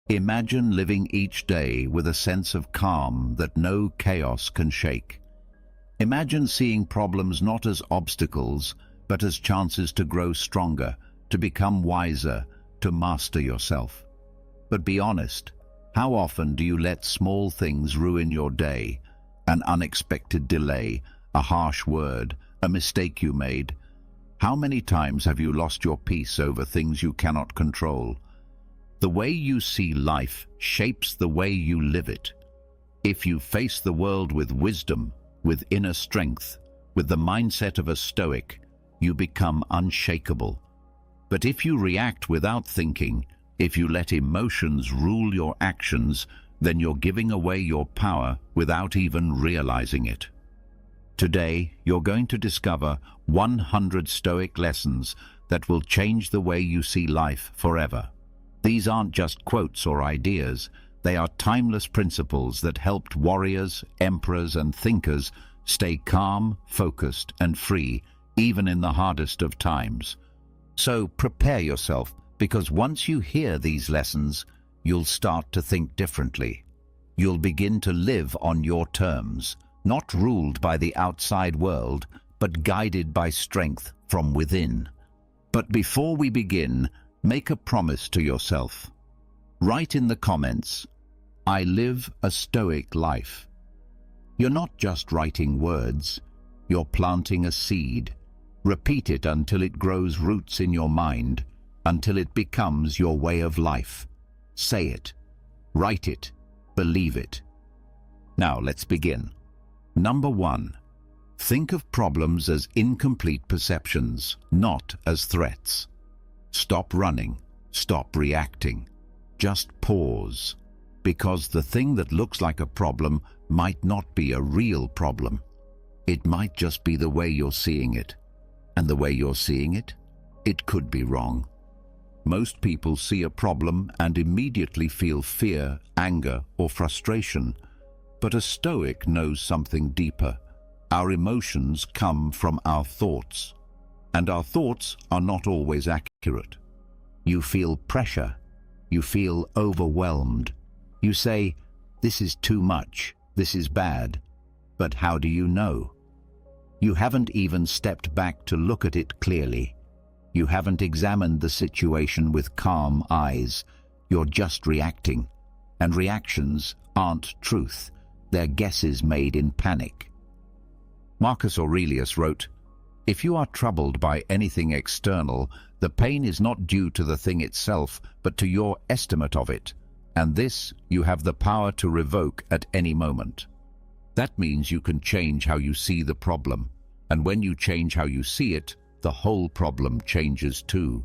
Imagine living each day with a sense of calm that no chaos can shake. Imagine seeing problems not as obstacles, but as chances to grow stronger, to become wiser, to master yourself. But be honest, how often do you let small things ruin your day? An unexpected delay, a harsh word, a mistake you made. How many times have you lost your peace over things you cannot control? The way you see life shapes the way you live it. If you face the world with wisdom, with inner strength, with the mindset of a stoic, you become unshakable. But if you react without thinking, if you let emotions rule your actions, then you're giving away your power without even realizing it. Today, you're going to discover 100 Stoic lessons that will change the way you see life forever. These aren't just quotes or ideas. They are timeless principles that helped warriors, emperors, and thinkers stay calm, focused, and free, even in the hardest of times. So prepare yourself, because once you hear these lessons, you'll start to think differently. You'll begin to live on your terms, not ruled by the outside world, but guided by strength from within. But before we begin, make a promise to yourself. Write in the comments, "I live a Stoic life." You're not just writing words, you're planting a seed. Repeat it until it grows roots in your mind, until it becomes your way of life. Say it, write it, believe it. Now let's begin. Number 1. Think of problems as incomplete perceptions, not as threats. Stop running, stop reacting. Just pause, because the thing that looks like a problem might not be a real problem. It might just be the way you're seeing it. And the way you're seeing it, it could be wrong. Most people see a problem and immediately feel fear, anger, or frustration. But a Stoic knows something deeper. Our emotions come from our thoughts. And our thoughts are not always accurate. You feel pressure. You feel overwhelmed. You say, "This is too much. This is bad." But how do you know? You haven't even stepped back to look at it clearly. You haven't examined the situation with calm eyes. You're just reacting. And reactions aren't truth. They're guesses made in panic. Marcus Aurelius wrote, "If you are troubled by anything external, the pain is not due to the thing itself, but to your estimate of it. And this you have the power to revoke at any moment." That means you can change how you see the problem. And when you change how you see it, the whole problem changes too.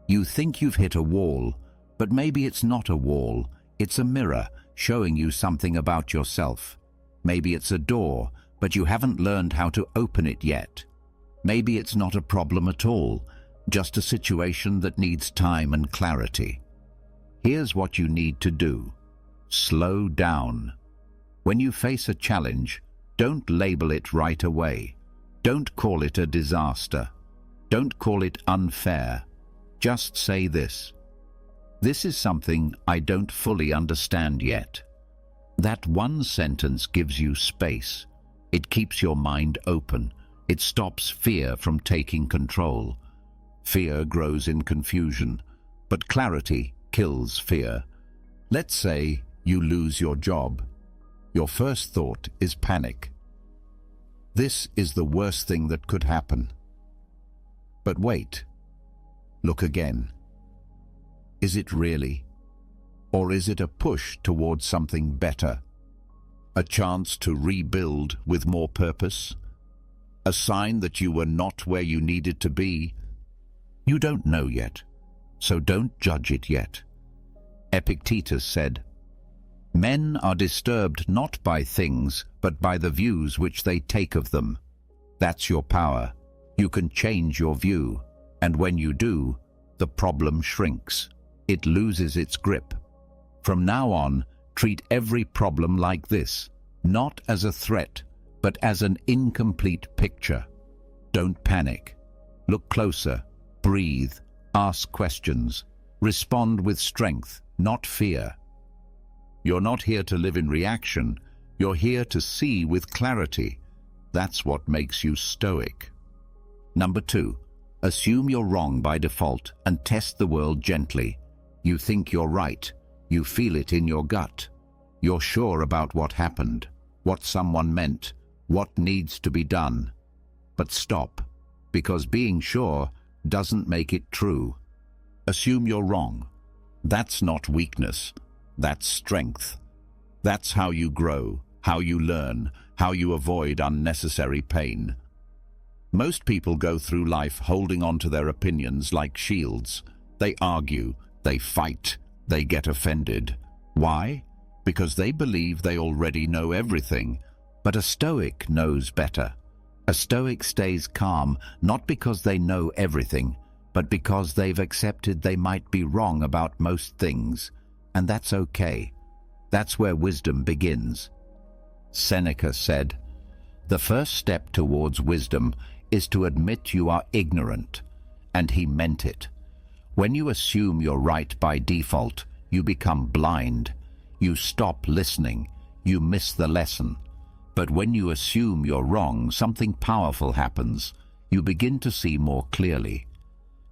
You think you've hit a wall, but maybe it's not a wall. It's a mirror showing you something about yourself. Maybe it's a door, but you haven't learned how to open it yet. Maybe it's not a problem at all, just a situation that needs time and clarity. Here's what you need to do. Slow down. When you face a challenge, don't label it right away. Don't call it a disaster. Don't call it unfair. Just say this: "This is something I don't fully understand yet." That one sentence gives you space. It keeps your mind open. It stops fear from taking control. Fear grows in confusion, but clarity kills fear. Let's say you lose your job. Your first thought is panic. This is the worst thing that could happen. But wait. Look again. Is it really? Or is it a push towards something better? A chance to rebuild with more purpose? A sign that you were not where you needed to be? You don't know yet, so don't judge it yet. Epictetus said, "Men are disturbed not by things, but by the views which they take of them." That's your power. You can change your view, and when you do, the problem shrinks. It loses its grip. From now on, treat every problem like this, not as a threat, but as an incomplete picture. Don't panic. Look closer, breathe, ask questions. Respond with strength, not fear. You're not here to live in reaction. You're here to see with clarity. That's what makes you stoic. Number 2, assume you're wrong by default and test the world gently. You think you're right. You feel it in your gut. You're sure about what happened, what someone meant, what needs to be done. But stop, because being sure doesn't make it true. Assume you're wrong. That's not weakness. That's strength. That's how you grow, how you learn, how you avoid unnecessary pain. Most people go through life holding on to their opinions like shields. They argue, they fight, they get offended. Why? Because they believe they already know everything. But a Stoic knows better. A Stoic stays calm, not because they know everything, but because they've accepted they might be wrong about most things. And that's okay. That's where wisdom begins. Seneca said, "The first step towards wisdom is to admit you are ignorant." And he meant it. When you assume you're right by default, you become blind. You stop listening. You miss the lesson. But when you assume you're wrong, something powerful happens. You begin to see more clearly.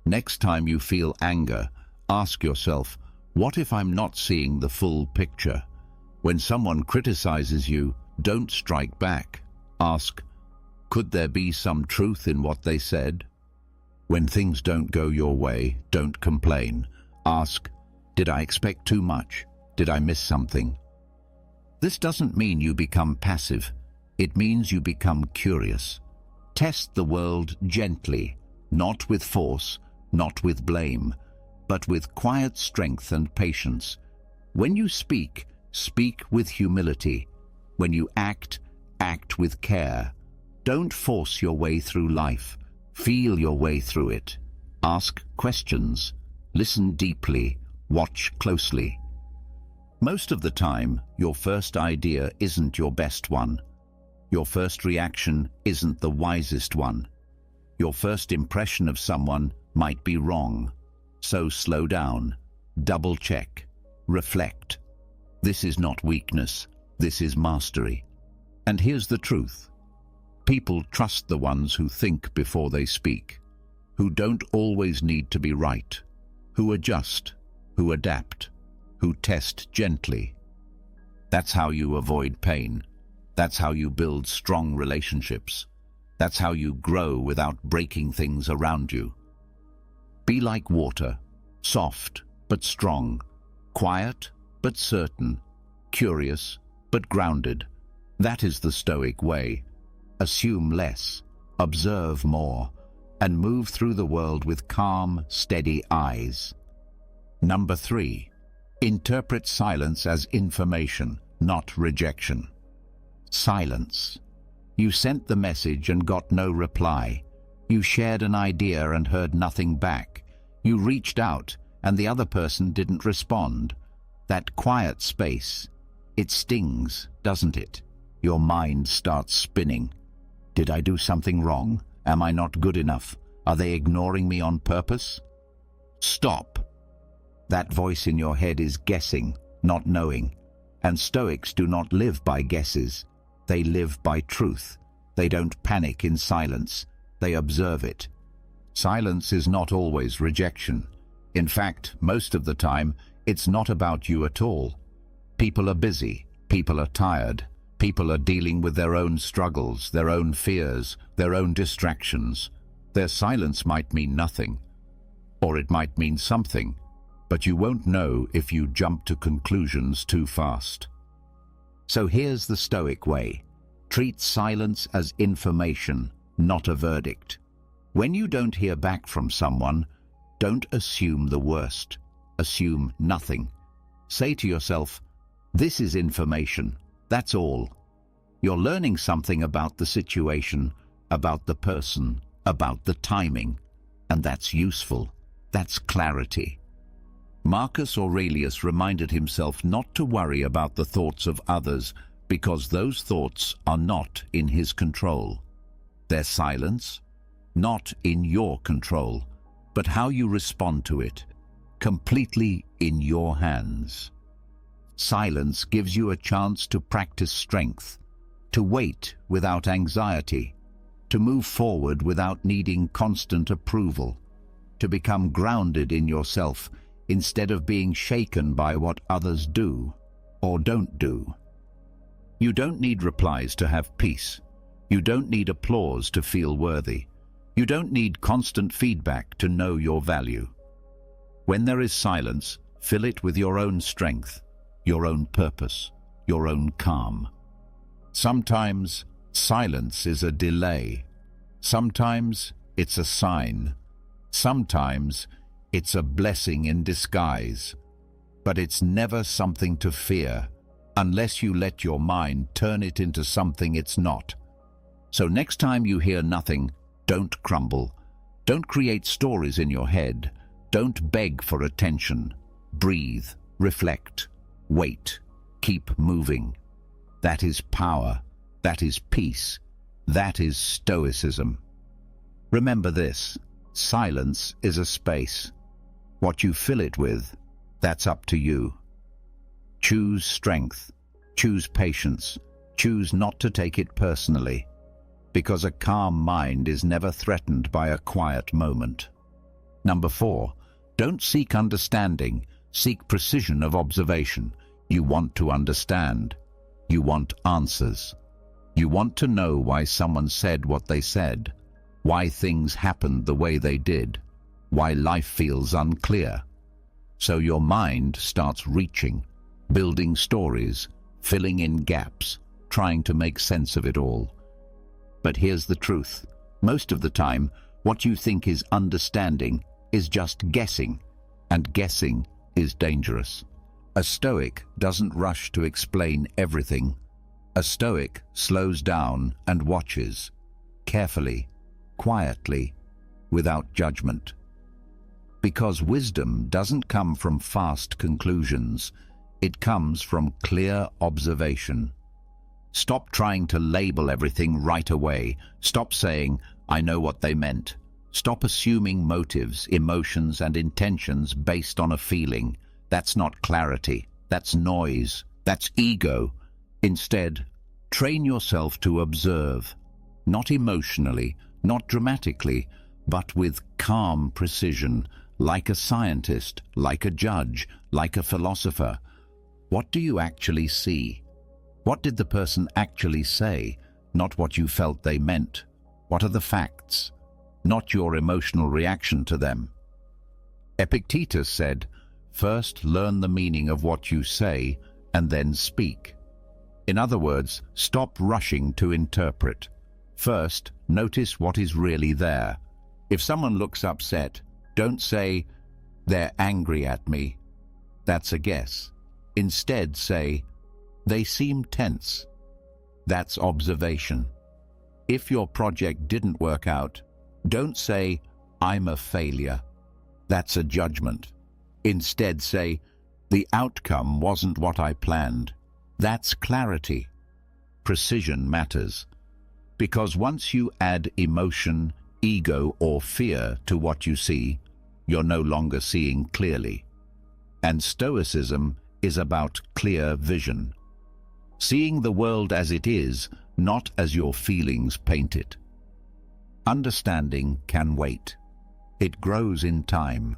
Next time you feel anger, ask yourself, what if I'm not seeing the full picture? When someone criticizes you, don't strike back. Ask, could there be some truth in what they said? When things don't go your way, don't complain. Ask, did I expect too much? Did I miss something? This doesn't mean you become passive. It means you become curious. Test the world gently, not with force, not with blame, but with quiet strength and patience. When you speak, speak with humility. When you act, act with care. Don't force your way through life. Feel your way through it. Ask questions. Listen deeply. Watch closely. Most of the time, your first idea isn't your best one. Your first reaction isn't the wisest one. Your first impression of someone might be wrong. So slow down, double-check, reflect. This is not weakness, this is mastery. And here's the truth. People trust the ones who think before they speak, who don't always need to be right, who adjust, who adapt, who test gently. That's how you avoid pain. That's how you build strong relationships. That's how you grow without breaking things around you. Be like water, soft but strong, quiet but certain, curious but grounded. That is the Stoic way. Assume less, observe more, and move through the world with calm, steady eyes. Number 3. Interpret silence as information, not rejection. Silence. You sent the message and got no reply. You shared an idea and heard nothing back. You reached out and the other person didn't respond. That quiet space, it stings, doesn't it? Your mind starts spinning. Did I do something wrong? Am I not good enough? Are they ignoring me on purpose? Stop. That voice in your head is guessing, not knowing. And Stoics do not live by guesses. They live by truth. They don't panic in silence. They observe it. Silence is not always rejection. In fact, most of the time, it's not about you at all. People are busy. People are tired. People are dealing with their own struggles, their own fears, their own distractions. Their silence might mean nothing, or it might mean something, but you won't know if you jump to conclusions too fast. So here's the Stoic way. Treat silence as information, not a verdict. When you don't hear back from someone, don't assume the worst. Assume nothing. Say to yourself, this is information, that's all. You're learning something about the situation, about the person, about the timing, and that's useful. That's clarity. Marcus Aurelius reminded himself not to worry about the thoughts of others because those thoughts are not in his control. Their silence, not in your control, but how you respond to it. completely in your hands. Silence gives you a chance to practice strength, to wait without anxiety, to move forward without needing constant approval, to become grounded in yourself instead of being shaken by what others do or don't do. You don't need replies to have peace. You don't need applause to feel worthy. You don't need constant feedback to know your value. When there is silence, fill it with your own strength, your own purpose, your own calm. Sometimes silence is a delay. Sometimes it's a sign. Sometimes it's a blessing in disguise. But it's never something to fear, unless you let your mind turn it into something it's not. So next time you hear nothing, don't crumble. Don't create stories in your head. Don't beg for attention. Breathe, reflect, wait, keep moving. That is power. That is peace. That is stoicism. Remember this: silence is a space. What you fill it with, that's up to you. Choose strength. Choose patience. Choose not to take it personally, because a calm mind is never threatened by a quiet moment. Number 4, don't seek understanding, seek precision of observation. You want to understand. You want answers. You want to know why someone said what they said, why things happened the way they did, why life feels unclear. So your mind starts reaching, building stories, filling in gaps, trying to make sense of it all. But here's the truth. Most of the time, what you think is understanding is just guessing, and guessing is dangerous. A Stoic doesn't rush to explain everything. A Stoic slows down and watches, carefully, quietly, without judgment. Because wisdom doesn't come from fast conclusions, it comes from clear observation. Stop trying to label everything right away. Stop saying, "I know what they meant." Stop assuming motives, emotions, and intentions based on a feeling. That's not clarity. That's noise. That's ego. Instead, train yourself to observe, not emotionally, not dramatically, but with calm precision, like a scientist, like a judge, like a philosopher. What do you actually see? What did the person actually say? Not what you felt they meant. What are the facts? Not your emotional reaction to them. Epictetus said, "First learn the meaning of what you say, and then speak." In other words, stop rushing to interpret. First, notice what is really there. If someone looks upset, don't say, "They're angry at me." That's a guess. Instead say, "They seem tense." That's observation. If your project didn't work out, don't say, "I'm a failure." That's a judgment. Instead say, "The outcome wasn't what I planned." That's clarity. Precision matters. Because once you add emotion, ego, or fear to what you see, you're no longer seeing clearly. And Stoicism is about clear vision. Seeing the world as it is, not as your feelings paint it. Understanding can wait. It grows in time.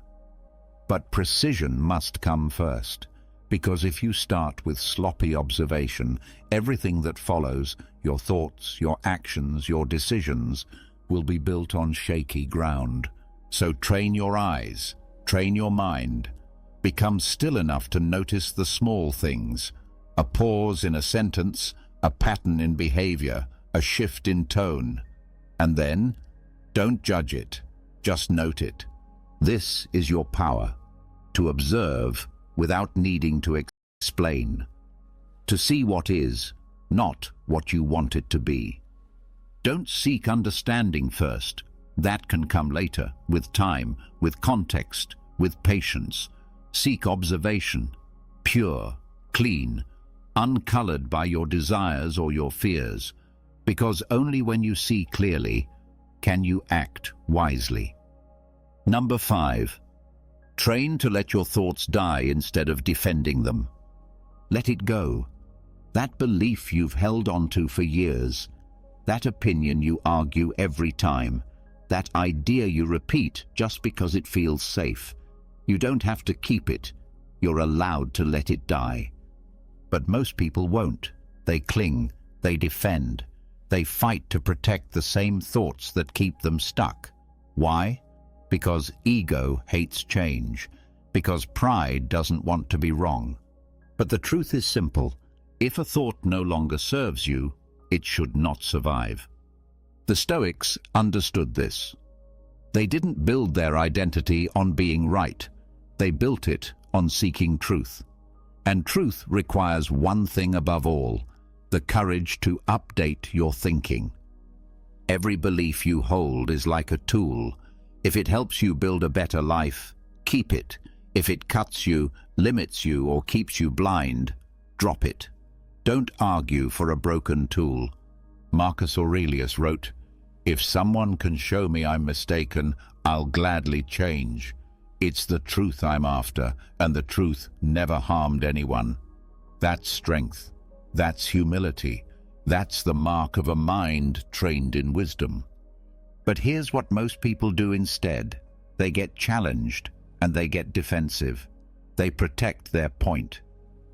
But precision must come first, because if you start with sloppy observation, everything that follows, your thoughts, your actions, your decisions, will be built on shaky ground. So train your eyes, train your mind. Become still enough to notice the small things, a pause in a sentence, a pattern in behavior, a shift in tone. And then, don't judge it, just note it. This is your power, to observe without needing to explain, to see what is, not what you want it to be. Don't seek understanding first. That can come later, with time, with context, with patience. Seek observation, pure, clean, uncolored by your desires or your fears, because only when you see clearly can you act wisely. Number 5, Train to let your thoughts die instead of defending them. Let it go. That belief you've held onto for years, that opinion you argue every time, that idea you repeat just because it feels safe. You don't have to keep it. You're allowed to let it die. But most people won't. They cling, they defend, they fight to protect the same thoughts that keep them stuck. Why? Because ego hates change, because pride doesn't want to be wrong. But the truth is simple. If a thought no longer serves you, it should not survive. The Stoics understood this. They didn't build their identity on being right. They built it on seeking truth. And truth requires one thing above all, the courage to update your thinking. Every belief you hold is like a tool. If it helps you build a better life, keep it. If it cuts you, limits you, or keeps you blind, drop it. Don't argue for a broken tool. Marcus Aurelius wrote, "If someone can show me I'm mistaken, I'll gladly change. It's the truth I'm after, and the truth never harmed anyone." That's strength. That's humility. That's the mark of a mind trained in wisdom. But here's what most people do instead. They get challenged, and they get defensive. They protect their point.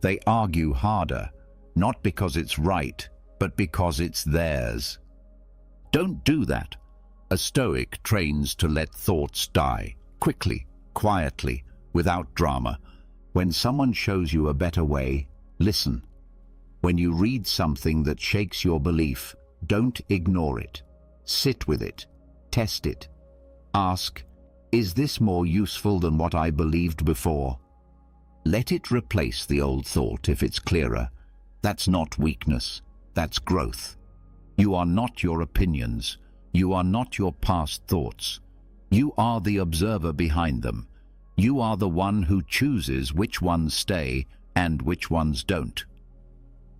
They argue harder, not because it's right, but because it's theirs. Don't do that. A Stoic trains to let thoughts die, quickly, quietly, without drama. When someone shows you a better way, listen. When you read something that shakes your belief, don't ignore it. Sit with it. Test it. Ask, is this more useful than what I believed before? Let it replace the old thought if it's clearer. That's not weakness. That's growth. You are not your opinions. You are not your past thoughts. You are the observer behind them. You are the one who chooses which ones stay and which ones don't.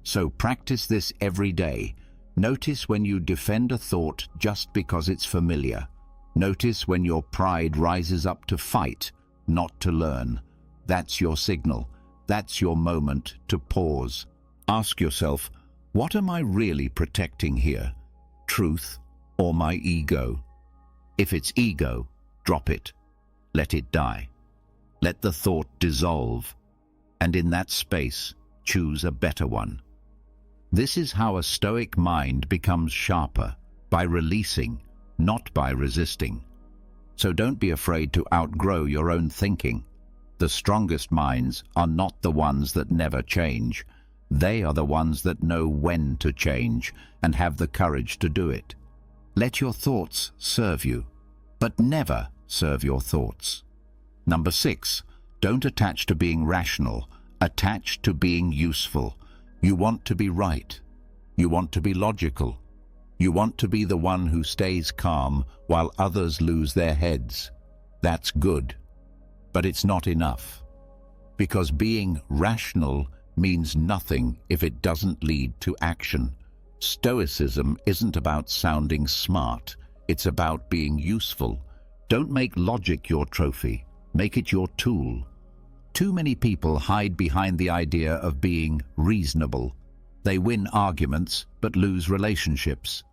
So practice this every day. Notice when you defend a thought just because it's familiar. Notice when your pride rises up to fight, not to learn. That's your signal. That's your moment to pause. Ask yourself, what am I really protecting here? Truth or my ego? If it's ego, drop it. Let it die. Let the thought dissolve. And in that space, choose a better one. This is how a Stoic mind becomes sharper, by releasing, not by resisting. So don't be afraid to outgrow your own thinking. The strongest minds are not the ones that never change. They are the ones that know when to change and have the courage to do it. Let your thoughts serve you, but never serve your thoughts. Number 6, don't attach to being rational. Attach to being useful. You want to be right. You want to be logical. You want to be the one who stays calm while others lose their heads. That's good. But it's not enough. Because being rational means nothing if it doesn't lead to action. Stoicism isn't about sounding smart. It's about being useful. Don't make logic your trophy. Make it your tool. Too many people hide behind the idea of being reasonable. They win arguments but lose relationships.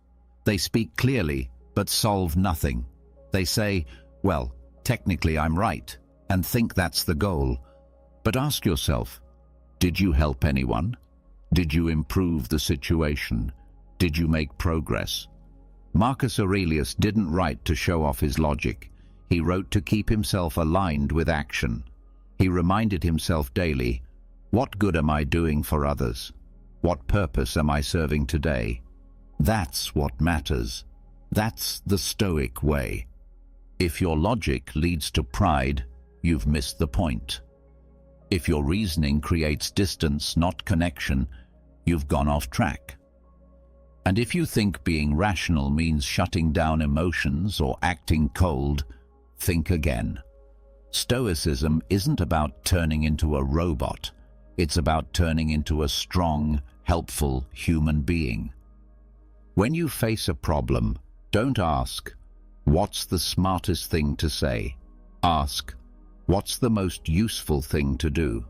They speak clearly but solve nothing. They say, well, technically I'm right, and think that's the goal. But ask yourself, did you help anyone? Did you improve the situation? Did you make progress? Marcus Aurelius didn't write to show off his logic. He wrote to keep himself aligned with action. He reminded himself daily, what good am I doing for others? What purpose am I serving today? That's what matters. That's the Stoic way. If your logic leads to pride, you've missed the point. If your reasoning creates distance, not connection, you've gone off track. And if you think being rational means shutting down emotions or acting cold, think again. Stoicism isn't about turning into a robot. It's about turning into a strong, helpful human being. When you face a problem, don't ask, what's the smartest thing to say? Ask, What's the most useful thing to do?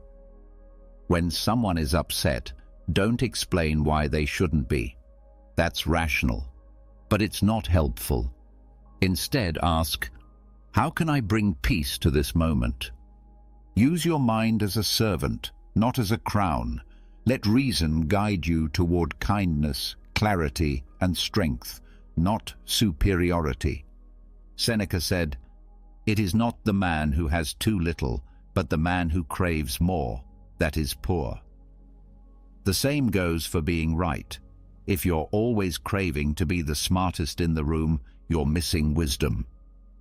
When someone is upset, don't explain why they shouldn't be. That's rational, but it's not helpful. Instead, ask, how can I bring peace to this moment? Use your mind as a servant, not as a crown. Let reason guide you toward kindness, clarity, and strength, not superiority. Seneca said, "It is not the man who has too little, but the man who craves more, that is poor." The same goes for being right. If you're always craving to be the smartest in the room, you're missing wisdom.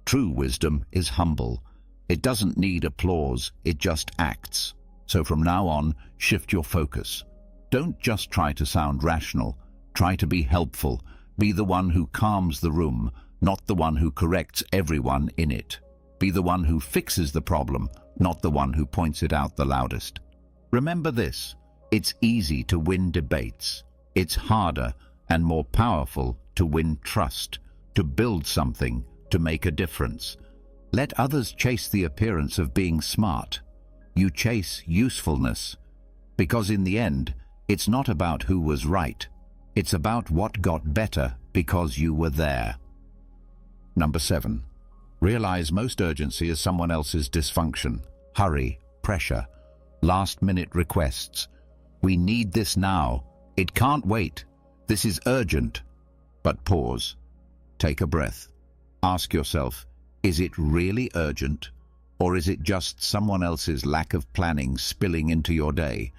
True wisdom is humble. It doesn't need applause, it just acts. So from now on, shift your focus. Don't just try to sound rational. Try to be helpful. Be the one who calms the room, not the one who corrects everyone in it. Be the one who fixes the problem, not the one who points it out the loudest. Remember this, it's easy to win debates. It's harder and more powerful to win trust, to build something, to make a difference. Let others chase the appearance of being smart. You chase usefulness, because in the end, it's not about who was right. It's about what got better because you were there. Number 7. Realize most urgency is someone else's dysfunction. Hurry, pressure, last-minute requests. We need this now. It can't wait. This is urgent. But pause. Take a breath. Ask yourself, is it really urgent? Or is it just someone else's lack of planning spilling into your day?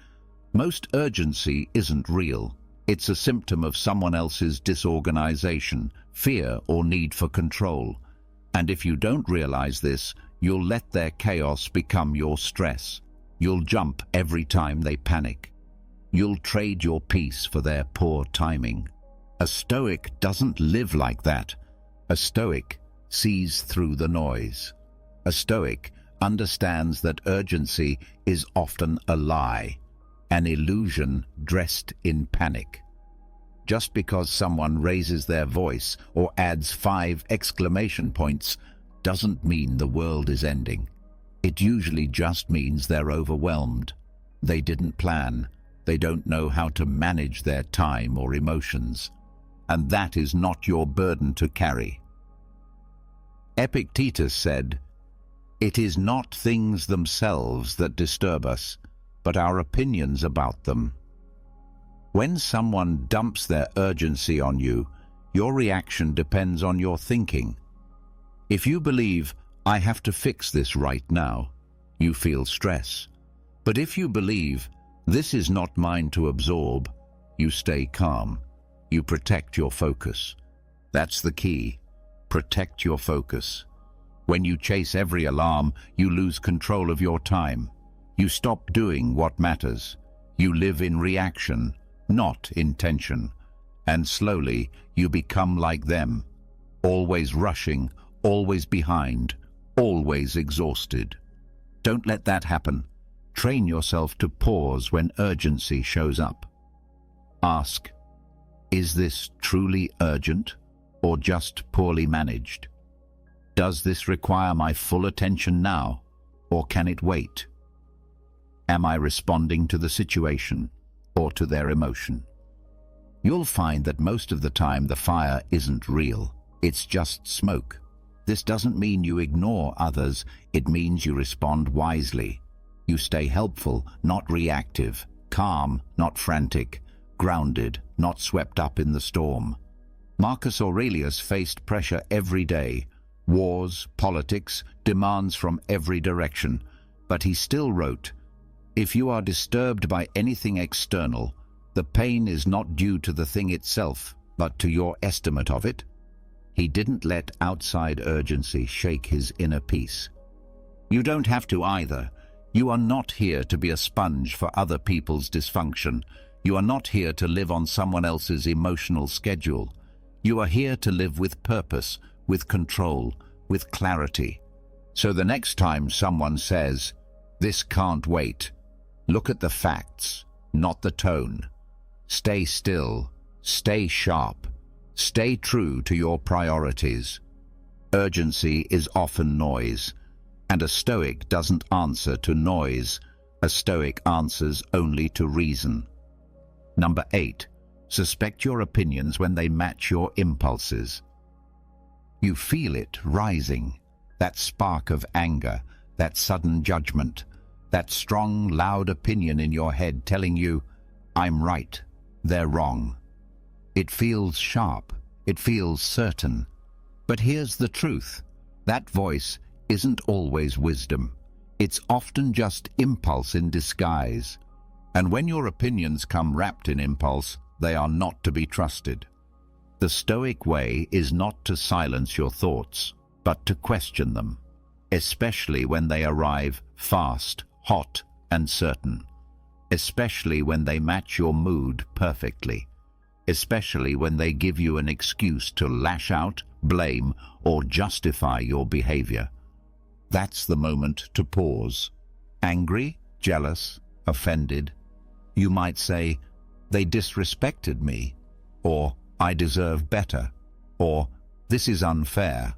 Most urgency isn't real. It's a symptom of someone else's disorganization, fear, or need for control. And if you don't realize this, you'll let their chaos become your stress. You'll jump every time they panic. You'll trade your peace for their poor timing. A Stoic doesn't live like that. A Stoic sees through the noise. A Stoic understands that urgency is often a lie, an illusion dressed in panic. Just because someone raises their voice or adds 5 exclamation points doesn't mean the world is ending. It usually just means they're overwhelmed. They didn't plan. They don't know how to manage their time or emotions. And that is not your burden to carry. Epictetus said, "It is not things themselves that disturb us, but our opinions about them." When someone dumps their urgency on you, your reaction depends on your thinking. If you believe, "I have to fix this right now," you feel stress. But if you believe, "This is not mine to absorb," you stay calm. You protect your focus. That's the key. Protect your focus. When you chase every alarm, you lose control of your time. You stop doing what matters. You live in reaction, not intention. And slowly, you become like them. Always rushing, always behind, always exhausted. Don't let that happen. Train yourself to pause when urgency shows up. Ask, is this truly urgent or just poorly managed? Does this require my full attention now, or can it wait? Am I responding to the situation or to their emotion? You'll find that most of the time the fire isn't real. It's just smoke. This doesn't mean you ignore others. It means you respond wisely. You stay helpful, not reactive, calm, not frantic, grounded, not swept up in the storm. Marcus Aurelius faced pressure every day. Wars, politics, demands from every direction. But he still wrote, "If you are disturbed by anything external, the pain is not due to the thing itself, but to your estimate of it." He didn't let outside urgency shake his inner peace. You don't have to either. You are not here to be a sponge for other people's dysfunction. You are not here to live on someone else's emotional schedule. You are here to live with purpose, with control, with clarity. So the next time someone says, "This can't wait," look at the facts, not the tone. Stay still, stay sharp, stay true to your priorities. Urgency is often noise, And a Stoic doesn't answer to noise. A Stoic answers only to reason. Number 8. Suspect your opinions when they match your impulses. You feel it rising, that spark of anger, that sudden judgment, that strong, loud opinion in your head telling you, I'm right, they're wrong. It feels sharp, it feels certain. But here's the truth. That voice isn't always wisdom. It's often just impulse in disguise. And when your opinions come wrapped in impulse, they are not to be trusted. The Stoic way is not to silence your thoughts, but to question them, especially when they arrive fast, hot, and certain, especially when they match your mood perfectly, especially when they give you an excuse to lash out, blame, or justify your behavior. That's the moment to pause. Angry, jealous, offended. You might say, they disrespected me, or I deserve better, or this is unfair.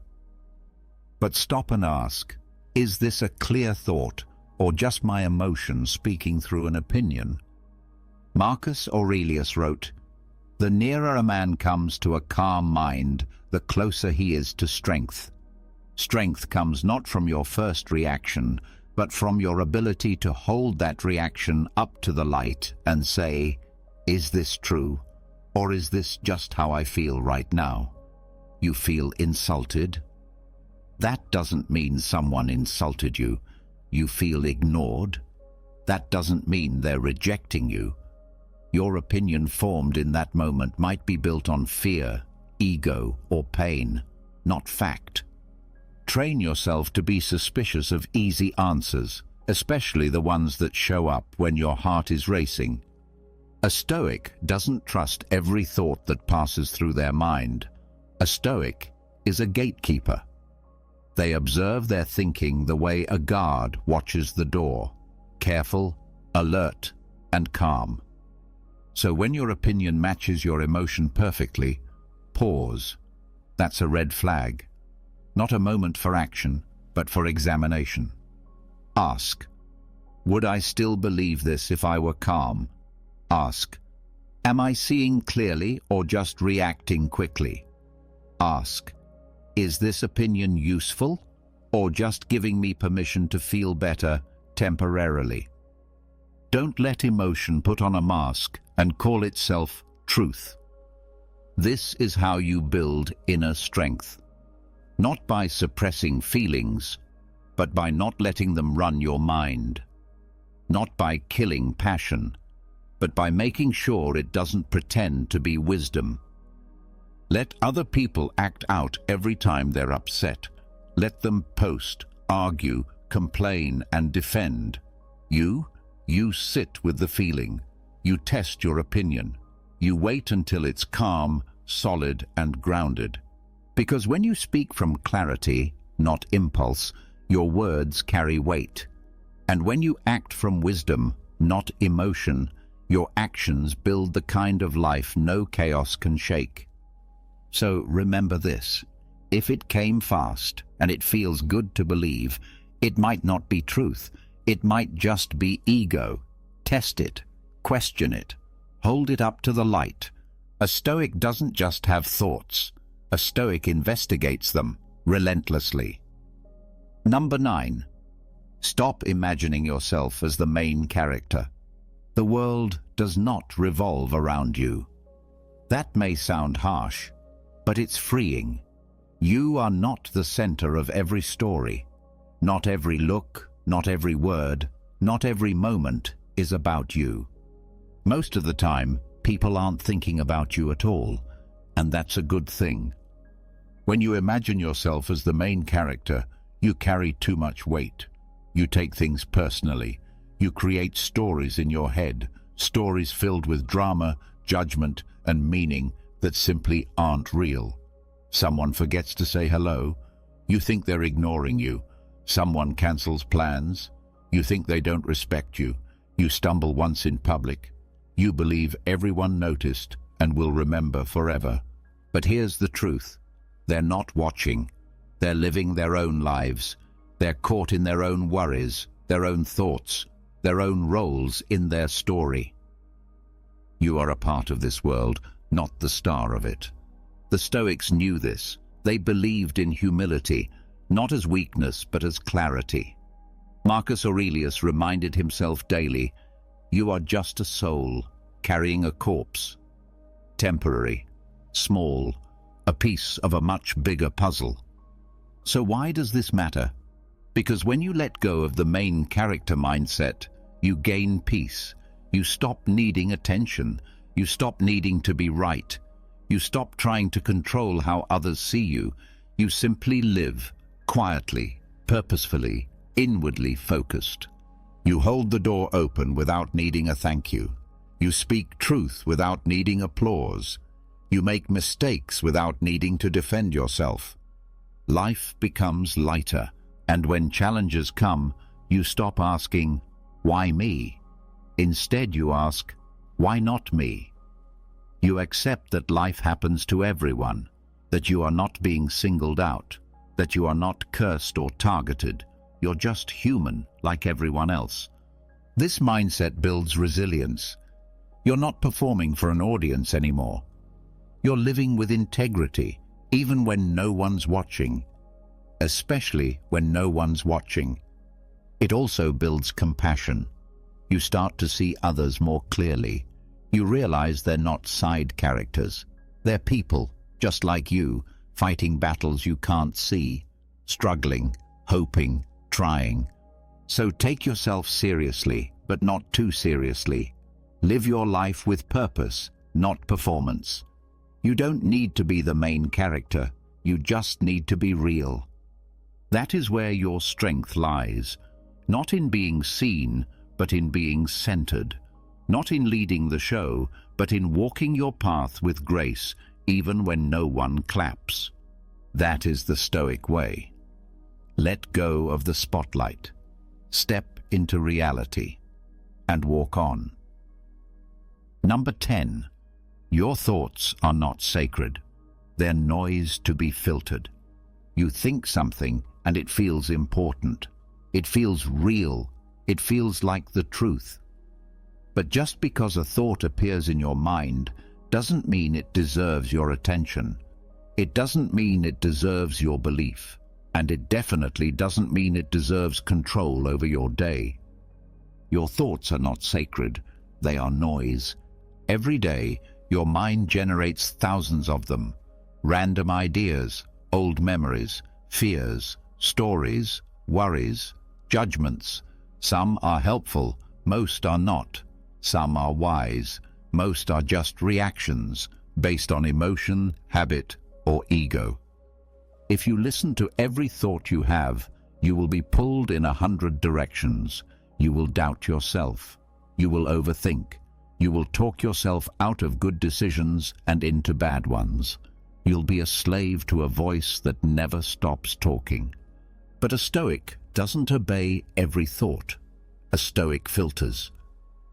But stop and ask, is this a clear thought, or just my emotion speaking through an opinion? Marcus Aurelius wrote, "The nearer a man comes to a calm mind, the closer he is to strength. Strength comes not from your first reaction, but from your ability to hold that reaction up to the light and say, is this true, or is this just how I feel right now?" You feel insulted? That doesn't mean someone insulted you. You feel ignored? That doesn't mean they're rejecting you. Your opinion formed in that moment might be built on fear, ego, or pain, not fact. Train yourself to be suspicious of easy answers, especially the ones that show up when your heart is racing. A Stoic doesn't trust every thought that passes through their mind. A Stoic is a gatekeeper. They observe their thinking the way a guard watches the door, careful, alert, and calm. So when your opinion matches your emotion perfectly, pause. That's a red flag. Not a moment for action, but for examination. Ask, would I still believe this if I were calm? Ask, am I seeing clearly or just reacting quickly? Ask, is this opinion useful or just giving me permission to feel better temporarily? Don't let emotion put on a mask and call itself truth. This is how you build inner strength. Not by suppressing feelings, but by not letting them run your mind. Not by killing passion, but by making sure it doesn't pretend to be wisdom. Let other people act out every time they're upset. Let them post, argue, complain, and defend. You sit with the feeling. You test your opinion. You wait until it's calm, solid, and grounded. Because when you speak from clarity, not impulse, your words carry weight. And when you act from wisdom, not emotion, your actions build the kind of life no chaos can shake. So remember this. If it came fast and it feels good to believe, it might not be truth. It might just be ego. Test it. Question it. Hold it up to the light. A Stoic doesn't just have thoughts. A Stoic investigates them relentlessly. Number 9. Stop imagining yourself as the main character. The world does not revolve around you. That may sound harsh, but it's freeing. You are not the center of every story. Not every look, not every word, not every moment is about you. Most of the time, people aren't thinking about you at all, and that's a good thing. When you imagine yourself as the main character, you carry too much weight. You take things personally. You create stories in your head, stories filled with drama, judgment, and meaning that simply aren't real. Someone forgets to say hello. You think they're ignoring you. Someone cancels plans. You think they don't respect you. You stumble once in public. You believe everyone noticed and will remember forever. But here's the truth. They're not watching. They're living their own lives. They're caught in their own worries, their own thoughts, their own roles in their story. You are a part of this world, not the star of it. The Stoics knew this. They believed in humility, not as weakness but as clarity. Marcus Aurelius reminded himself daily, "You are just a soul, carrying a corpse. Temporary, small, a piece of a much bigger puzzle." So why does this matter? Because when you let go of the main character mindset, you gain peace. You stop needing attention. You stop needing to be right. You stop trying to control how others see you. You simply live, quietly, purposefully, inwardly focused. You hold the door open without needing a thank you. You speak truth without needing applause. You make mistakes without needing to defend yourself. Life becomes lighter, and when challenges come, you stop asking, "Why me?" Instead you ask, "Why not me?" You accept that life happens to everyone, that you are not being singled out, that you are not cursed or targeted. You're just human, like everyone else. This mindset builds resilience. You're not performing for an audience anymore. You're living with integrity, even when no one's watching, especially when no one's watching. It also builds compassion. You start to see others more clearly. You realize they're not side characters. They're people, just like you, fighting battles you can't see, struggling, hoping, trying. So take yourself seriously, but not too seriously. Live your life with purpose, not performance. You don't need to be the main character. You just need to be real. That is where your strength lies, not in being seen, but in being centered. Not in leading the show, but in walking your path with grace, even when no one claps. That is the Stoic way. Let go of the spotlight, step into reality, and walk on. Number 10. Your thoughts are not sacred. They're noise to be filtered. You think something and it feels important. It feels real. It feels like the truth. But just because a thought appears in your mind doesn't mean it deserves your attention. It doesn't mean it deserves your belief. And it definitely doesn't mean it deserves control over your day. Your thoughts are not sacred. They are noise. Every day, your mind generates thousands of them. Random ideas, old memories, fears, stories, worries, judgments. Some are helpful, most are not. Some are wise, most are just reactions based on emotion, habit, or ego. If you listen to every thought you have, you will be pulled in 100 directions. You will doubt yourself. You will overthink. You will talk yourself out of good decisions and into bad ones. You'll be a slave to a voice that never stops talking. But a Stoic doesn't obey every thought. A Stoic filters.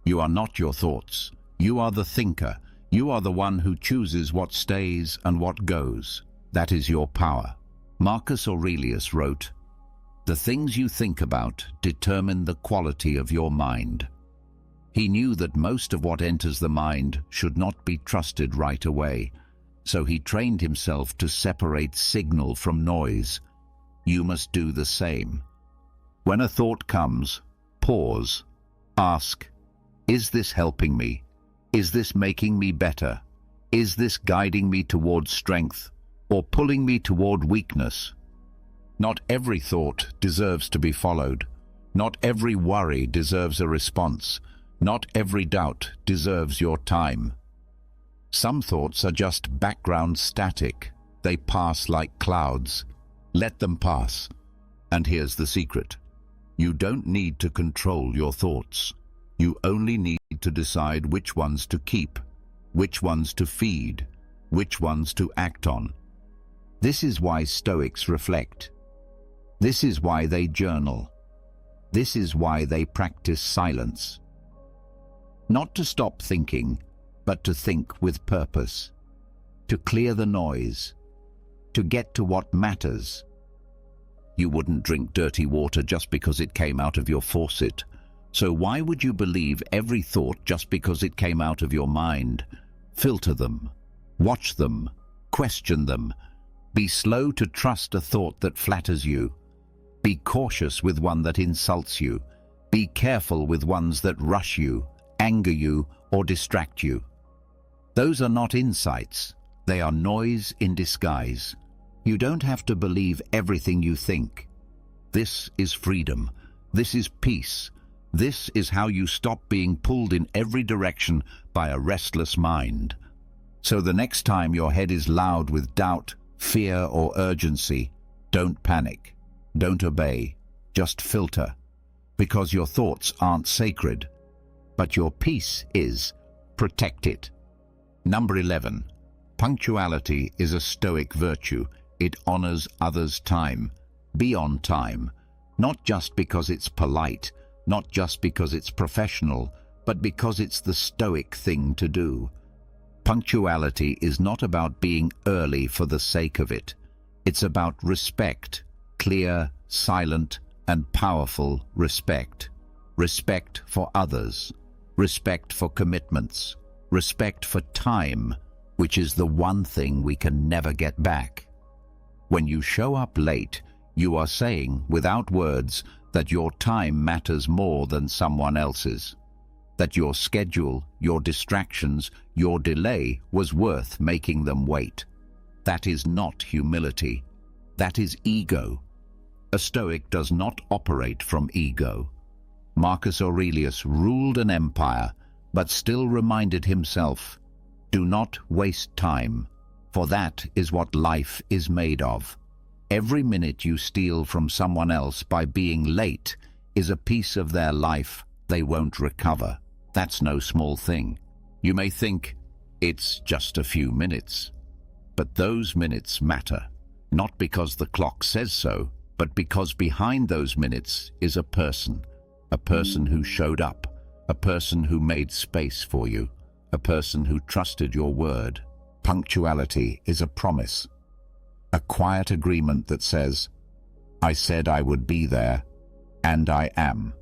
You are not your thoughts. You are the thinker. You are the one who chooses what stays and what goes. That is your power. Marcus Aurelius wrote, "The things you think about determine the quality of your mind." He knew that most of what enters the mind should not be trusted right away, so he trained himself to separate signal from noise. You must do the same. When a thought comes, pause. Ask, is this helping me? Is this making me better? Is this guiding me toward strength or pulling me toward weakness? Not every thought deserves to be followed. Not every worry deserves a response. Not every doubt deserves your time. Some thoughts are just background static. They pass like clouds. Let them pass. And here's the secret. You don't need to control your thoughts. You only need to decide which ones to keep, which ones to feed, which ones to act on. This is why Stoics reflect. This is why they journal. This is why they practice silence. Not to stop thinking, but to think with purpose. To clear the noise. To get to what matters. You wouldn't drink dirty water just because it came out of your faucet. So why would you believe every thought just because it came out of your mind? Filter them. Watch them. Question them. Be slow to trust a thought that flatters you. Be cautious with one that insults you. Be careful with ones that rush you, anger you, or distract you. Those are not insights. They are noise in disguise. You don't have to believe everything you think. This is freedom. This is peace. This is how you stop being pulled in every direction by a restless mind. So the next time your head is loud with doubt, fear, or urgency, don't panic. Don't obey. Just filter. Because your thoughts aren't sacred, but your peace is. Protect it. Number 11. Punctuality is a Stoic virtue. It honors others' time. Be on time. Not just because it's polite, not just because it's professional, but because it's the Stoic thing to do. Punctuality is not about being early for the sake of it. It's about respect, clear, silent, and powerful respect. Respect for others. Respect for commitments. Respect for time, which is the one thing we can never get back. When you show up late, you are saying, without words, that your time matters more than someone else's. That your schedule, your distractions, your delay was worth making them wait. That is not humility. That is ego. A Stoic does not operate from ego. Marcus Aurelius ruled an empire, but still reminded himself, do not waste time, for that is what life is made of. Every minute you steal from someone else by being late is a piece of their life they won't recover. That's no small thing. You may think, it's just a few minutes. But those minutes matter, not because the clock says so, but because behind those minutes is a person who showed up, a person who made space for you, a person who trusted your word. Punctuality is a promise, a quiet agreement that says, I said I would be there, and I am.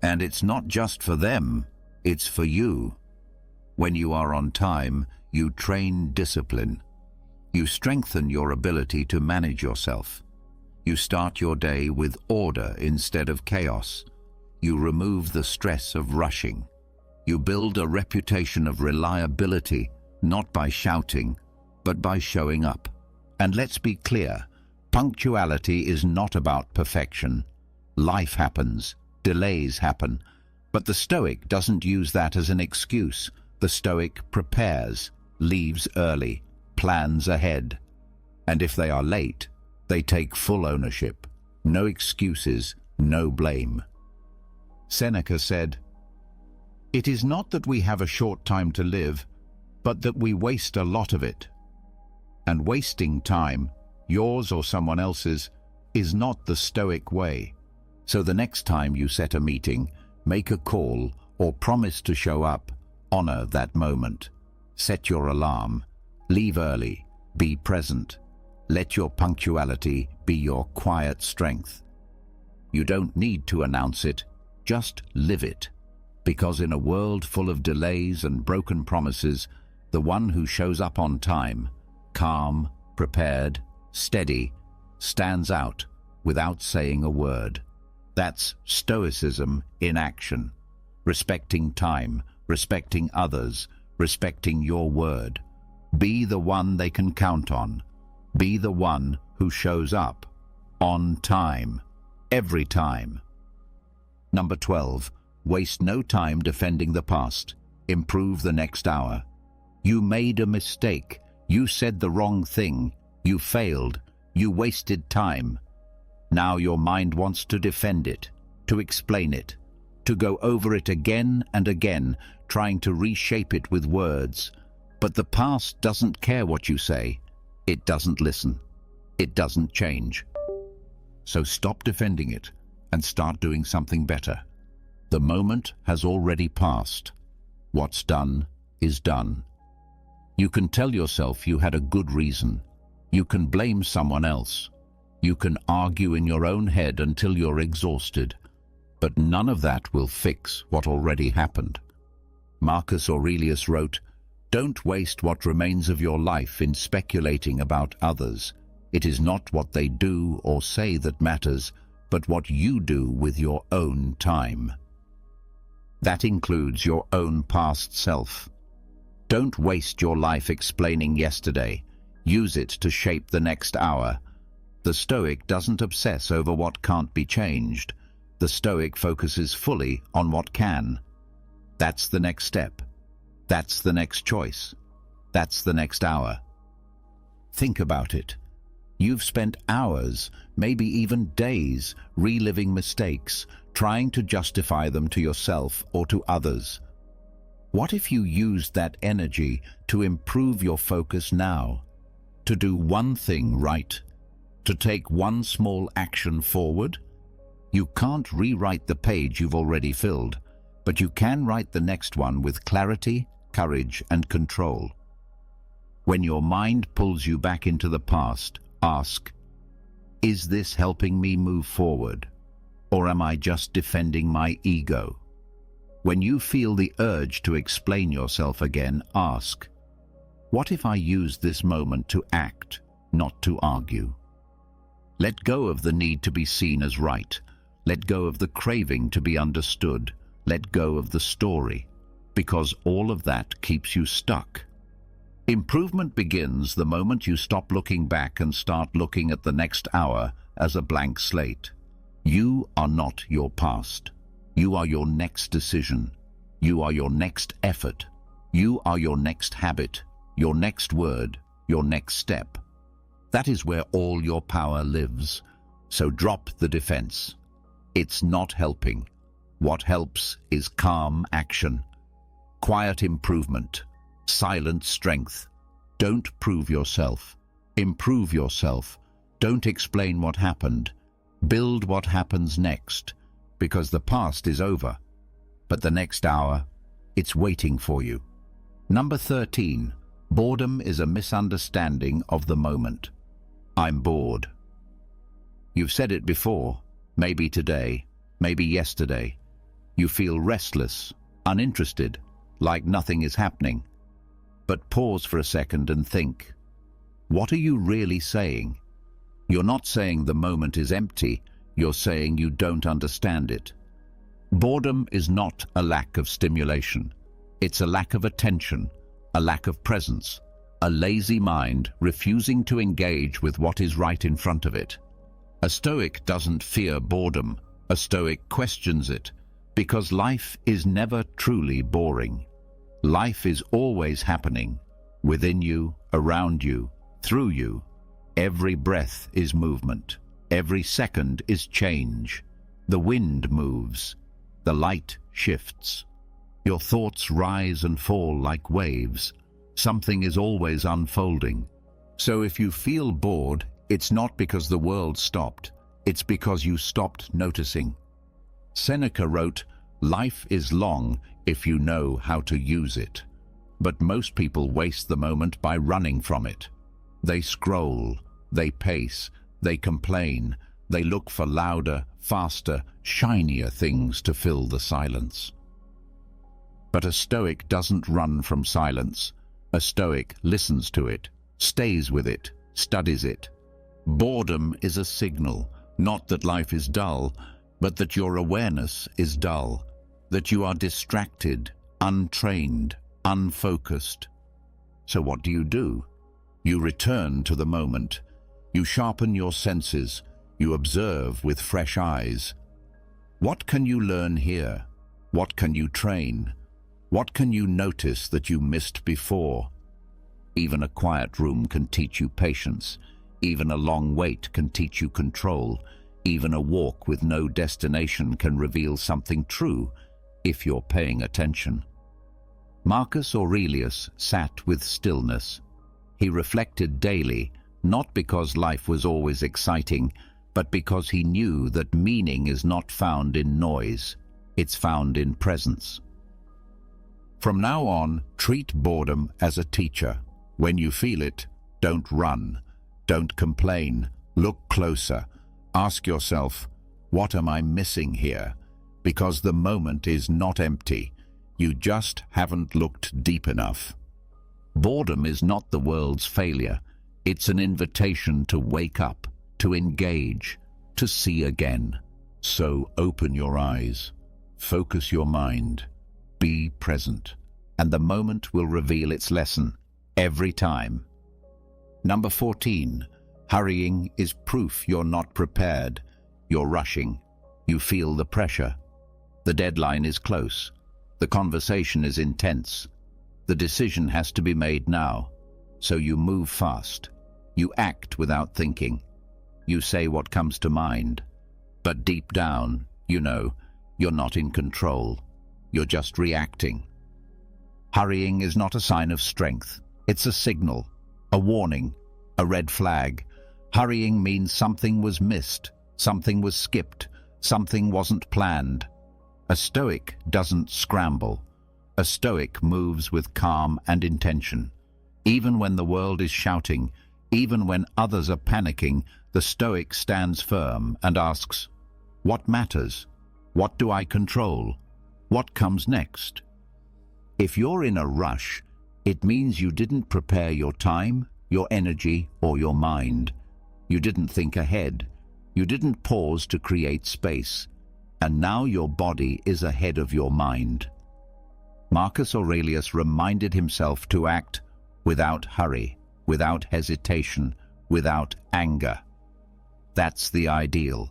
And it's not just for them, it's for you. When you are on time, you train discipline. You strengthen your ability to manage yourself. You start your day with order instead of chaos. You remove the stress of rushing. You build a reputation of reliability, not by shouting, but by showing up. And let's be clear, punctuality is not about perfection. Life happens, delays happen, but the Stoic doesn't use that as an excuse. The Stoic prepares, leaves early, plans ahead. And if they are late, they take full ownership. No excuses, no blame. Seneca said, "It is not that we have a short time to live, but that we waste a lot of it." And wasting time, yours or someone else's, is not the Stoic way. So the next time you set a meeting, make a call, or promise to show up, honor that moment. Set your alarm. Leave early. Be present. Let your punctuality be your quiet strength. You don't need to announce it, just live it. Because in a world full of delays and broken promises, the one who shows up on time, calm, prepared, steady, stands out without saying a word. That's Stoicism in action. Respecting time, respecting others, respecting your word. Be the one they can count on. Be the one who shows up. On time. Every time. Number 12. Waste no time defending the past. Improve the next hour. You made a mistake. You said the wrong thing. You failed. You wasted time. Now your mind wants to defend it, to explain it, to go over it again and again, trying to reshape it with words. But the past doesn't care what you say. It doesn't listen. It doesn't change. So stop defending it and start doing something better. The moment has already passed. What's done is done. You can tell yourself you had a good reason. You can blame someone else. You can argue in your own head until you're exhausted, but none of that will fix what already happened. Marcus Aurelius wrote, "Don't waste what remains of your life in speculating about others. It is not what they do or say that matters, but what you do with your own time." That includes your own past self. Don't waste your life explaining yesterday. Use it to shape the next hour. The Stoic doesn't obsess over what can't be changed. The Stoic focuses fully on what can. That's the next step. That's the next choice. That's the next hour. Think about it. You've spent hours, maybe even days, reliving mistakes, trying to justify them to yourself or to others. What if you used that energy to improve your focus now? To do one thing right? To take one small action forward? You can't rewrite the page you've already filled, but you can write the next one with clarity, courage, and control. When your mind pulls you back into the past, ask, is this helping me move forward? Or am I just defending my ego? When you feel the urge to explain yourself again, ask, what if I use this moment to act, not to argue? Let go of the need to be seen as right. Let go of the craving to be understood. Let go of the story, because all of that keeps you stuck. Improvement begins the moment you stop looking back and start looking at the next hour as a blank slate. You are not your past. You are your next decision. You are your next effort. You are your next habit, your next word, your next step. That is where all your power lives. So drop the defense. It's not helping. What helps is calm action, quiet improvement, silent strength. Don't prove yourself. Improve yourself. Don't explain what happened. Build what happens next, because the past is over. But the next hour, it's waiting for you. Number 13. Boredom is a misunderstanding of the moment. I'm bored. You've said it before, maybe today, maybe yesterday. You feel restless, uninterested, like nothing is happening. But pause for a second and think, what are you really saying? You're not saying the moment is empty, you're saying you don't understand it. Boredom is not a lack of stimulation. It's a lack of attention, a lack of presence, a lazy mind refusing to engage with what is right in front of it. A Stoic doesn't fear boredom. A Stoic questions it, because life is never truly boring. Life is always happening, within you, around you, through you. Every breath is movement. Every second is change. The wind moves. The light shifts. Your thoughts rise and fall like waves. Something is always unfolding. So if you feel bored, it's not because the world stopped. It's because you stopped noticing. Seneca wrote, "Life is long if you know how to use it." But most people waste the moment by running from it. They scroll, they pace, they complain, they look for louder, faster, shinier things to fill the silence. But a Stoic doesn't run from silence. A Stoic listens to it, stays with it, studies it. Boredom is a signal, not that life is dull, but that your awareness is dull, that you are distracted, untrained, unfocused. So what do? You return to the moment. You sharpen your senses. You observe with fresh eyes. What can you learn here? What can you train? What can you notice that you missed before? Even a quiet room can teach you patience. Even a long wait can teach you control. Even a walk with no destination can reveal something true, if you're paying attention. Marcus Aurelius sat with stillness. He reflected daily, not because life was always exciting, but because he knew that meaning is not found in noise, it's found in presence. From now on, treat boredom as a teacher. When you feel it, don't run, don't complain, Look closer. Ask yourself, what am I missing here? Because the moment is not empty. You just haven't looked deep enough. Boredom is not the world's failure. It's an invitation to wake up, to engage, to see again. So open your eyes, focus your mind, be present, and the moment will reveal its lesson every time. Number 14. Hurrying is proof you're not prepared. You're rushing. You feel the pressure. The deadline is close. The conversation is intense. The decision has to be made now. So you move fast. You act without thinking. You say what comes to mind. But deep down, you know, you're not in control. You're just reacting. Hurrying is not a sign of strength. It's a signal, a warning, a red flag. Hurrying means something was missed, something was skipped, something wasn't planned. A Stoic doesn't scramble. A Stoic moves with calm and intention. Even when the world is shouting, even when others are panicking, the Stoic stands firm and asks, what matters? What do I control? What comes next? If you're in a rush, it means you didn't prepare your time, your energy, or your mind. You didn't think ahead. You didn't pause to create space. And now your body is ahead of your mind. Marcus Aurelius reminded himself to act without hurry, without hesitation, without anger. That's the ideal.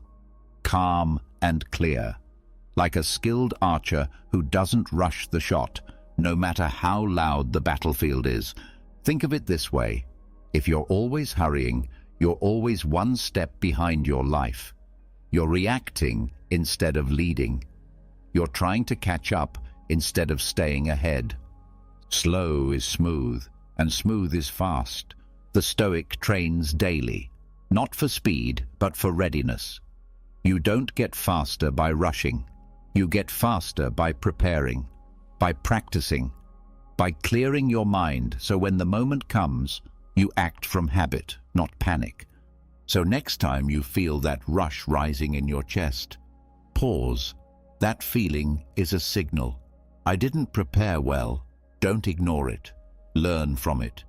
Calm and clear. Like a skilled archer who doesn't rush the shot, no matter how loud the battlefield is. Think of it this way. If you're always hurrying, you're always one step behind your life. You're reacting instead of leading. You're trying to catch up instead of staying ahead. Slow is smooth, and smooth is fast. The Stoic trains daily, not for speed, but for readiness. You don't get faster by rushing. You get faster by preparing, by practicing, by clearing your mind so when the moment comes, you act from habit, not panic. So next time you feel that rush rising in your chest, pause. That feeling is a signal. I didn't prepare well. Don't ignore it. Learn from it.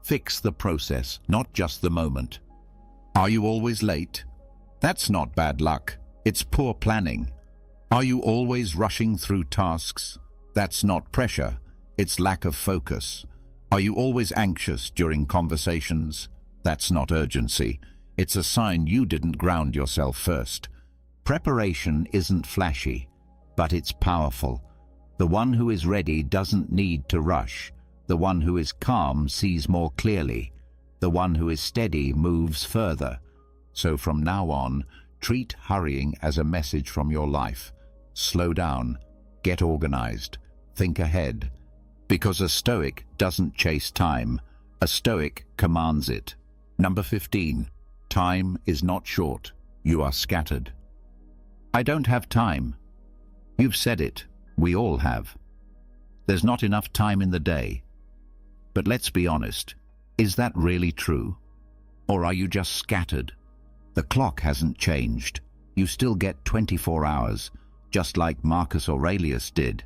Fix the process, not just the moment. Are you always late? That's not bad luck. It's poor planning. Are you always rushing through tasks? That's not pressure. It's lack of focus. Are you always anxious during conversations? That's not urgency. It's a sign you didn't ground yourself first. Preparation isn't flashy, but it's powerful. The one who is ready doesn't need to rush. The one who is calm sees more clearly. The one who is steady moves further. So from now on, treat hurrying as a message from your life. Slow down, get organized, think ahead. Because a Stoic doesn't chase time, a Stoic commands it. Number 15. Time is not short. You are scattered. I don't have time. You've said it. We all have. There's not enough time in the day. But let's be honest. Is that really true? Or are you just scattered? The clock hasn't changed. You still get 24 hours, just like Marcus Aurelius did,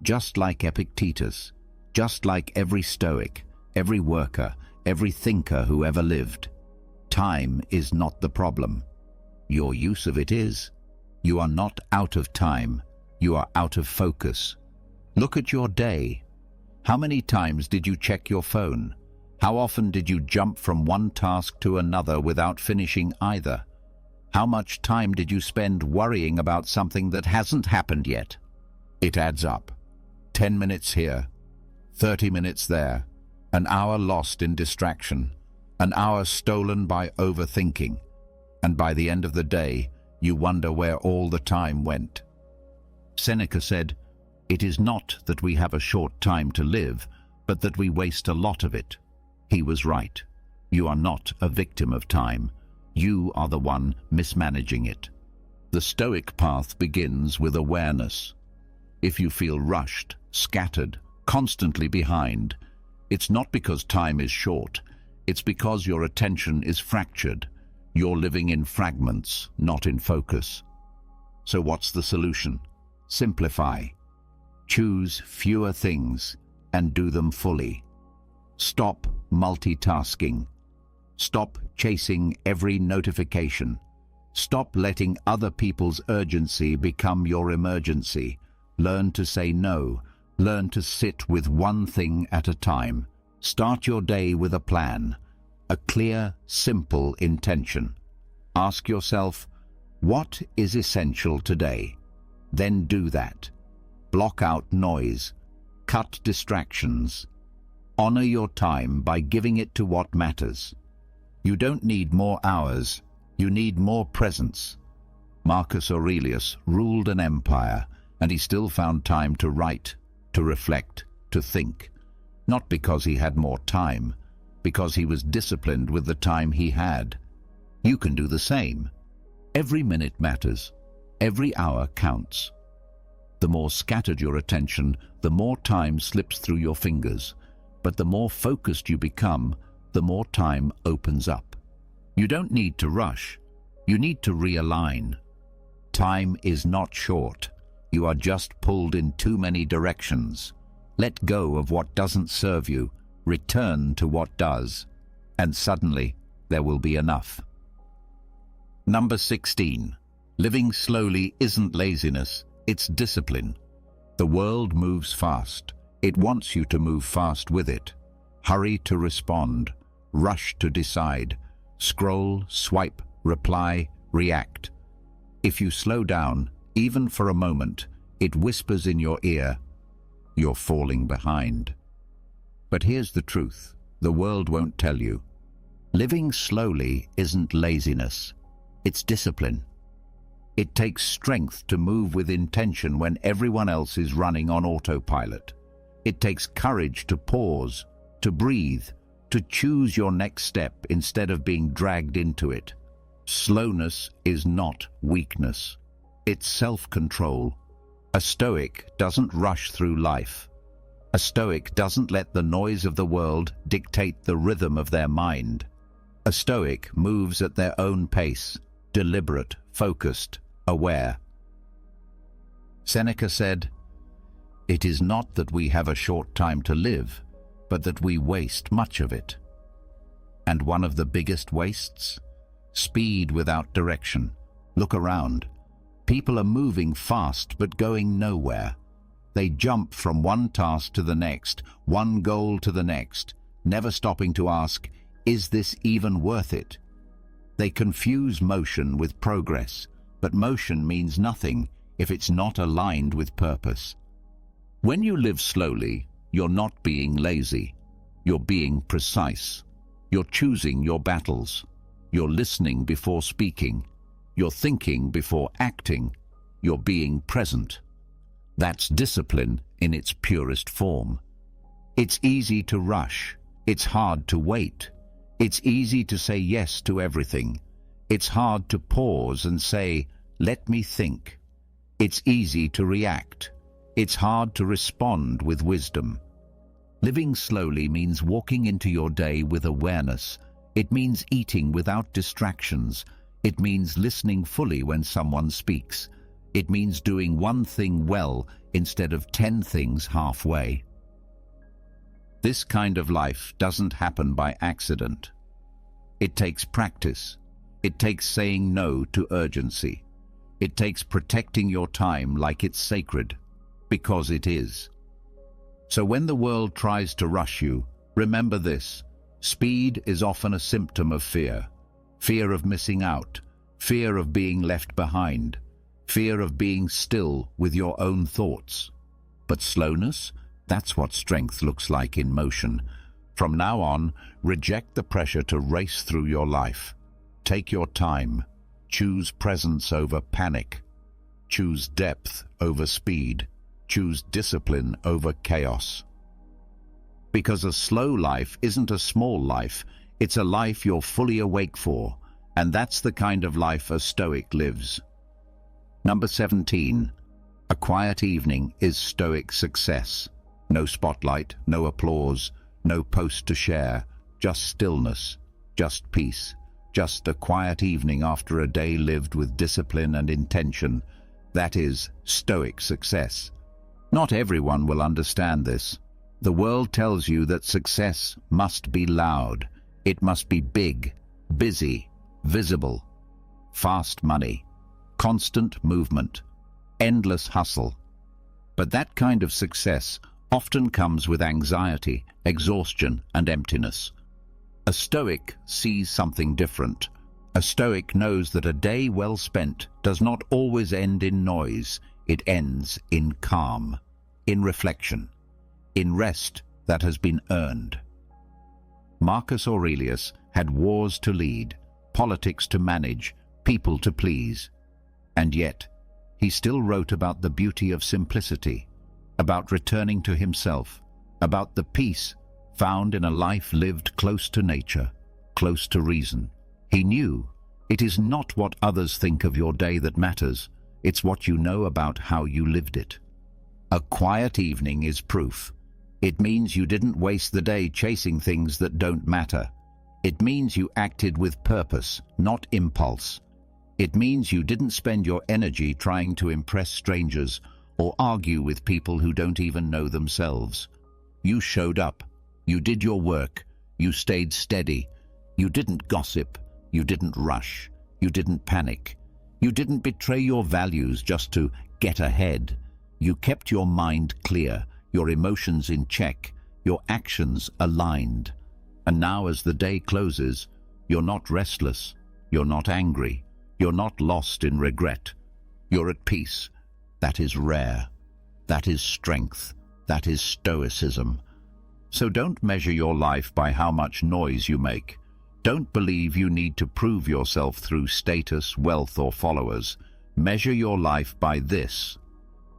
just like Epictetus, just like every Stoic, every worker, every thinker who ever lived. Time is not the problem. Your use of it is. You are not out of time. You are out of focus. Look at your day. How many times did you check your phone? How often did you jump from one task to another without finishing either? How much time did you spend worrying about something that hasn't happened yet? It adds up. 10 minutes here, 30 minutes there, an hour lost in distraction, an hour stolen by overthinking, and by the end of the day, you wonder where all the time went. Seneca said, "It is not that we have a short time to live, but that we waste a lot of it." He was right. You are not a victim of time. You are the one mismanaging it. The Stoic path begins with awareness. If you feel rushed, scattered, constantly behind, it's not because time is short. It's because your attention is fractured. You're living in fragments, not in focus. So what's the solution? Simplify. Choose fewer things and do them fully. Stop multitasking. Stop chasing every notification. Stop letting other people's urgency become your emergency. Learn to say no. Learn to sit with one thing at a time. Start your day with a plan, a clear, simple intention. Ask yourself, what is essential today? Then do that. Block out noise. Cut distractions. Honor your time by giving it to what matters. You don't need more hours. You need more presence. Marcus Aurelius ruled an empire, and he still found time to write, to reflect, to think. Not because he had more time, because he was disciplined with the time he had. You can do the same. Every minute matters. Every hour counts. The more scattered your attention, the more time slips through your fingers. But the more focused you become, the more time opens up. You don't need to rush. You need to realign. Time is not short. You are just pulled in too many directions. Let go of what doesn't serve you. Return to what does. And suddenly, there will be enough. Number 16. Living slowly isn't laziness, it's discipline. The world moves fast. It wants you to move fast with it. Hurry to respond. Rush to decide. Scroll, swipe, reply, react. If you slow down, even for a moment, it whispers in your ear, you're falling behind. But here's the truth. The world won't tell you. Living slowly isn't laziness. It's discipline. It takes strength to move with intention when everyone else is running on autopilot. It takes courage to pause, to breathe, to choose your next step instead of being dragged into it. Slowness is not weakness. It's self-control. A Stoic doesn't rush through life. A Stoic doesn't let the noise of the world dictate the rhythm of their mind. A Stoic moves at their own pace, deliberate, focused, aware. Seneca said, "It is not that we have a short time to live, but that we waste much of it." And one of the biggest wastes? Speed without direction. Look around. People are moving fast but going nowhere. They jump from one task to the next, one goal to the next, never stopping to ask, is this even worth it? They confuse motion with progress, but motion means nothing if it's not aligned with purpose. When you live slowly, you're not being lazy. You're being precise. You're choosing your battles. You're listening before speaking. You're thinking before acting. You're being present. That's discipline in its purest form. It's easy to rush. It's hard to wait. It's easy to say yes to everything. It's hard to pause and say, let me think. It's easy to react. It's hard to respond with wisdom. Living slowly means walking into your day with awareness. It means eating without distractions. It means listening fully when someone speaks. It means doing one thing well instead of 10 things halfway. This kind of life doesn't happen by accident. It takes practice. It takes saying no to urgency. It takes protecting your time like it's sacred, because it is. So when the world tries to rush you, remember this: speed is often a symptom of fear. Fear of missing out, fear of being left behind, fear of being still with your own thoughts. But slowness, that's what strength looks like in motion. From now on, reject the pressure to race through your life. Take your time. Choose presence over panic. Choose depth over speed. Choose discipline over chaos. Because a slow life isn't a small life, it's a life you're fully awake for, and that's the kind of life a Stoic lives. Number 17. A quiet evening is Stoic success. No spotlight, no applause, no post to share, just stillness, just peace, just a quiet evening after a day lived with discipline and intention. That is stoic success. Not everyone will understand this. The world tells you that success must be loud. It must be big, busy, visible, fast money, constant movement, endless hustle. But that kind of success often comes with anxiety, exhaustion, and emptiness. A Stoic sees something different. A Stoic knows that a day well spent does not always end in noise. It ends in calm, in reflection, in rest that has been earned. Marcus Aurelius had wars to lead, politics to manage, people to please. And yet, he still wrote about the beauty of simplicity, about returning to himself, about the peace found in a life lived close to nature, close to reason. He knew it is not what others think of your day that matters, it's what you know about how you lived it. A quiet evening is proof. It means you didn't waste the day chasing things that don't matter. It means you acted with purpose, not impulse. It means you didn't spend your energy trying to impress strangers or argue with people who don't even know themselves. You showed up. You did your work. You stayed steady. You didn't gossip. You didn't rush. You didn't panic. You didn't betray your values just to get ahead. You kept your mind clear, your emotions in check, your actions aligned. And now as the day closes, you're not restless. You're not angry. You're not lost in regret. You're at peace. That is rare. That is strength. That is stoicism. So don't measure your life by how much noise you make. Don't believe you need to prove yourself through status, wealth, or followers. Measure your life by this.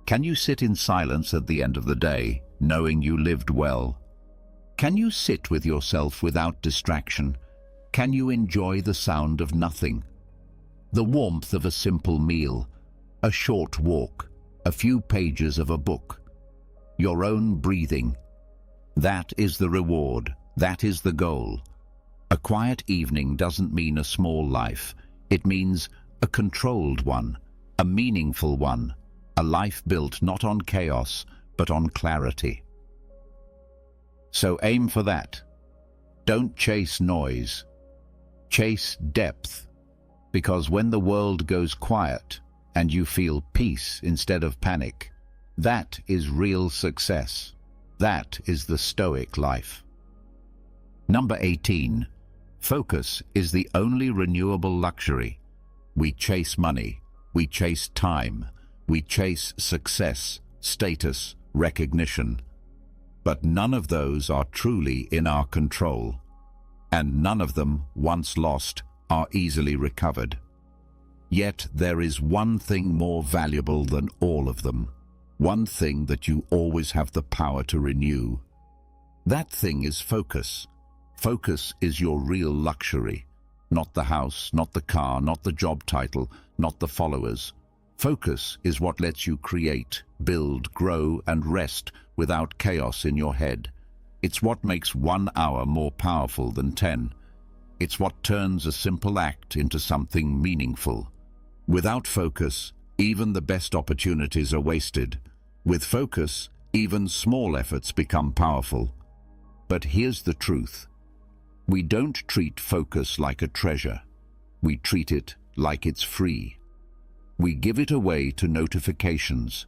Can you sit in silence at the end of the day, knowing you lived well? Can you sit with yourself without distraction? Can you enjoy the sound of nothing? The warmth of a simple meal, a short walk, a few pages of a book, your own breathing. That is the reward. That is the goal. A quiet evening doesn't mean a small life. It means a controlled one, a meaningful one, a life built not on chaos, but on clarity. So aim for that. Don't chase noise. Chase depth. Because when the world goes quiet and you feel peace instead of panic, that is real success. That is the Stoic life. Number 18. Focus is the only renewable luxury. We chase money. We chase time. We chase success, status, recognition. But none of those are truly in our control. And none of them, once lost, are easily recovered. Yet there is one thing more valuable than all of them. One thing that you always have the power to renew. That thing is focus. Focus is your real luxury. Not the house, not the car, not the job title, not the followers. Focus is what lets you create, build, grow, and rest without chaos in your head. It's what makes 1 hour more powerful than 10. It's what turns a simple act into something meaningful. Without focus, even the best opportunities are wasted. With focus, even small efforts become powerful. But here's the truth. We don't treat focus like a treasure. We treat it like it's free. We give it away to notifications,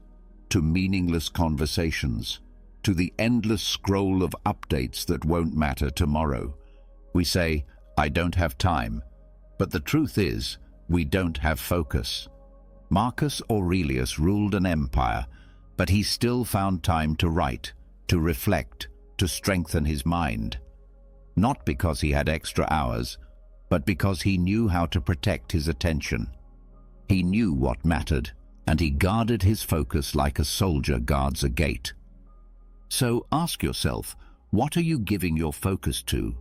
to meaningless conversations, to the endless scroll of updates that won't matter tomorrow. We say, I don't have time. But the truth is, we don't have focus. Marcus Aurelius ruled an empire, but he still found time to write, to reflect, to strengthen his mind. Not because he had extra hours, but because he knew how to protect his attention. He knew what mattered, and he guarded his focus like a soldier guards a gate. So ask yourself, what are you giving your focus to?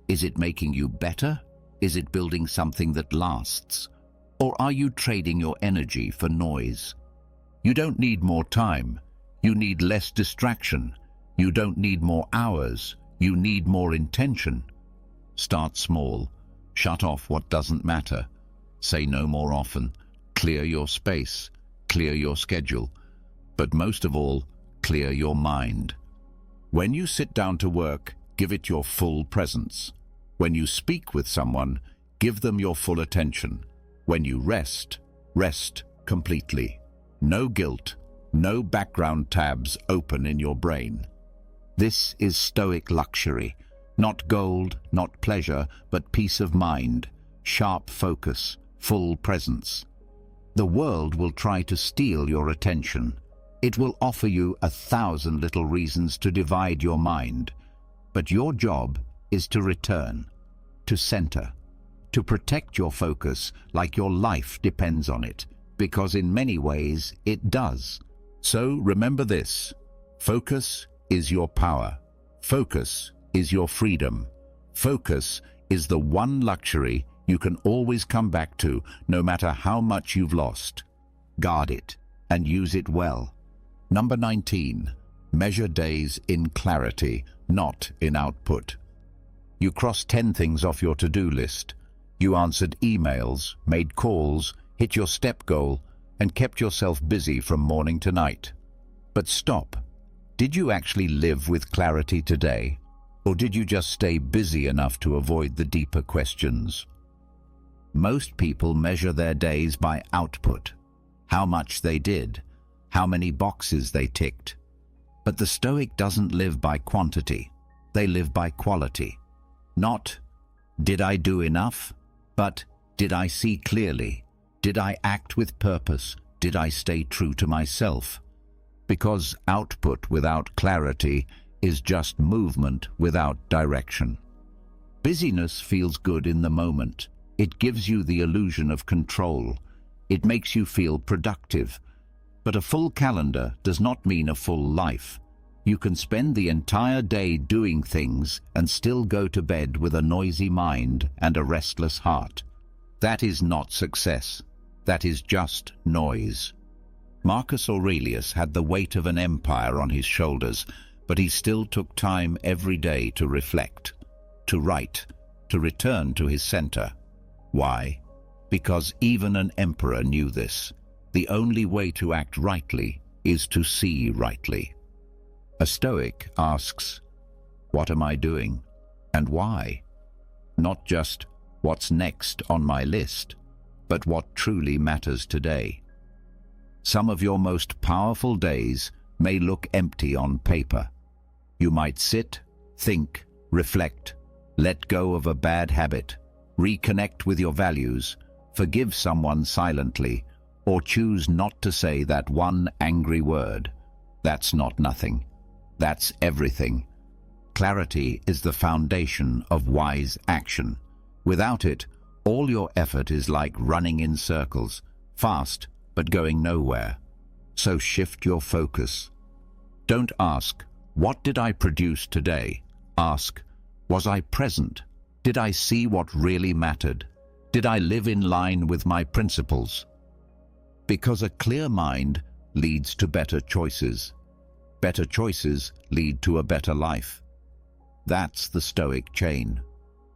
Is it making you better? Is it building something that lasts? Or are you trading your energy for noise? You don't need more time. You need less distraction. You don't need more hours. You need more intention. Start small. Shut off what doesn't matter. Say no more often. Clear your space. Clear your schedule. But most of all, clear your mind. When you sit down to work, give it your full presence. When you speak with someone, give them your full attention. When you rest, rest completely. No guilt, no background tabs open in your brain. This is Stoic luxury. Not gold, not pleasure, but peace of mind, sharp focus, full presence. The world will try to steal your attention. It will offer you 1,000 little reasons to divide your mind. But your job is to return, to center, to protect your focus like your life depends on it, because in many ways it does. So remember this: focus is your power. Focus is your freedom. Focus is the one luxury you can always come back to, no matter how much you've lost. Guard it and use it well. Number 19. Measure days in clarity, not in output. You crossed 10 things off your to-do list. You answered emails, made calls, hit your step goal, and kept yourself busy from morning to night. But stop. Did you actually live with clarity today? Or did you just stay busy enough to avoid the deeper questions? Most people measure their days by output. How much they did, how many boxes they ticked. But the Stoic doesn't live by quantity. They live by quality. Not, did I do enough? But, did I see clearly? Did I act with purpose? Did I stay true to myself? Because output without clarity is just movement without direction. Busyness feels good in the moment. It gives you the illusion of control. It makes you feel productive. But a full calendar does not mean a full life. You can spend the entire day doing things and still go to bed with a noisy mind and a restless heart. That is not success. That is just noise. Marcus Aurelius had the weight of an empire on his shoulders, but he still took time every day to reflect, to write, to return to his center. Why? Because even an emperor knew this. The only way to act rightly is to see rightly. A Stoic asks, what am I doing? And why? Not just, what's next on my list, but what truly matters today. Some of your most powerful days may look empty on paper. You might sit, think, reflect, let go of a bad habit, reconnect with your values, forgive someone silently, or choose not to say that one angry word. That's not nothing. That's everything. Clarity is the foundation of wise action. Without it, all your effort is like running in circles, fast but going nowhere. So shift your focus. Don't ask, what did I produce today? Ask, was I present? Did I see what really mattered? Did I live in line with my principles? Because a clear mind leads to better choices. Better choices lead to a better life. That's the Stoic chain.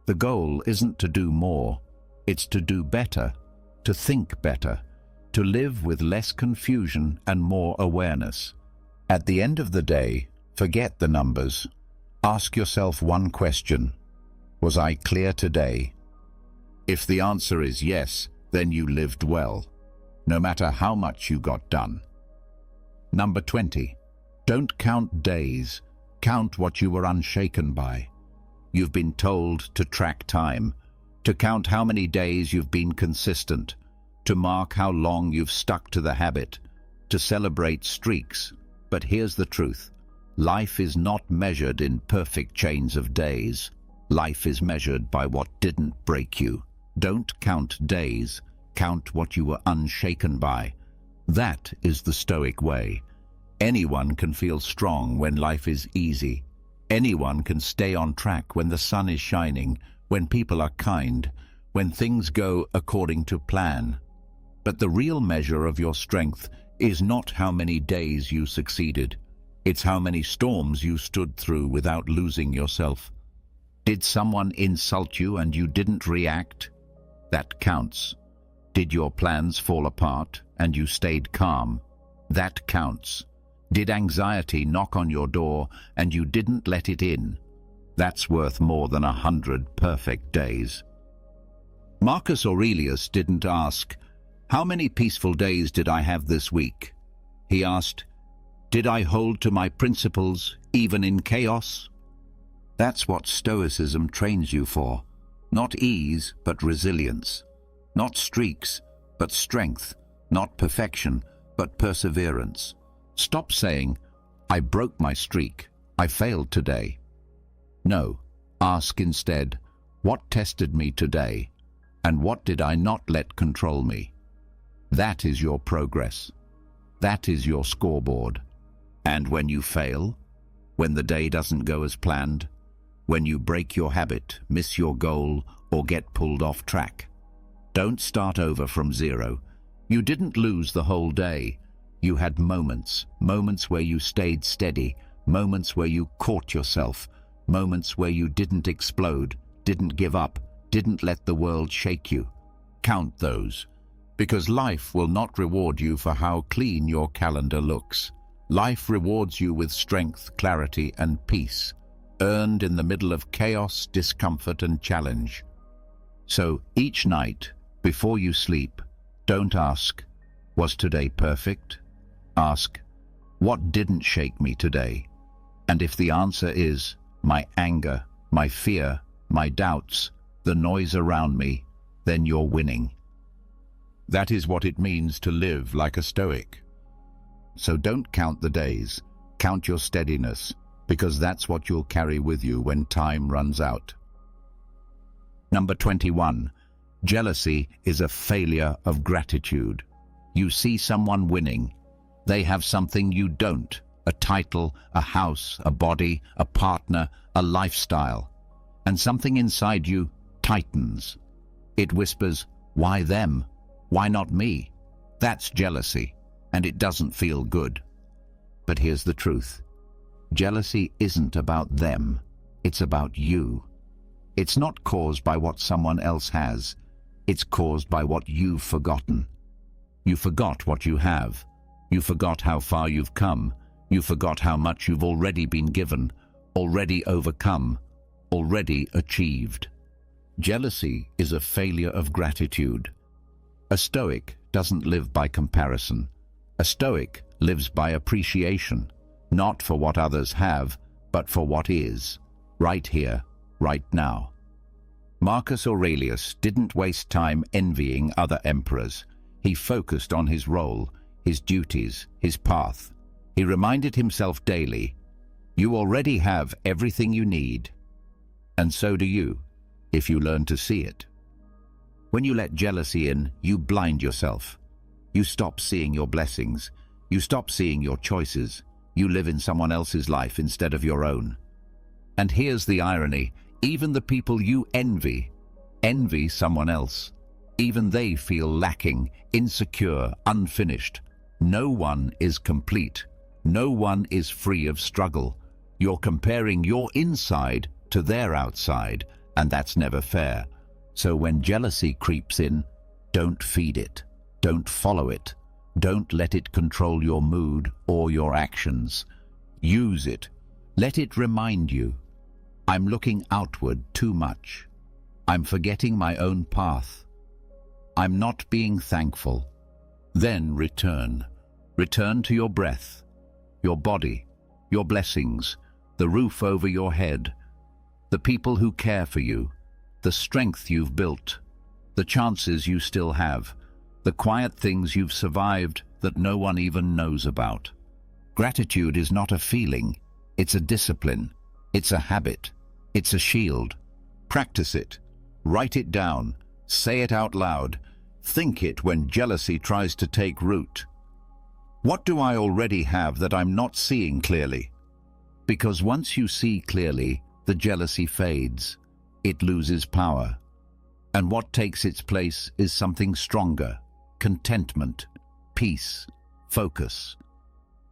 The goal isn't to do more, it's to do better, to think better, to live with less confusion and more awareness. At the end of the day, forget the numbers. Ask yourself one question. Was I clear today? If the answer is yes, then you lived well, no matter how much you got done. Number 20. Don't count days. Count what you were unshaken by. You've been told to track time, to count how many days you've been consistent, to mark how long you've stuck to the habit, to celebrate streaks. But here's the truth. Life is not measured in perfect chains of days. Life is measured by what didn't break you. Don't count days. Count what you were unshaken by. That is the Stoic way. Anyone can feel strong when life is easy. Anyone can stay on track when the sun is shining, when people are kind, when things go according to plan. But the real measure of your strength is not how many days you succeeded. It's how many storms you stood through without losing yourself. Did someone insult you and you didn't react? That counts. Did your plans fall apart and you stayed calm? That counts. Did anxiety knock on your door and you didn't let it in? That's worth more than 100 perfect days. Marcus Aurelius didn't ask, "How many peaceful days did I have this week?" He asked, "Did I hold to my principles even in chaos?" That's what Stoicism trains you for. Not ease, but resilience. Not streaks, but strength. Not perfection, but perseverance. Stop saying, "I broke my streak. I failed today." No, ask instead, what tested me today? And what did I not let control me? That is your progress. That is your scoreboard. And when you fail, when the day doesn't go as planned, when you break your habit, miss your goal, or get pulled off track, don't start over from zero. You didn't lose the whole day. You had moments where you stayed steady, moments where you caught yourself, moments where you didn't explode, didn't give up, didn't let the world shake you. Count those, because life will not reward you for how clean your calendar looks. Life rewards you with strength, clarity, and peace, earned in the middle of chaos, discomfort, and challenge. So each night, before you sleep, don't ask, "Was today perfect?" Ask, "What didn't shake me today?" And if the answer is, "My anger, my fear, my doubts, the noise around me," then you're winning. That is what it means to live like a Stoic. So don't count the days, count your steadiness, because that's what you'll carry with you when time runs out. Number 21. Jealousy is a failure of gratitude. You see someone winning. They have something you don't, a title, a house, a body, a partner, a lifestyle. And something inside you tightens. It whispers, "Why them? Why not me?" That's jealousy, and it doesn't feel good. But here's the truth. Jealousy isn't about them. It's about you. It's not caused by what someone else has. It's caused by what you've forgotten. You forgot what you have. You forgot how far you've come. You forgot how much you've already been given, already overcome, already achieved. Jealousy is a failure of gratitude. A Stoic doesn't live by comparison. A Stoic lives by appreciation, not for what others have, but for what is, right here, right now. Marcus Aurelius didn't waste time envying other emperors. He focused on his role, his duties, his path. He reminded himself daily, "You already have everything you need." And so do you, if you learn to see it. When you let jealousy in, you blind yourself. You stop seeing your blessings. You stop seeing your choices. You live in someone else's life instead of your own. And here's the irony. Even the people you envy someone else. Even they feel lacking, insecure, unfinished. No one is complete. No one is free of struggle. You're comparing your inside to their outside, and that's never fair. So when jealousy creeps in, don't feed it. Don't follow it. Don't let it control your mood or your actions. Use it. Let it remind you, "I'm looking outward too much. I'm forgetting my own path. I'm not being thankful." Then return. Return to your breath, your body, your blessings, the roof over your head, the people who care for you, the strength you've built, the chances you still have, the quiet things you've survived that no one even knows about. Gratitude is not a feeling, it's a discipline, it's a habit, it's a shield. Practice it, write it down, say it out loud, think it when jealousy tries to take root. What do I already have that I'm not seeing clearly? Because once you see clearly, the jealousy fades. It loses power. And what takes its place is something stronger: contentment, peace, focus.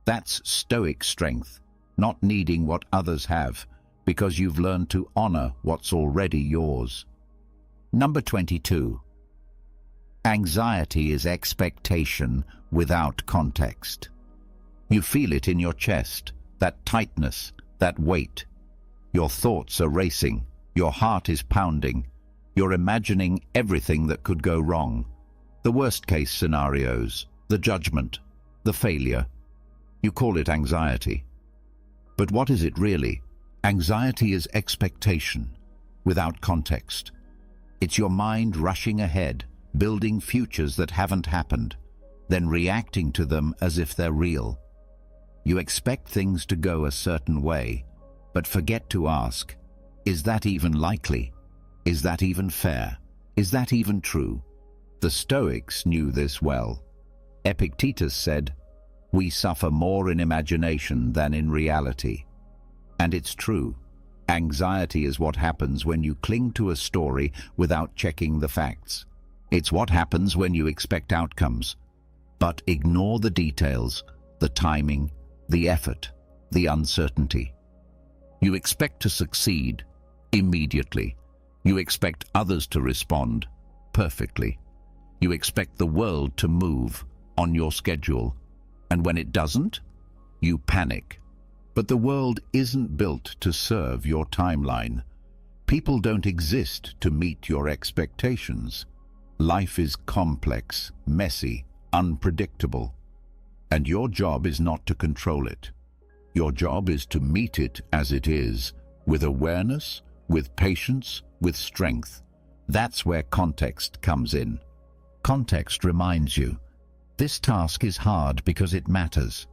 That's Stoic strength, not needing what others have, because you've learned to honor what's already yours. Number 22. Anxiety is expectation without context. You feel it in your chest, that tightness, that weight. Your thoughts are racing, your heart is pounding, you're imagining everything that could go wrong. The worst-case scenarios, the judgment, the failure. You call it anxiety. But what is it really? Anxiety is expectation without context. It's your mind rushing ahead, building futures that haven't happened, then reacting to them as if they're real. You expect things to go a certain way, but forget to ask, is that even likely? Is that even fair? Is that even true? The Stoics knew this well. Epictetus said, "We suffer more in imagination than in reality." And it's true. Anxiety is what happens when you cling to a story without checking the facts. It's what happens when you expect outcomes, but ignore the details, the timing, the effort, the uncertainty. You expect to succeed immediately. You expect others to respond perfectly. You expect the world to move on your schedule. And when it doesn't, you panic. But the world isn't built to serve your timeline. People don't exist to meet your expectations. Life is complex, messy, unpredictable. And your job is not to control it. Your job is to meet it as it is, with awareness, with patience, with strength. That's where context comes in. Context reminds you, this task is hard because it matters.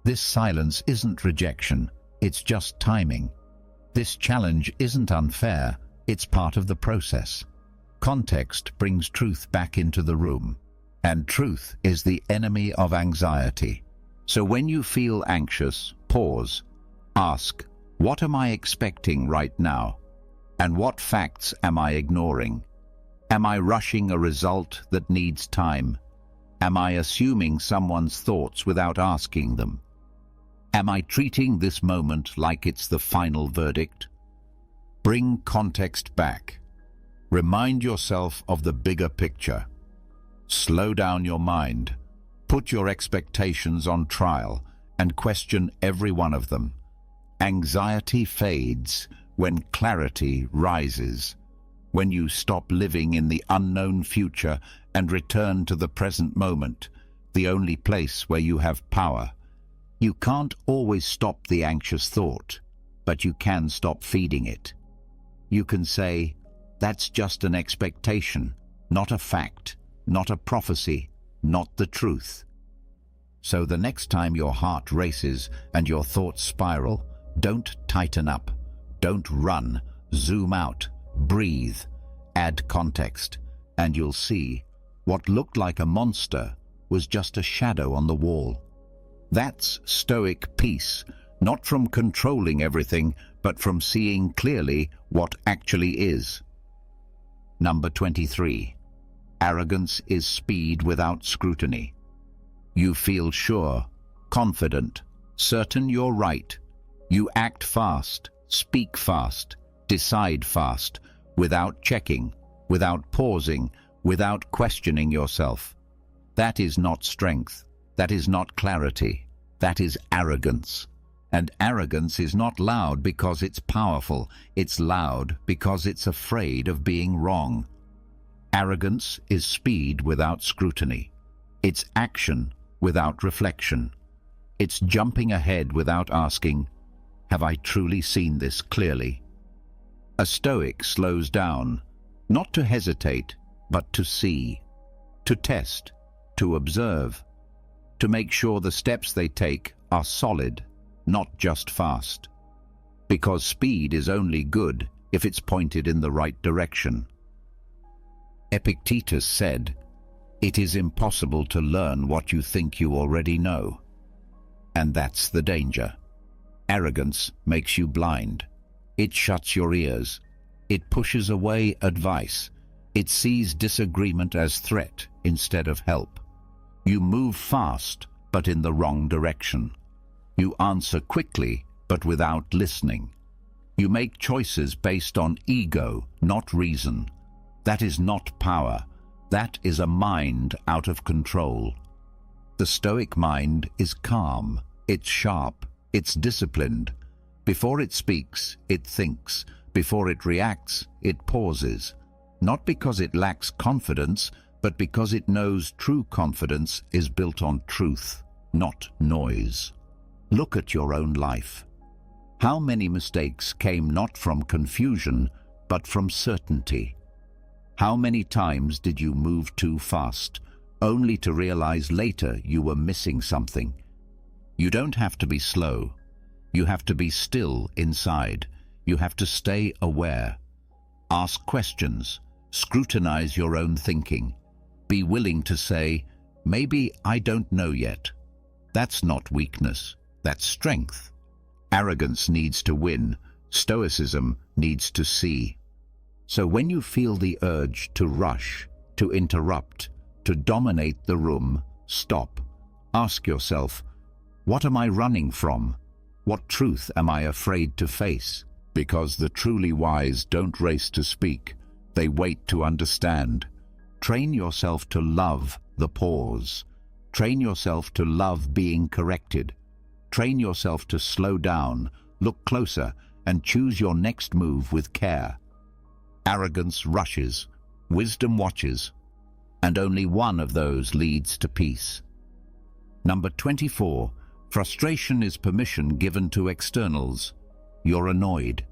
This silence isn't rejection, it's just timing. This challenge isn't unfair, it's part of the process. Context brings truth back into the room, and truth is the enemy of anxiety. So when you feel anxious, pause. Ask, what am I expecting right now? And what facts am I ignoring? Am I rushing a result that needs time? Am I assuming someone's thoughts without asking them? Am I treating this moment like it's the final verdict? Bring context back. Remind yourself of the bigger picture. Slow down your mind. Put your expectations on trial and question every one of them. Anxiety fades when clarity rises. When you stop living in the unknown future and return to the present moment, the only place where you have power. You can't always stop the anxious thought, but you can stop feeding it. You can say, that's just an expectation, not a fact, not a prophecy, not the truth. So the next time your heart races and your thoughts spiral, don't tighten up, don't run, zoom out, breathe, add context, and you'll see what looked like a monster was just a shadow on the wall. That's stoic peace, not from controlling everything, but from seeing clearly what actually is. Number 23. Arrogance is speed without scrutiny. You feel sure, confident, certain you're right. You act fast, speak fast, decide fast, without checking, without pausing, without questioning yourself. That is not strength. That is not clarity. That is arrogance. And arrogance is not loud because it's powerful. It's loud because it's afraid of being wrong. Arrogance is speed without scrutiny. It's action without reflection. It's jumping ahead without asking, have I truly seen this clearly? A Stoic slows down, not to hesitate, but to see, to test, to observe, to make sure the steps they take are solid, not just fast. Because speed is only good if it's pointed in the right direction. Epictetus said, "It is impossible to learn what you think you already know." And that's the danger. Arrogance makes you blind. It shuts your ears. It pushes away advice. It sees disagreement as threat instead of help. You move fast, but in the wrong direction. You answer quickly, but without listening. You make choices based on ego, not reason. That is not power. That is a mind out of control. The Stoic mind is calm, it's sharp, it's disciplined. Before it speaks, it thinks. Before it reacts, it pauses. Not because it lacks confidence, but because it knows true confidence is built on truth, not noise. Look at your own life. How many mistakes came not from confusion, but from certainty? How many times did you move too fast, only to realize later you were missing something? You don't have to be slow. You have to be still inside. You have to stay aware. Ask questions. Scrutinize your own thinking. Be willing to say, maybe I don't know yet. That's not weakness. That's strength. Arrogance needs to win. Stoicism needs to see. So when you feel the urge to rush, to interrupt, to dominate the room, stop. Ask yourself, what am I running from? What truth am I afraid to face? Because the truly wise don't race to speak. They wait to understand. Train yourself to love the pause. Train yourself to love being corrected. Train yourself to slow down, look closer, and choose your next move with care. Arrogance rushes, wisdom watches, and only one of those leads to peace. Number 24. Frustration is permission given to externals. You're annoyed.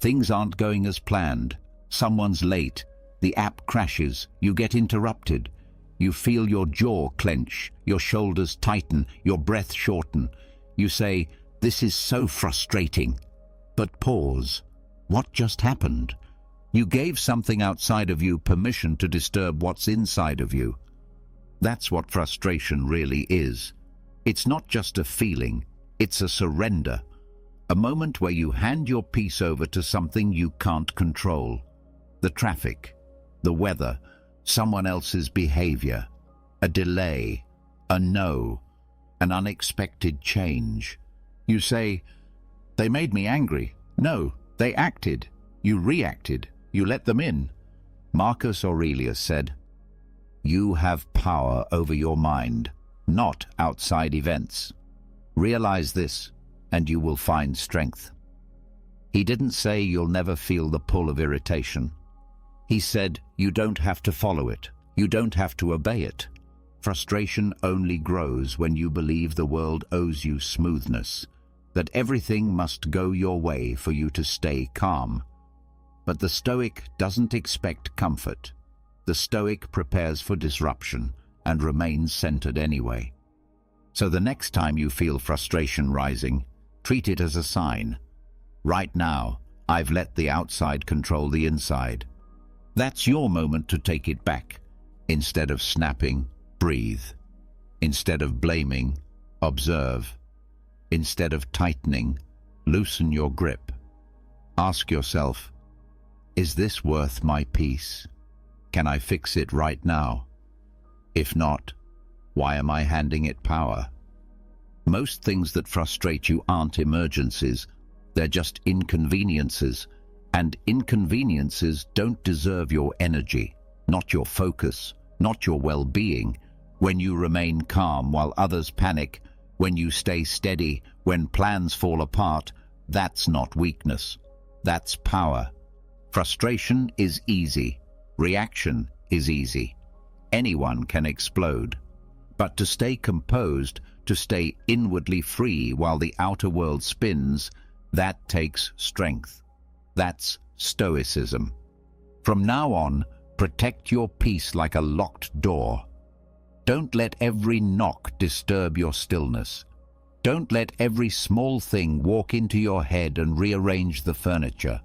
Things aren't going as planned. Someone's late. The app crashes. You get interrupted. You feel your jaw clench, your shoulders tighten, your breath shorten. You say, "This is so frustrating." But pause. What just happened? You gave something outside of you permission to disturb what's inside of you. That's what frustration really is. It's not just a feeling, it's a surrender. A moment where you hand your peace over to something you can't control. The traffic, the weather, someone else's behavior, a delay, a no, an unexpected change. You say, "They made me angry." No, they acted. You reacted. You let them in. Marcus Aurelius said, "You have power over your mind, not outside events. Realize this, and you will find strength." He didn't say you'll never feel the pull of irritation. He said you don't have to follow it. You don't have to obey it. Frustration only grows when you believe the world owes you smoothness, that everything must go your way for you to stay calm. But the Stoic doesn't expect comfort. The Stoic prepares for disruption and remains centered anyway. So the next time you feel frustration rising, treat it as a sign. Right now, I've let the outside control the inside. That's your moment to take it back. Instead of snapping, breathe. Instead of blaming, observe. Instead of tightening, loosen your grip. Ask yourself, is this worth my peace? Can I fix it right now? If not, why am I handing it power? Most things that frustrate you aren't emergencies, they're just inconveniences. And inconveniences don't deserve your energy, not your focus, not your well-being. When you remain calm while others panic, when you stay steady, when plans fall apart, that's not weakness. That's power. Frustration is easy. Reaction is easy. Anyone can explode. But to stay composed, to stay inwardly free while the outer world spins, that takes strength. That's Stoicism. From now on, protect your peace like a locked door. Don't let every knock disturb your stillness. Don't let every small thing walk into your head and rearrange the furniture.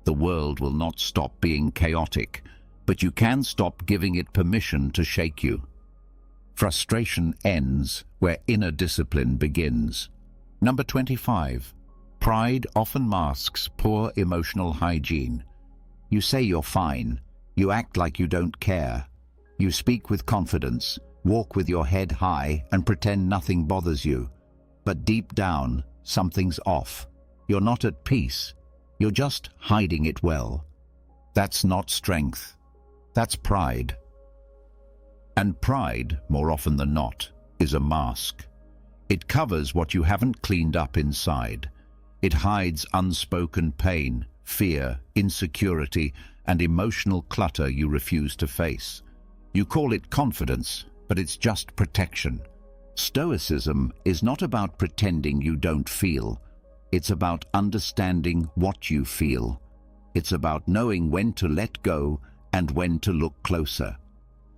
The world will not stop being chaotic, but you can stop giving it permission to shake you. Frustration ends where inner discipline begins. Number 25. Pride often masks poor emotional hygiene. You say you're fine. You act like you don't care. You speak with confidence, walk with your head high, and pretend nothing bothers you. But deep down, something's off. You're not at peace. You're just hiding it well. That's not strength. That's pride. And pride, more often than not, is a mask. It covers what you haven't cleaned up inside. It hides unspoken pain, fear, insecurity, and emotional clutter you refuse to face. You call it confidence, but it's just protection. Stoicism is not about pretending you don't feel. It's about understanding what you feel. It's about knowing when to let go and when to look closer.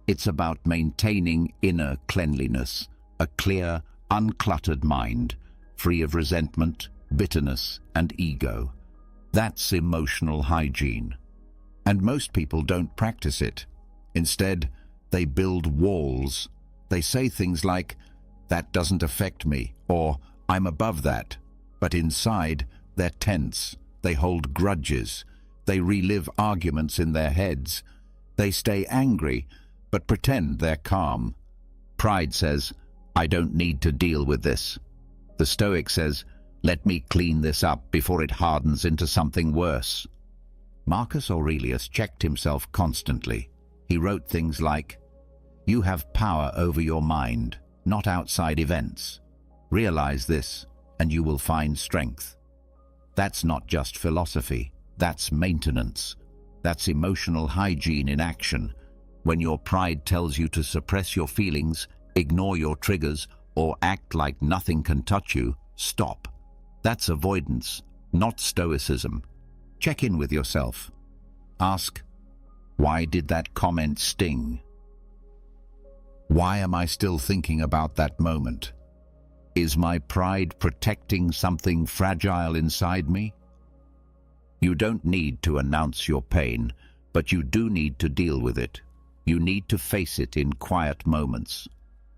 It's about maintaining inner cleanliness, a clear, uncluttered mind, free of resentment, bitterness, and ego. That's emotional hygiene. And most people don't practice it. Instead, they build walls. They say things like, "That doesn't affect me," or "I'm above that." But inside, they're tense. They hold grudges. They relive arguments in their heads. They stay angry, but pretend they're calm. Pride says, "I don't need to deal with this." The Stoic says, "Let me clean this up before it hardens into something worse." Marcus Aurelius checked himself constantly. He wrote things like, "You have power over your mind, not outside events. Realize this, and you will find strength." That's not just philosophy. That's maintenance. That's emotional hygiene in action. When your pride tells you to suppress your feelings, ignore your triggers, or act like nothing can touch you, stop. That's avoidance, not stoicism. Check in with yourself. Ask, why did that comment sting? Why am I still thinking about that moment? Is my pride protecting something fragile inside me? You don't need to announce your pain, but you do need to deal with it. You need to face it in quiet moments.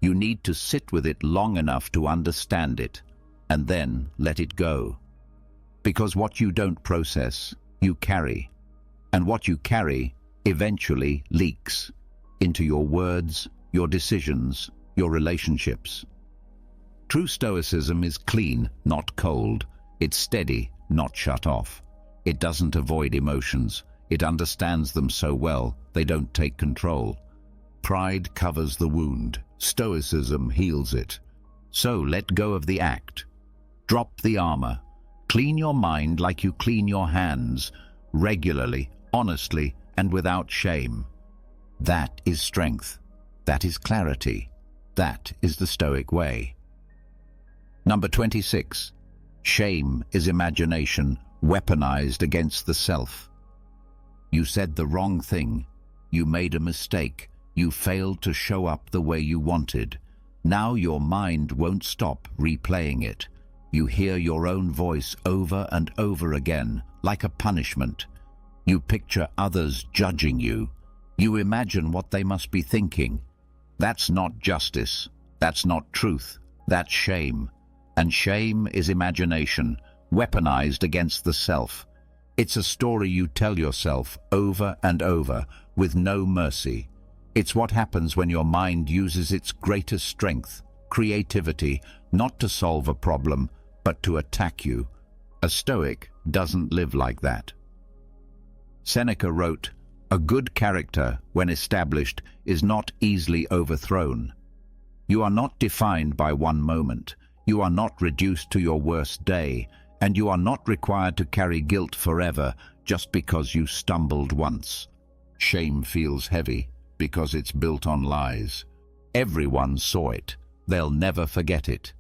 You need to sit with it long enough to understand it, and then let it go. Because what you don't process, you carry. And what you carry eventually leaks into your words, your decisions, your relationships. True stoicism is clean, not cold. It's steady, not shut off. It doesn't avoid emotions. It understands them so well, they don't take control. Pride covers the wound. Stoicism heals it. So let go of the act. Drop the armor. Clean your mind like you clean your hands, regularly, honestly, and without shame. That is strength. That is clarity. That is the Stoic way. Number 26. Shame is imagination weaponized against the self. You said the wrong thing. You made a mistake. You failed to show up the way you wanted. Now your mind won't stop replaying it. You hear your own voice over and over again, like a punishment. You picture others judging you. You imagine what they must be thinking. That's not justice. That's not truth. That's shame. And shame is imagination, weaponized against the self. It's a story you tell yourself over and over, with no mercy. It's what happens when your mind uses its greatest strength, creativity, not to solve a problem, but to attack you. A Stoic doesn't live like that. Seneca wrote, "A good character, when established, is not easily overthrown." You are not defined by one moment. You are not reduced to your worst day, and you are not required to carry guilt forever just because you stumbled once. Shame feels heavy because it's built on lies. Everyone saw it. They'll never forget it.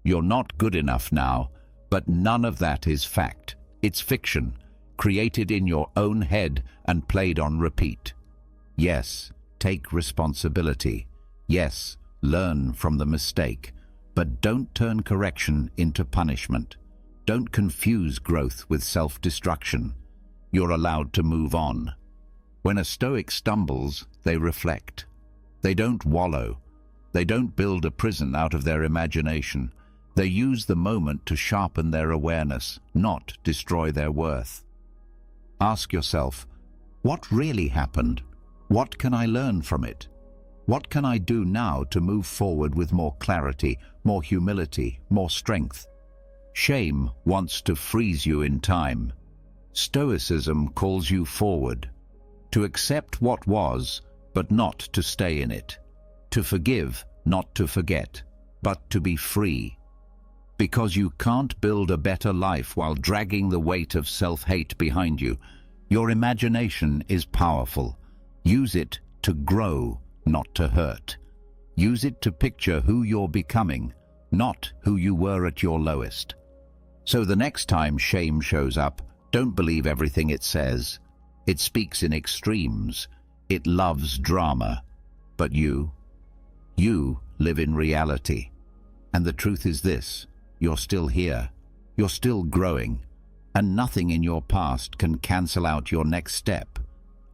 You're not good enough now, but none of that is fact. It's fiction, created in your own head and played on repeat. Yes, take responsibility. Yes, learn from the mistake. But don't turn correction into punishment. Don't confuse growth with self-destruction. You're allowed to move on. When a Stoic stumbles, they reflect. They don't wallow. They don't build a prison out of their imagination. They use the moment to sharpen their awareness, not destroy their worth. Ask yourself, what really happened? What can I learn from it? What can I do now to move forward with more clarity, more humility, more strength? Shame wants to freeze you in time. Stoicism calls you forward, to accept what was, but not to stay in it, to forgive, not to forget, but to be free. Because you can't build a better life while dragging the weight of self-hate behind you. Your imagination is powerful. Use it to grow, not to hurt. Use it to picture who you're becoming, not who you were at your lowest. So the next time shame shows up, don't believe everything it says. It speaks in extremes. It loves drama. But you live in reality. And the truth is this: you're still here. You're still growing. And nothing in your past can cancel out your next step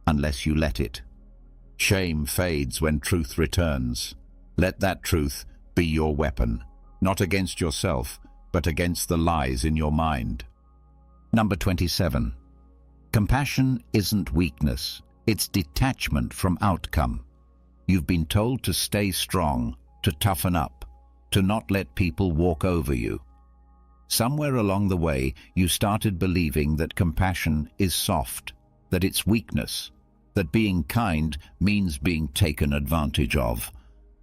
unless you let it. Shame fades when truth returns. Let that truth be your weapon, not against yourself, but against the lies in your mind. Number 27. Compassion isn't weakness. It's detachment from outcome. You've been told to stay strong, to toughen up, to not let people walk over you. Somewhere along the way, you started believing that compassion is soft, that it's weakness, that being kind means being taken advantage of.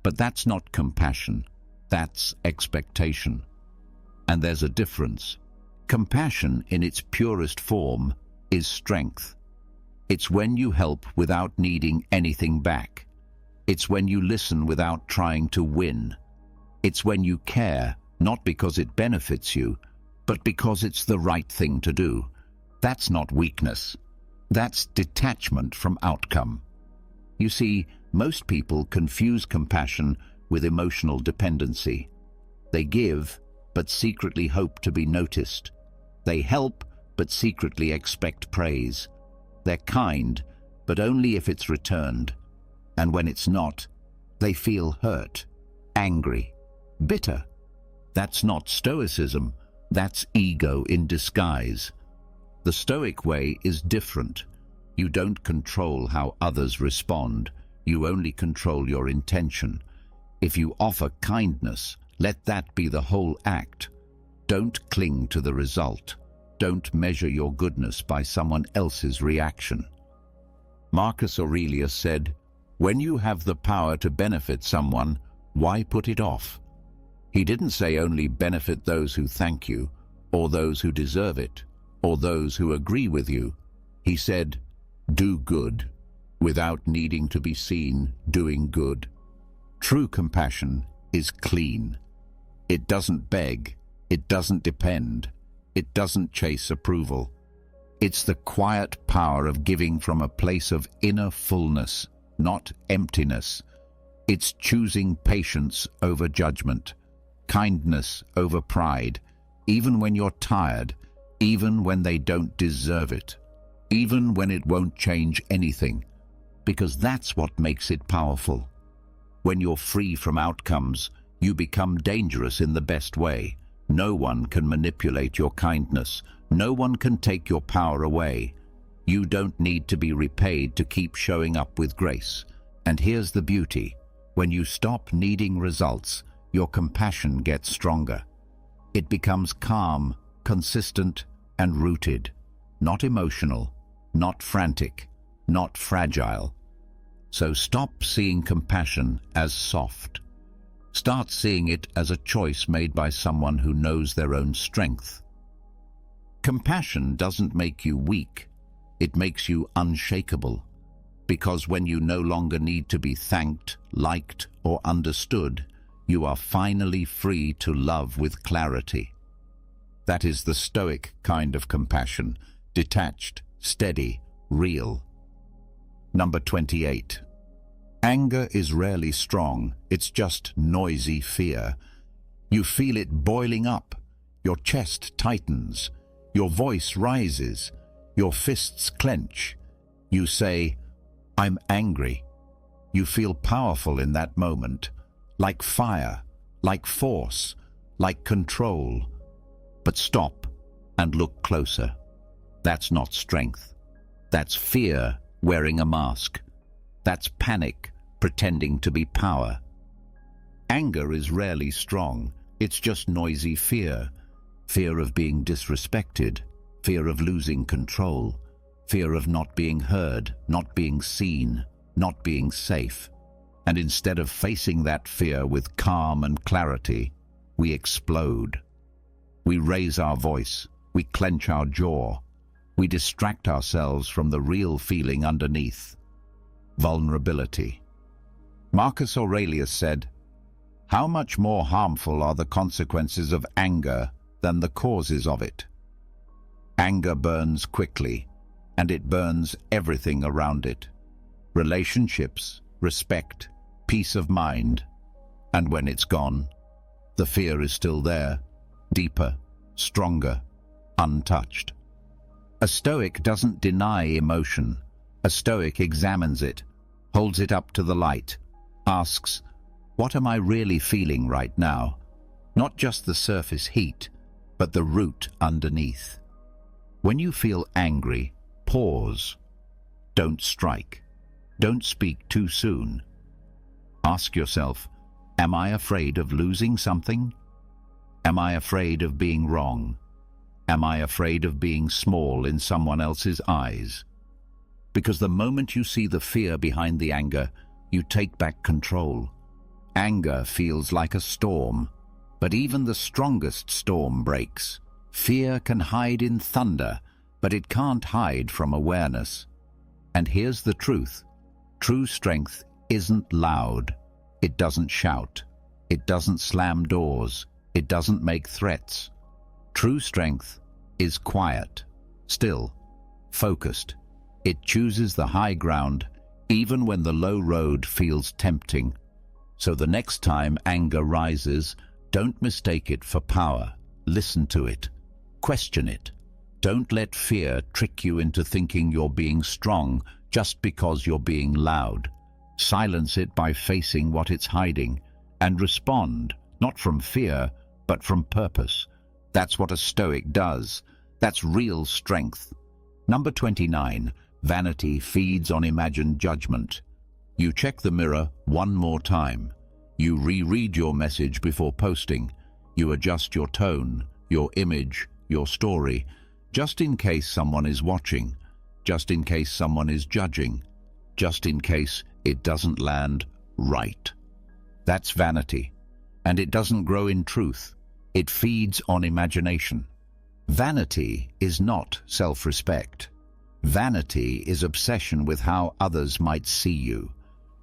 But that's not compassion. That's expectation. And there's a difference. Compassion in its purest form is strength. It's when you help without needing anything back. It's when you listen without trying to win. It's when you care, not because it benefits you, but because it's the right thing to do. That's not weakness. That's detachment from outcome. You see, most people confuse compassion with emotional dependency. They give, but secretly hope to be noticed. They help, but secretly expect praise. They're kind, but only if it's returned. And when it's not, they feel hurt, angry, bitter. That's not stoicism. That's ego in disguise. The Stoic way is different. You don't control how others respond. You only control your intention. If you offer kindness, let that be the whole act. Don't cling to the result. Don't measure your goodness by someone else's reaction. Marcus Aurelius said, "When you have the power to benefit someone, why put it off?" He didn't say only benefit those who thank you, or those who deserve it, or those who agree with you. He said, do good, without needing to be seen doing good. True compassion is clean. It doesn't beg, it doesn't depend, it doesn't chase approval. It's the quiet power of giving from a place of inner fullness, not emptiness. It's choosing patience over judgment, kindness over pride, even when you're tired, even when they don't deserve it, even when it won't change anything, because that's what makes it powerful. When you're free from outcomes, you become dangerous in the best way. No one can manipulate your kindness. No one can take your power away. You don't need to be repaid to keep showing up with grace. And here's the beauty. When you stop needing results, your compassion gets stronger. It becomes calm, consistent, and rooted. Not emotional, not frantic, not fragile. So stop seeing compassion as soft. Start seeing it as a choice made by someone who knows their own strength. Compassion doesn't make you weak. It makes you unshakable. Because when you no longer need to be thanked, liked, or understood, you are finally free to love with clarity. That is the Stoic kind of compassion, detached, steady, real. Number 28. Anger is rarely strong, it's just noisy fear. You feel it boiling up, your chest tightens, your voice rises, your fists clench. You say, "I'm angry." You feel powerful in that moment, like fire, like force, like control. But stop and look closer. That's not strength. That's fear wearing a mask. That's panic pretending to be power. Anger is rarely strong. It's just noisy fear. Fear of being disrespected. fear of losing control, fear of not being heard, not being seen, not being safe. And instead of facing that fear with calm and clarity, we explode. We raise our voice, we clench our jaw, we distract ourselves from the real feeling underneath: vulnerability. Marcus Aurelius said, "How much more harmful are the consequences of anger than the causes of it?" Anger burns quickly, and it burns everything around it: relationships, respect, peace of mind. And when it's gone, the fear is still there, deeper, stronger, untouched. A Stoic doesn't deny emotion. A Stoic examines it, holds it up to the light, asks, "What am I really feeling right now?" Not just the surface heat, but the root underneath. When you feel angry, pause. Don't strike. Don't speak too soon. Ask yourself, am I afraid of losing something? Am I afraid of being wrong? Am I afraid of being small in someone else's eyes? Because the moment you see the fear behind the anger, you take back control. Anger feels like a storm, but even the strongest storm breaks. Fear can hide in thunder, but it can't hide from awareness. And here's the truth. True strength isn't loud. It doesn't shout. It doesn't slam doors. It doesn't make threats. True strength is quiet, still, focused. It chooses the high ground, even when the low road feels tempting. So the next time anger rises, don't mistake it for power. Listen to it. Question it. Don't let fear trick you into thinking you're being strong just because you're being loud. Silence it by facing what it's hiding, and respond, not from fear, but from purpose. That's what a Stoic does. That's real strength. Number 29. Vanity feeds on imagined judgment. You check the mirror one more time. You reread your message before posting. You adjust your tone, your image, your story, just in case someone is watching, just in case someone is judging, just in case it doesn't land right. That's vanity, and it doesn't grow in truth. It feeds on imagination. Vanity is not self-respect. Vanity is obsession with how others might see you,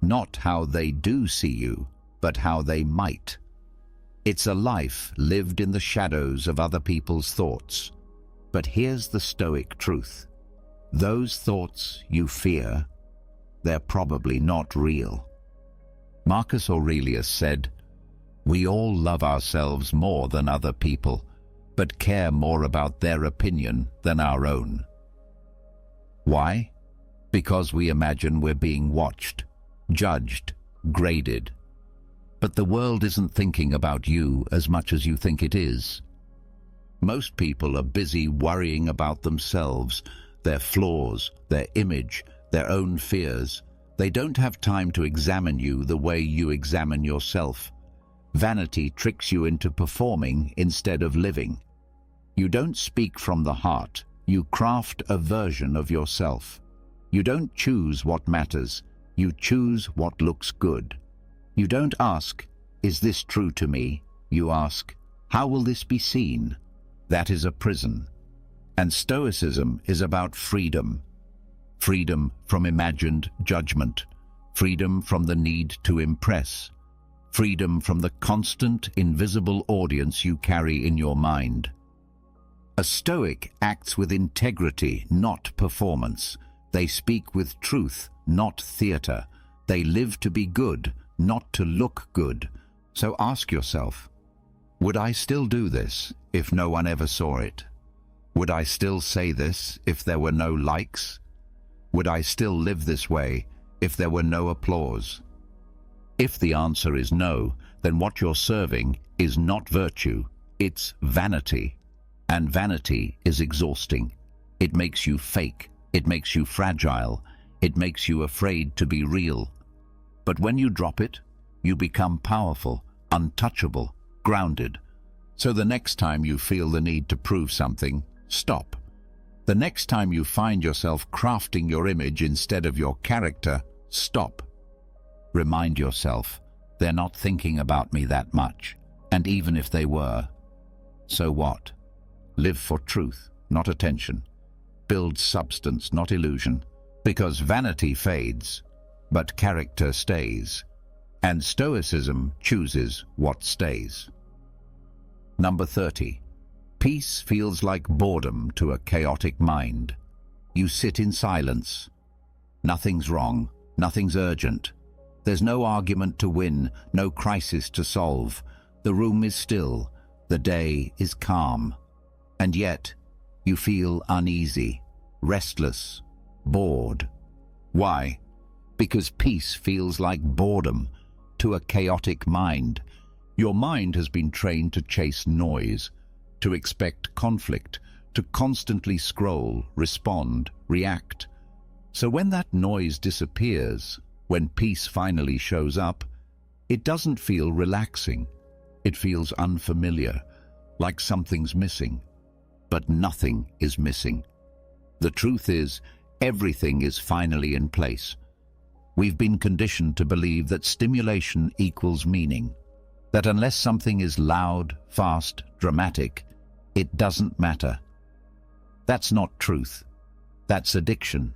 not how they do see you, but how they might. It's a life lived in the shadows of other people's thoughts. But here's the Stoic truth. Those thoughts you fear, they're probably not real. Marcus Aurelius said, "We all love ourselves more than other people, but care more about their opinion than our own." Why? Because we imagine we're being watched, judged, graded. But the world isn't thinking about you as much as you think it is. Most people are busy worrying about themselves, their flaws, their image, their own fears. They don't have time to examine you the way you examine yourself. Vanity tricks you into performing instead of living. You don't speak from the heart. You craft a version of yourself. You don't choose what matters. You choose what looks good. You don't ask, "Is this true to me?" You ask, "How will this be seen?" That is a prison. And Stoicism is about freedom. Freedom from imagined judgment. Freedom from the need to impress. Freedom from the constant, invisible audience you carry in your mind. A Stoic acts with integrity, not performance. They speak with truth, not theater. They live to be good, not to look good. So ask yourself, would I still do this if no one ever saw it? Would I still say this if there were no likes? Would I still live this way if there were no applause? If the answer is no, then what you're serving is not virtue, it's vanity. And vanity is exhausting. It makes you fake, it makes you fragile, it makes you afraid to be real. But when you drop it, you become powerful, untouchable, grounded. So the next time you feel the need to prove something, stop. The next time you find yourself crafting your image instead of your character, stop. Remind yourself, they're not thinking about me that much, and even if they were, so what? Live for truth, not attention. Build substance, not illusion, because vanity fades, but character stays, and Stoicism chooses what stays. Number 30. Peace feels like boredom to a chaotic mind. You sit in silence. Nothing's wrong, nothing's urgent. There's no argument to win, no crisis to solve. The room is still, the day is calm. And yet, you feel uneasy, restless, bored. Why? Because peace feels like boredom to a chaotic mind. Your mind has been trained to chase noise, to expect conflict, to constantly scroll, respond, react. So when that noise disappears, when peace finally shows up, it doesn't feel relaxing. It feels unfamiliar, like something's missing. But nothing is missing. The truth is, everything is finally in place. We've been conditioned to believe that stimulation equals meaning, that unless something is loud, fast, dramatic, it doesn't matter. That's not truth. That's addiction.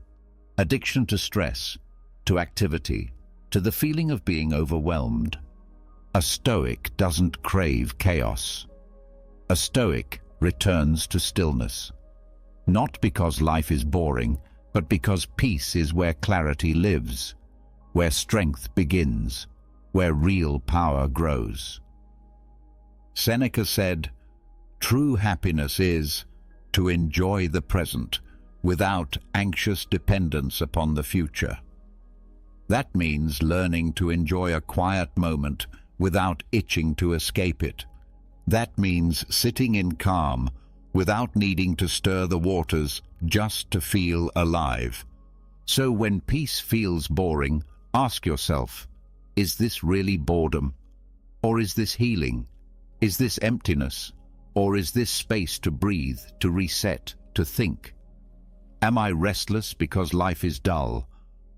Addiction to stress, to activity, to the feeling of being overwhelmed. A Stoic doesn't crave chaos. A Stoic returns to stillness. Not because life is boring, but because peace is where clarity lives, where strength begins, where real power grows. Seneca said, "True happiness is to enjoy the present without anxious dependence upon the future." That means learning to enjoy a quiet moment without itching to escape it. That means sitting in calm without needing to stir the waters just to feel alive. So when peace feels boring, ask yourself, is this really boredom? Or is this healing? Is this emptiness? Or is this space to breathe, to reset, to think? Am I restless because life is dull,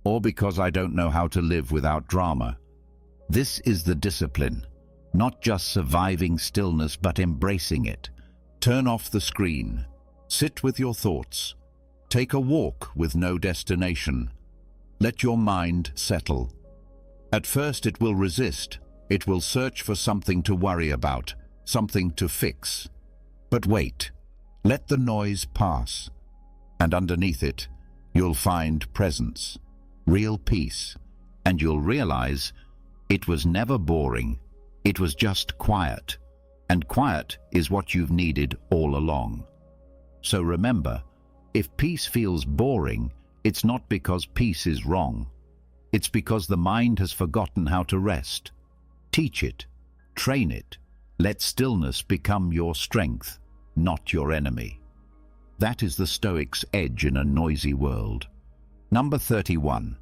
or because I don't know how to live without drama? This is the discipline, not just surviving stillness but embracing it. Turn off the screen, sit with your thoughts, take a walk with no destination. Let your mind settle. At first it will resist, it will search for something to worry about, something to fix. But wait, let the noise pass, and underneath it, you'll find presence, real peace, and you'll realize it was never boring, it was just quiet, and quiet is what you've needed all along. So remember, if peace feels boring, it's not because peace is wrong. It's because the mind has forgotten how to rest. Teach it, train it, let stillness become your strength, not your enemy. That is the Stoic's edge in a noisy world. Number 31.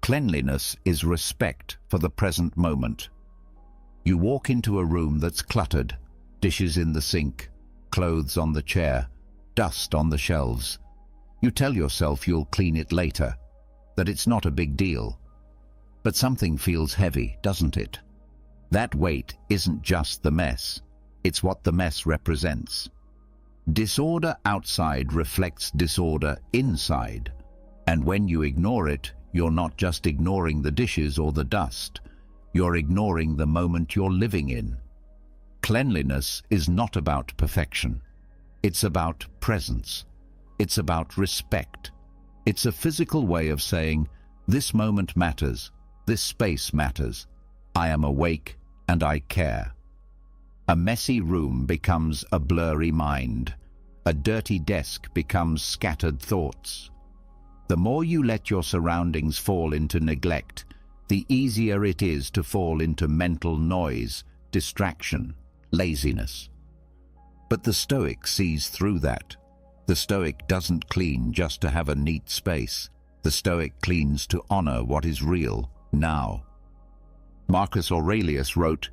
Cleanliness is respect for the present moment. You walk into a room that's cluttered, dishes in the sink, clothes on the chair, dust on the shelves. You tell yourself you'll clean it later, that it's not a big deal. But something feels heavy, doesn't it? That weight isn't just the mess, it's what the mess represents. Disorder outside reflects disorder inside, and when you ignore it, you're not just ignoring the dishes or the dust, you're ignoring the moment you're living in. Cleanliness is not about perfection. It's about presence. It's about respect. It's a physical way of saying, this moment matters, this space matters, I am awake and I care. A messy room becomes a blurry mind. A dirty desk becomes scattered thoughts. The more you let your surroundings fall into neglect, the easier it is to fall into mental noise, distraction, laziness. But the Stoic sees through that. The Stoic doesn't clean just to have a neat space. The Stoic cleans to honor what is real, now. Marcus Aurelius wrote,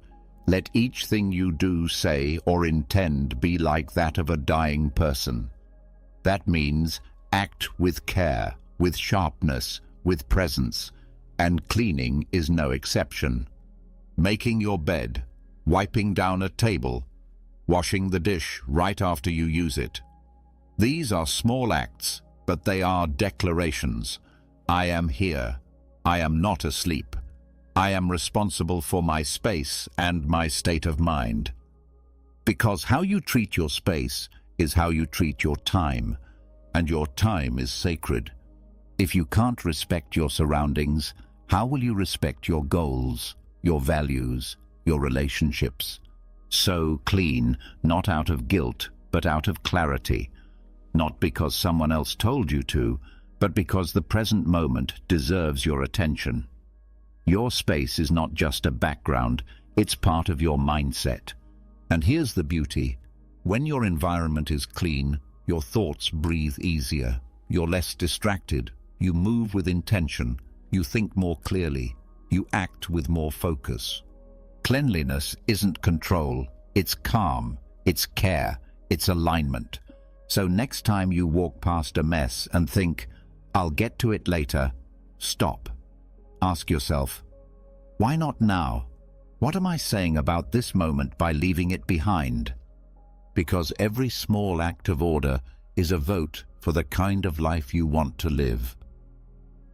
"Let each thing you do, say, or intend be like that of a dying person." That means act with care, with sharpness, with presence, and cleaning is no exception. Making your bed, wiping down a table, washing the dish right after you use it. These are small acts, but they are declarations. I am here. I am not asleep. I am responsible for my space and my state of mind. Because how you treat your space is how you treat your time, and your time is sacred. If you can't respect your surroundings, how will you respect your goals, your values, your relationships? So clean, not out of guilt, but out of clarity. Not because someone else told you to, but because the present moment deserves your attention. Your space is not just a background, it's part of your mindset. And here's the beauty. When your environment is clean, your thoughts breathe easier. You're less distracted. You move with intention. You think more clearly. You act with more focus. Cleanliness isn't control. It's calm. It's care. It's alignment. So next time you walk past a mess and think, I'll get to it later, stop. Ask yourself, why not now? What am I saying about this moment by leaving it behind? Because every small act of order is a vote for the kind of life you want to live.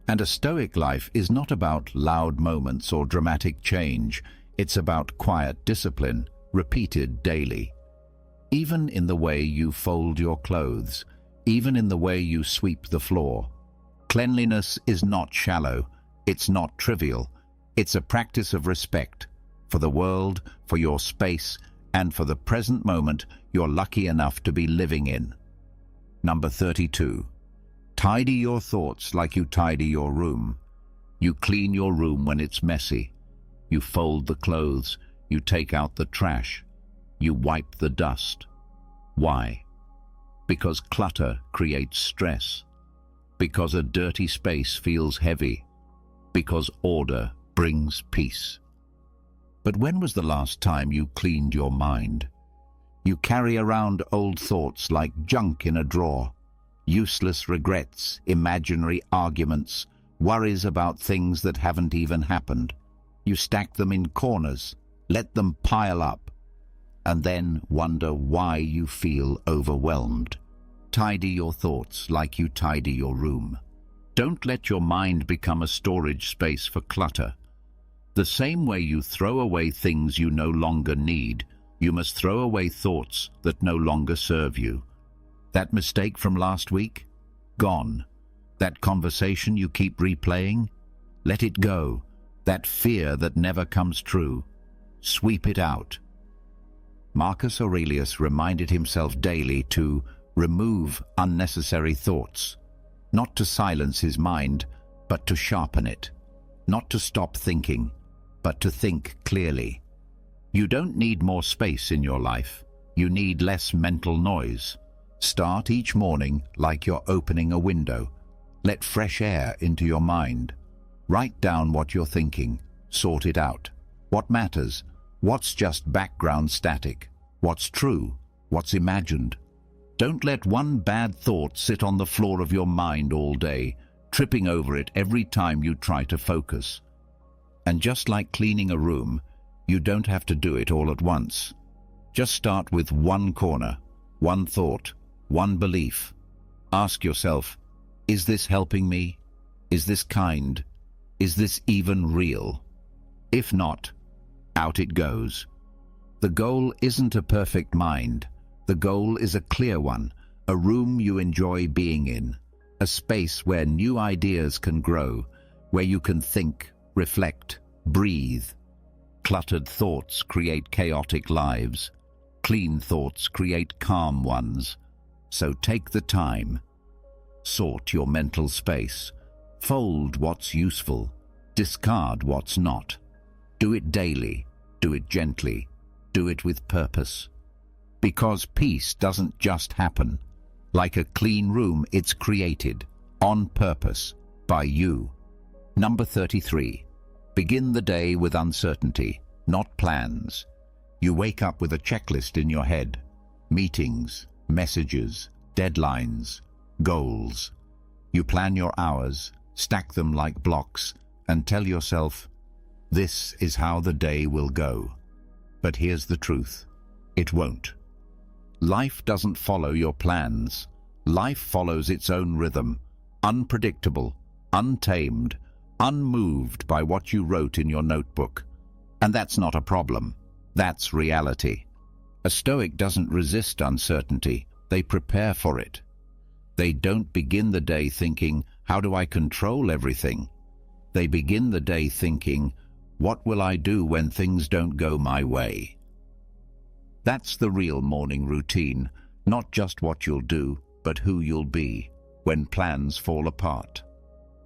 And a stoic life is not about loud moments or dramatic change. It's about quiet discipline, repeated daily. Even in the way you fold your clothes, even in the way you sweep the floor. Cleanliness is not shallow, it's not trivial. It's a practice of respect for the world, for your space, and for the present moment you're lucky enough to be living in. Number 32. Tidy your thoughts like you tidy your room. You clean your room when it's messy. You fold the clothes. You take out the trash. You wipe the dust. Why? Because clutter creates stress. Because a dirty space feels heavy. Because order brings peace. But when was the last time you cleaned your mind? You carry around old thoughts like junk in a drawer. Useless regrets, imaginary arguments, worries about things that haven't even happened. You stack them in corners, let them pile up, and then wonder why you feel overwhelmed. Tidy your thoughts like you tidy your room. Don't let your mind become a storage space for clutter. The same way you throw away things you no longer need, you must throw away thoughts that no longer serve you. That mistake from last week? Gone. That conversation you keep replaying? Let it go. That fear that never comes true? Sweep it out. Marcus Aurelius reminded himself daily to remove unnecessary thoughts, not to silence his mind, but to sharpen it, not to stop thinking, but to think clearly. You don't need more space in your life. You need less mental noise. Start each morning like you're opening a window. Let fresh air into your mind. Write down what you're thinking. Sort it out. What matters? What's just background static? What's true? What's imagined? Don't let one bad thought sit on the floor of your mind all day, tripping over it every time you try to focus. And just like cleaning a room, you don't have to do it all at once. Just start with one corner, one thought, one belief. Ask yourself, is this helping me? Is this kind? Is this even real? If not, out it goes. The goal isn't a perfect mind. The goal is a clear one, a room you enjoy being in, a space where new ideas can grow, where you can think, reflect, breathe. Cluttered thoughts create chaotic lives. Clean thoughts create calm ones. So take the time. Sort your mental space. Fold what's useful. Discard what's not. Do it daily. Do it gently. Do it with purpose. Because peace doesn't just happen. Like a clean room, it's created, on purpose, by you. Number 33. Begin the day with uncertainty, not plans. You wake up with a checklist in your head. Meetings, messages, deadlines, goals. You plan your hours, stack them like blocks, and tell yourself, this is how the day will go. But here's the truth. It won't. Life doesn't follow your plans. Life follows its own rhythm, unpredictable, untamed, unmoved by what you wrote in your notebook. And that's not a problem. That's reality. A Stoic doesn't resist uncertainty. They prepare for it. They don't begin the day thinking, how do I control everything? They begin the day thinking, what will I do when things don't go my way? That's the real morning routine, not just what you'll do, but who you'll be when plans fall apart.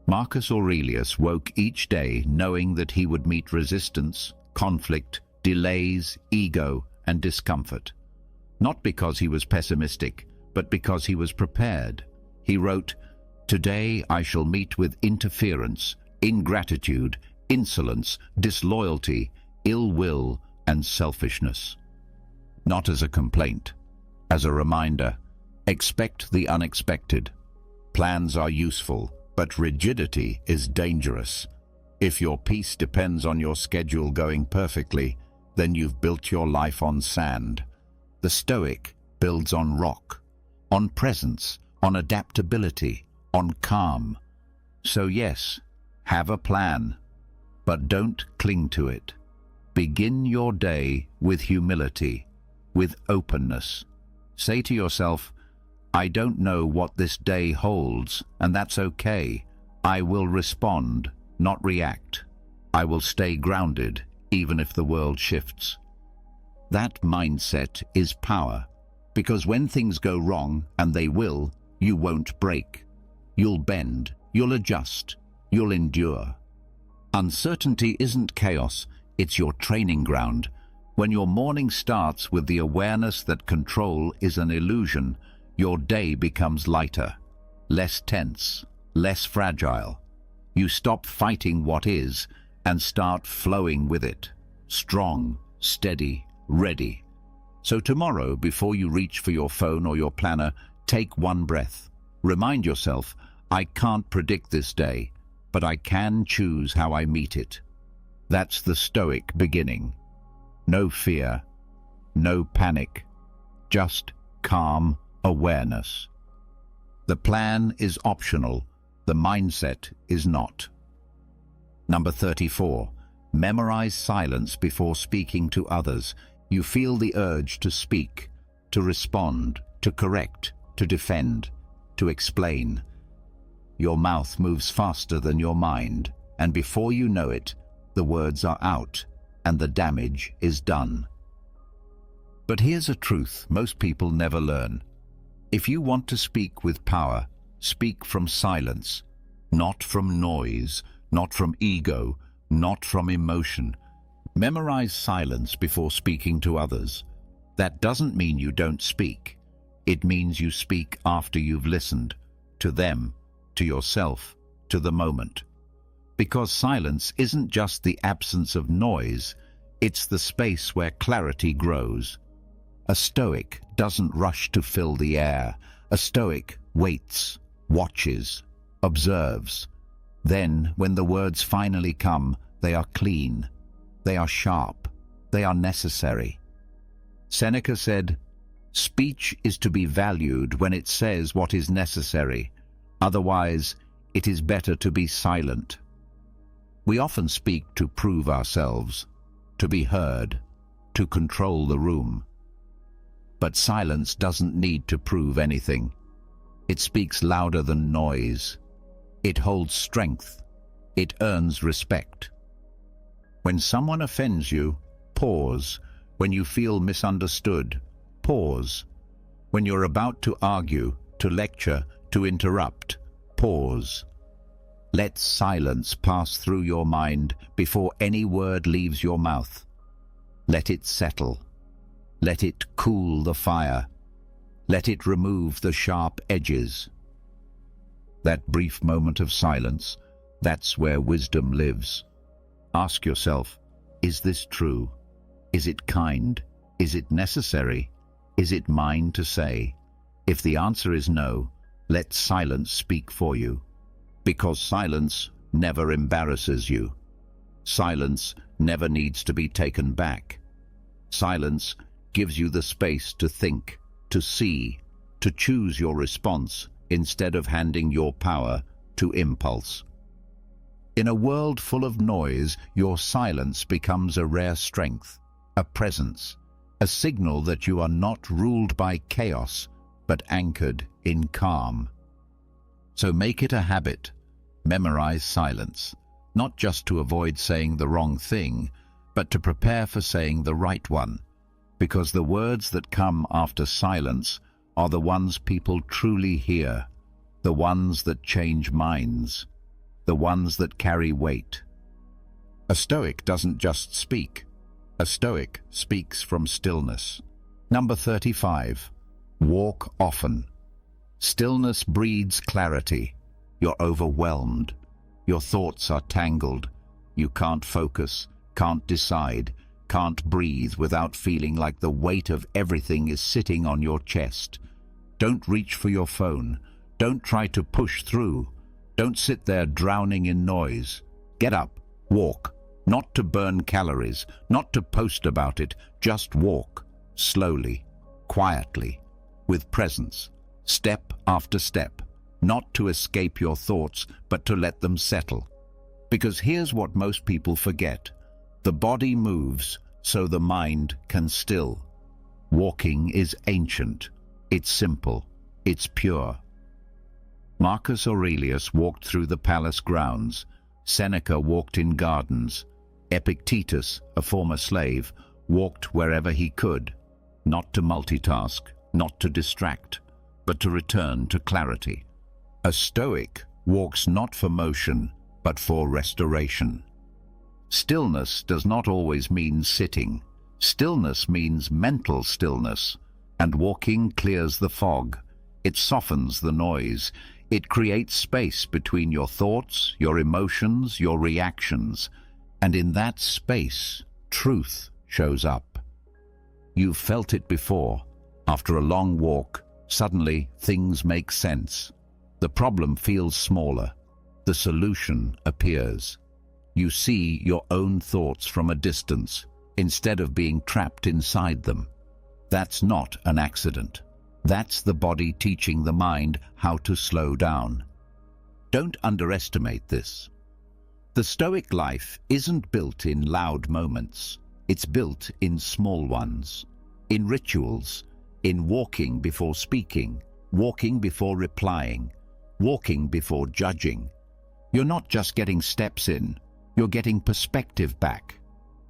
Marcus Aurelius woke each day knowing that he would meet resistance, conflict, delays, ego, and discomfort. Not because he was pessimistic, but because he was prepared. He wrote, "Today I shall meet with interference, ingratitude, insolence, disloyalty, ill will, and selfishness." Not as a complaint, as a reminder, expect the unexpected. Plans are useful, but rigidity is dangerous. If your peace depends on your schedule going perfectly, then you've built your life on sand. The Stoic builds on rock, on presence, on adaptability, on calm. So yes, have a plan, but don't cling to it. Begin your day with humility, with openness. Say to yourself, I don't know what this day holds, and that's okay. I will respond, not react. I will stay grounded, even if the world shifts. That mindset is power, because when things go wrong, and they will, you won't break. You'll bend, you'll adjust, you'll endure. Uncertainty isn't chaos, it's your training ground. When your morning starts with the awareness that control is an illusion, your day becomes lighter, less tense, less fragile. You stop fighting what is and start flowing with it, strong, steady, ready. So tomorrow, before you reach for your phone or your planner, take one breath. Remind yourself, I can't predict this day, but I can choose how I meet it. That's the Stoic beginning. No fear, no panic, just calm awareness. The plan is optional, the mindset is not. Number 34, memorize silence before speaking to others. You feel the urge to speak, to respond, to correct, to defend, to explain. Your mouth moves faster than your mind, and before you know it, the words are out, and the damage is done. But here's a truth most people never learn. If you want to speak with power, speak from silence, not from noise, not from ego, not from emotion. Memorize silence before speaking to others. That doesn't mean you don't speak. It means you speak after you've listened, to them, to yourself, to the moment. Because silence isn't just the absence of noise, it's the space where clarity grows. A Stoic doesn't rush to fill the air. A Stoic waits, watches, observes. Then, when the words finally come, they are clean, they are sharp, they are necessary. Seneca said, "Speech is to be valued when it says what is necessary. Otherwise, it is better to be silent." We often speak to prove ourselves, to be heard, to control the room. But silence doesn't need to prove anything. It speaks louder than noise. It holds strength. It earns respect. When someone offends you, pause. When you feel misunderstood, pause. When you're about to argue, to lecture, to interrupt, pause. Let silence pass through your mind before any word leaves your mouth. Let it settle. Let it cool the fire. Let it remove the sharp edges. That brief moment of silence, that's where wisdom lives. Ask yourself, is this true? Is it kind? Is it necessary? Is it mine to say? If the answer is no, let silence speak for you, because silence never embarrasses you. Silence never needs to be taken back. Silence gives you the space to think, to see, to choose your response instead of handing your power to impulse. In a world full of noise, your silence becomes a rare strength, a presence, a signal that you are not ruled by chaos, but anchored in calm. So make it a habit. Memorize silence, not just to avoid saying the wrong thing, but to prepare for saying the right one, because the words that come after silence are the ones people truly hear, the ones that change minds, the ones that carry weight. A Stoic doesn't just speak. A Stoic speaks from stillness. Number 35. Walk often. Stillness breeds clarity. You're overwhelmed. Your thoughts are tangled. You can't focus, can't decide, can't breathe without feeling like the weight of everything is sitting on your chest. Don't reach for your phone. Don't try to push through. Don't sit there drowning in noise. Get up, walk. Not to burn calories, not to post about it, just walk. Slowly, quietly, with presence, step after step. Not to escape your thoughts, but to let them settle. Because here's what most people forget. The body moves, so the mind can still. Walking is ancient. It's simple. It's pure. Marcus Aurelius walked through the palace grounds. Seneca walked in gardens. Epictetus, a former slave, walked wherever he could, not to multitask, not to distract, but to return to clarity. A Stoic walks not for motion, but for restoration. Stillness does not always mean sitting. Stillness means mental stillness, and walking clears the fog. It softens the noise. It creates space between your thoughts, your emotions, your reactions, and in that space, truth shows up. You've felt it before. After a long walk, suddenly things make sense. The problem feels smaller. The solution appears. You see your own thoughts from a distance, instead of being trapped inside them. That's not an accident. That's the body teaching the mind how to slow down. Don't underestimate this. The Stoic life isn't built in loud moments. It's built in small ones, in rituals, in walking before speaking, walking before replying, walking before judging. You're not just getting steps in, you're getting perspective back.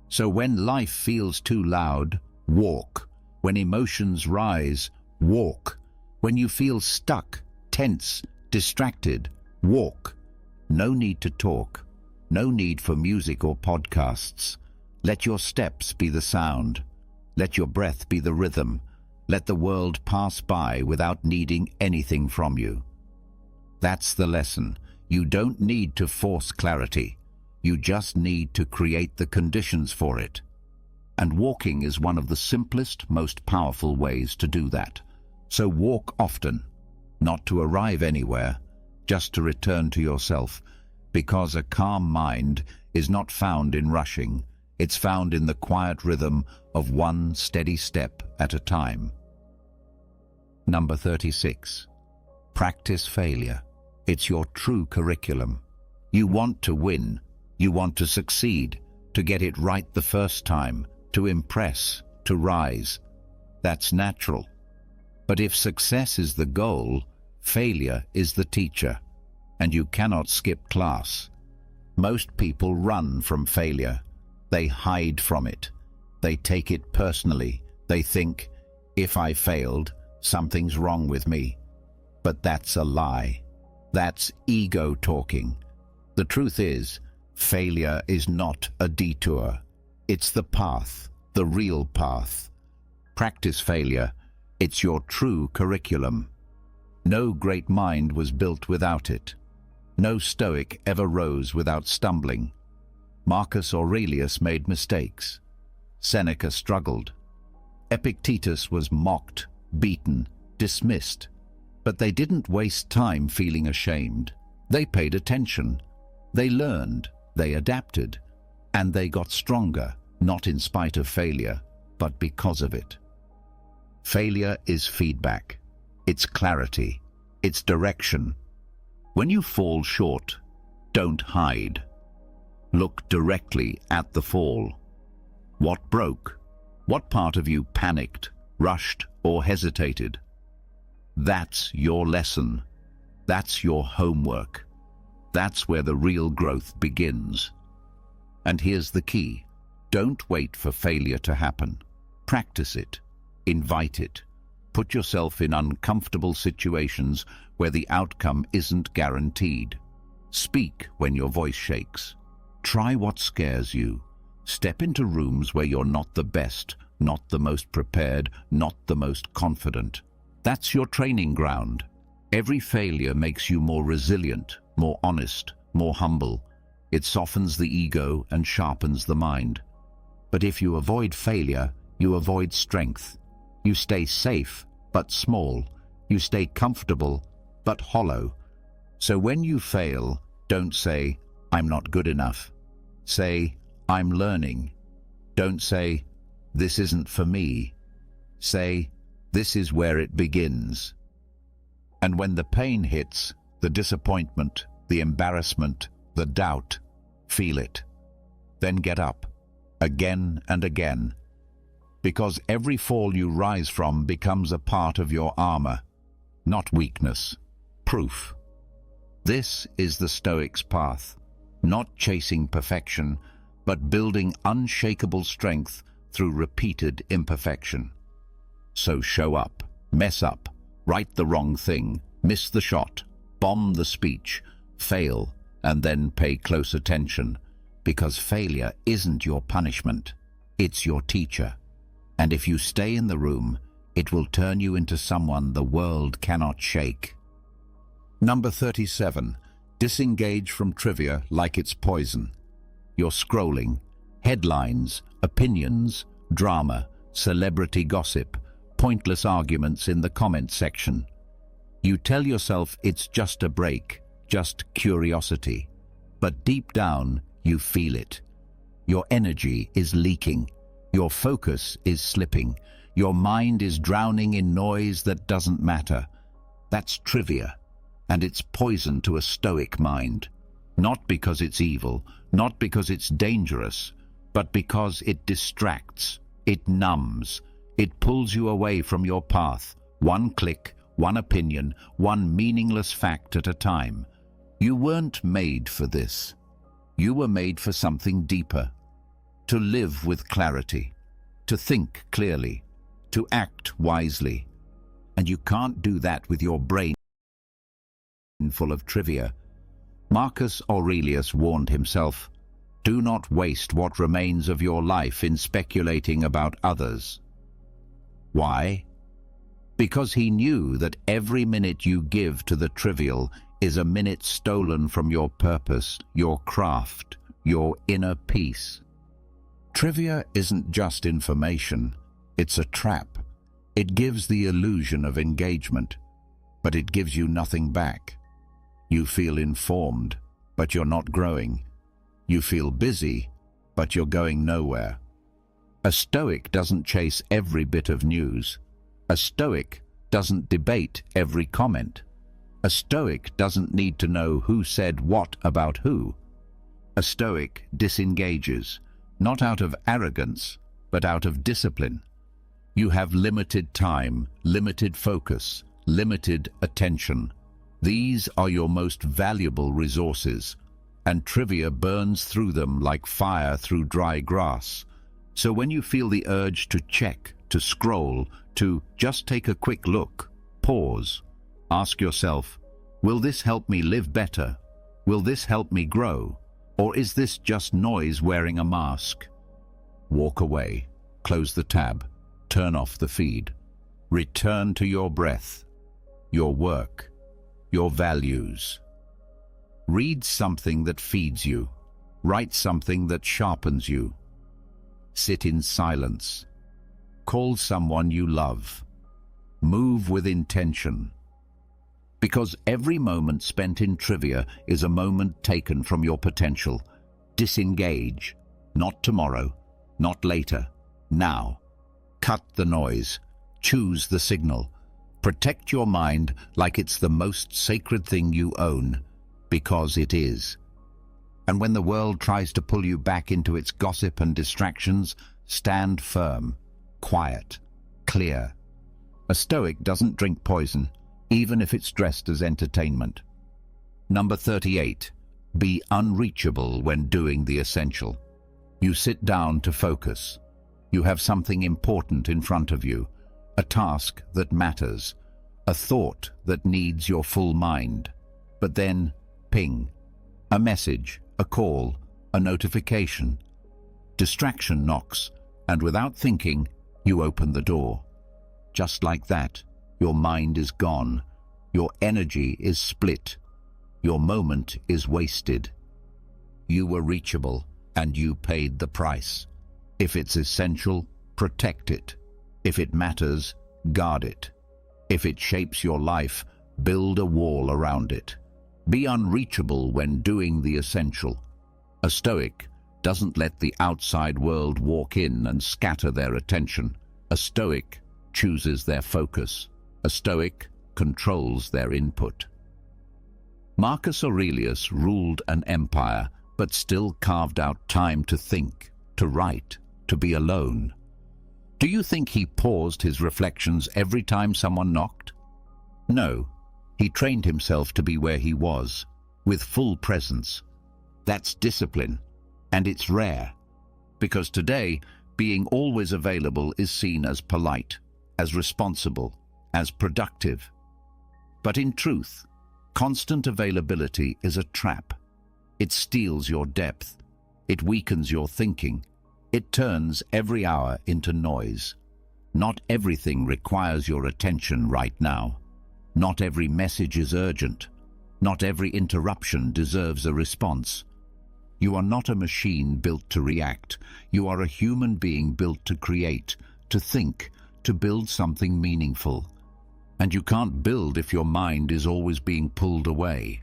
So when life feels too loud, walk. When emotions rise, walk. When you feel stuck, tense, distracted, walk. No need to talk. No need for music or podcasts. Let your steps be the sound. Let your breath be the rhythm. Let the world pass by without needing anything from you. That's the lesson. You don't need to force clarity. You just need to create the conditions for it. And walking is one of the simplest, most powerful ways to do that. So walk often, not to arrive anywhere, just to return to yourself, because a calm mind is not found in rushing. It's found in the quiet rhythm of one steady step at a time. Number 36. Practice failure. It's your true curriculum. You want to win. You want to succeed, to get it right the first time, to impress, to rise. That's natural. But if success is the goal, failure is the teacher, and you cannot skip class. Most people run from failure. They hide from it. They take it personally. They think, if I failed, something's wrong with me. But that's a lie. That's ego talking. The truth is, failure is not a detour. It's the path, the real path. Practice failure. It's your true curriculum. No great mind was built without it. No Stoic ever rose without stumbling. Marcus Aurelius made mistakes. Seneca struggled. Epictetus was mocked, beaten, dismissed. But they didn't waste time feeling ashamed. They paid attention. They learned, they adapted, and they got stronger, not in spite of failure, but because of it. Failure is feedback. It's clarity. It's direction. When you fall short, don't hide. Look directly at the fall. What broke? What part of you panicked, rushed, or hesitated? That's your lesson. That's your homework. That's where the real growth begins. And here's the key. Don't wait for failure to happen. Practice it. Invite it. Put yourself in uncomfortable situations where the outcome isn't guaranteed. Speak when your voice shakes. Try what scares you. Step into rooms where you're not the best, not the most prepared, not the most confident. That's your training ground. Every failure makes you more resilient, more honest, more humble. It softens the ego and sharpens the mind. But if you avoid failure, you avoid strength. You stay safe, but small. You stay comfortable, but hollow. So when you fail, don't say, "I'm not good enough." Say, "I'm learning." Don't say, "This isn't for me." Say, "This is where it begins." And when the pain hits, the disappointment, the embarrassment, the doubt, feel it. Then get up, again and again. Because every fall you rise from becomes a part of your armor, not weakness, proof. This is the Stoic's path, not chasing perfection, but building unshakable strength through repeated imperfection. So show up, mess up, write the wrong thing, miss the shot, bomb the speech, fail, and then pay close attention, because failure isn't your punishment, it's your teacher. And if you stay in the room, it will turn you into someone the world cannot shake. Number 37. Disengage from trivia like it's poison. You're scrolling. Headlines, opinions, drama, celebrity gossip, pointless arguments in the comment section. You tell yourself it's just a break, just curiosity. But deep down, you feel it. Your energy is leaking. Your focus is slipping. Your mind is drowning in noise that doesn't matter. That's trivia, and it's poison to a Stoic mind. Not because it's evil, not because it's dangerous, but because it distracts, it numbs, it pulls you away from your path, one click, one opinion, one meaningless fact at a time. You weren't made for this. You were made for something deeper. To live with clarity, to think clearly, to act wisely. And you can't do that with your brain full of trivia. Marcus Aurelius warned himself, "Do not waste what remains of your life in speculating about others." Why? Because he knew that every minute you give to the trivial is a minute stolen from your purpose, your craft, your inner peace. Trivia isn't just information, it's a trap. It gives the illusion of engagement, but it gives you nothing back. You feel informed, but you're not growing. You feel busy, but you're going nowhere. A Stoic doesn't chase every bit of news. A Stoic doesn't debate every comment. A Stoic doesn't need to know who said what about who. A Stoic disengages, not out of arrogance, but out of discipline. You have limited time, limited focus, limited attention. These are your most valuable resources, and trivia burns through them like fire through dry grass. So when you feel the urge to check, to scroll, to just take a quick look, pause. Ask yourself, will this help me live better? Will this help me grow? Or is this just noise wearing a mask? Walk away, close the tab, turn off the feed. Return to your breath, your work, your values. Read something that feeds you. Write something that sharpens you. Sit in silence. Call someone you love. Move with intention. Because every moment spent in trivia is a moment taken from your potential. Disengage. Not tomorrow, not later, now. Cut the noise. Choose the signal. Protect your mind like it's the most sacred thing you own, because it is. And when the world tries to pull you back into its gossip and distractions, stand firm, quiet, clear. A Stoic doesn't drink poison, even if it's dressed as entertainment. Number 38. Be unreachable when doing the essential. You sit down to focus. You have something important in front of you, a task that matters, a thought that needs your full mind. But then, ping, a message, a call, a notification. Distraction knocks, and without thinking, you open the door. Just like that, your mind is gone. Your energy is split. Your moment is wasted. You were reachable, and you paid the price. If it's essential, protect it. If it matters, guard it. If it shapes your life, build a wall around it. Be unreachable when doing the essential. A Stoic doesn't let the outside world walk in and scatter their attention. A Stoic chooses their focus. A Stoic controls their input. Marcus Aurelius ruled an empire, but still carved out time to think, to write, to be alone. Do you think he paused his reflections every time someone knocked? No, he trained himself to be where he was, with full presence. That's discipline, and it's rare, because today, being always available is seen as polite, as responsible, as productive. But in truth, constant availability is a trap. It steals your depth. It weakens your thinking. It turns every hour into noise. Not everything requires your attention right now. Not every message is urgent. Not every interruption deserves a response. You are not a machine built to react. You are a human being built to create, to think, to build something meaningful. And you can't build if your mind is always being pulled away.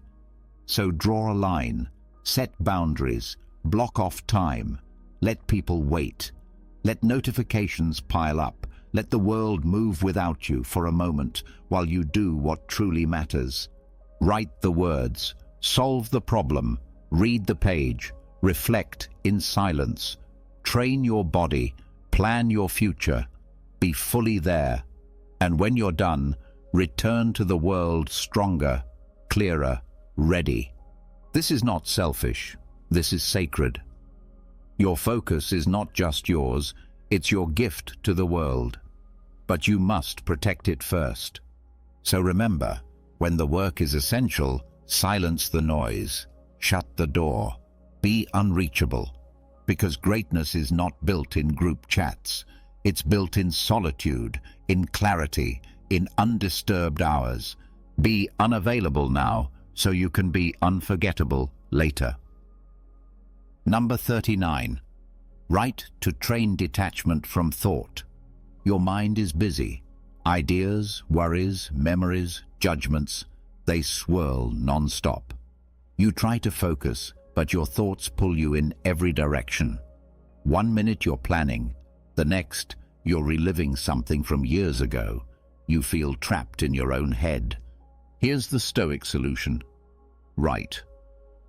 So draw a line, set boundaries, block off time, let people wait. Let notifications pile up. Let the world move without you for a moment while you do what truly matters. Write the words, solve the problem, read the page, reflect in silence. Train your body, plan your future, be fully there. And when you're done, return to the world stronger, clearer, ready. This is not selfish. This is sacred. Your focus is not just yours, it's your gift to the world. But you must protect it first. So remember, when the work is essential, silence the noise, shut the door, be unreachable. Because greatness is not built in group chats. It's built in solitude, in clarity, in undisturbed hours. Be unavailable now, so you can be unforgettable later. Number 39. Write to train detachment from thought. Your mind is busy. Ideas, worries, memories, judgments, they swirl non-stop. You try to focus, but your thoughts pull you in every direction. 1 minute you're planning, the next you're reliving something from years ago. You feel trapped in your own head. Here's the Stoic solution. Write.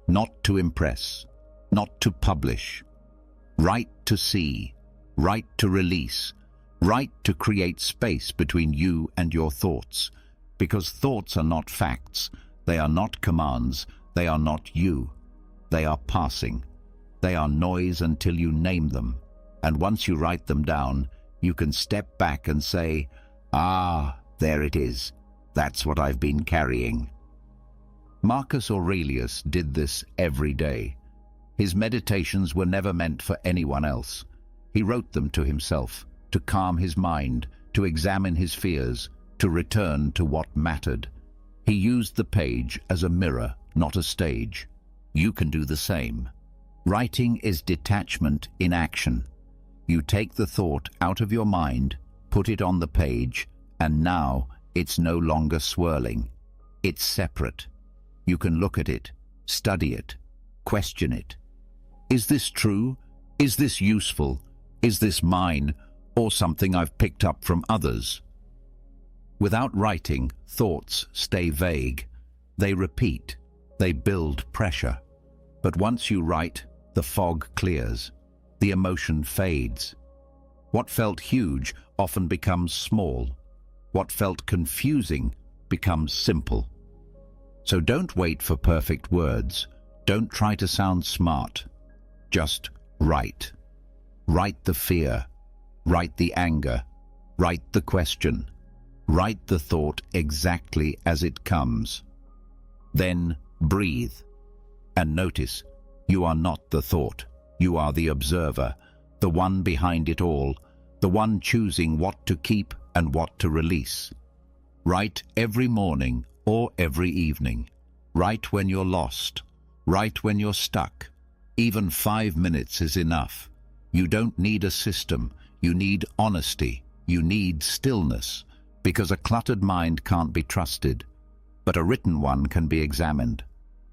Not to impress, not to publish. Write to see, write to release, write to create space between you and your thoughts. Because thoughts are not facts, they are not commands, they are not you. They are passing. They are noise until you name them. And once you write them down, you can step back and say, "Ah, there it is. That's what I've been carrying." Marcus Aurelius did this every day. His meditations were never meant for anyone else. He wrote them to himself, to calm his mind, to examine his fears, to return to what mattered. He used the page as a mirror, not a stage. You can do the same. Writing is detachment in action. You take the thought out of your mind, put it on the page, And now it's no longer swirling. It's separate. You can look at it, study it, question it. Is this true? Is this useful? Is this mine, or something I've picked up from others? Without writing, thoughts stay vague. They repeat. They build pressure. But once you write, the fog clears. The emotion fades. What felt huge often becomes small. What felt confusing becomes simple. So don't wait for perfect words. Don't try to sound smart. Just write. Write the fear. Write the anger. Write the question. Write the thought exactly as it comes. Then breathe. And notice, you are not the thought. You are the observer, the one behind it all, the one choosing what to keep and what to release. Write every morning or every evening. Write when you're lost. Write when you're stuck. Even 5 minutes is enough. You don't need a system. You need honesty. You need stillness. Because a cluttered mind can't be trusted, but a written one can be examined.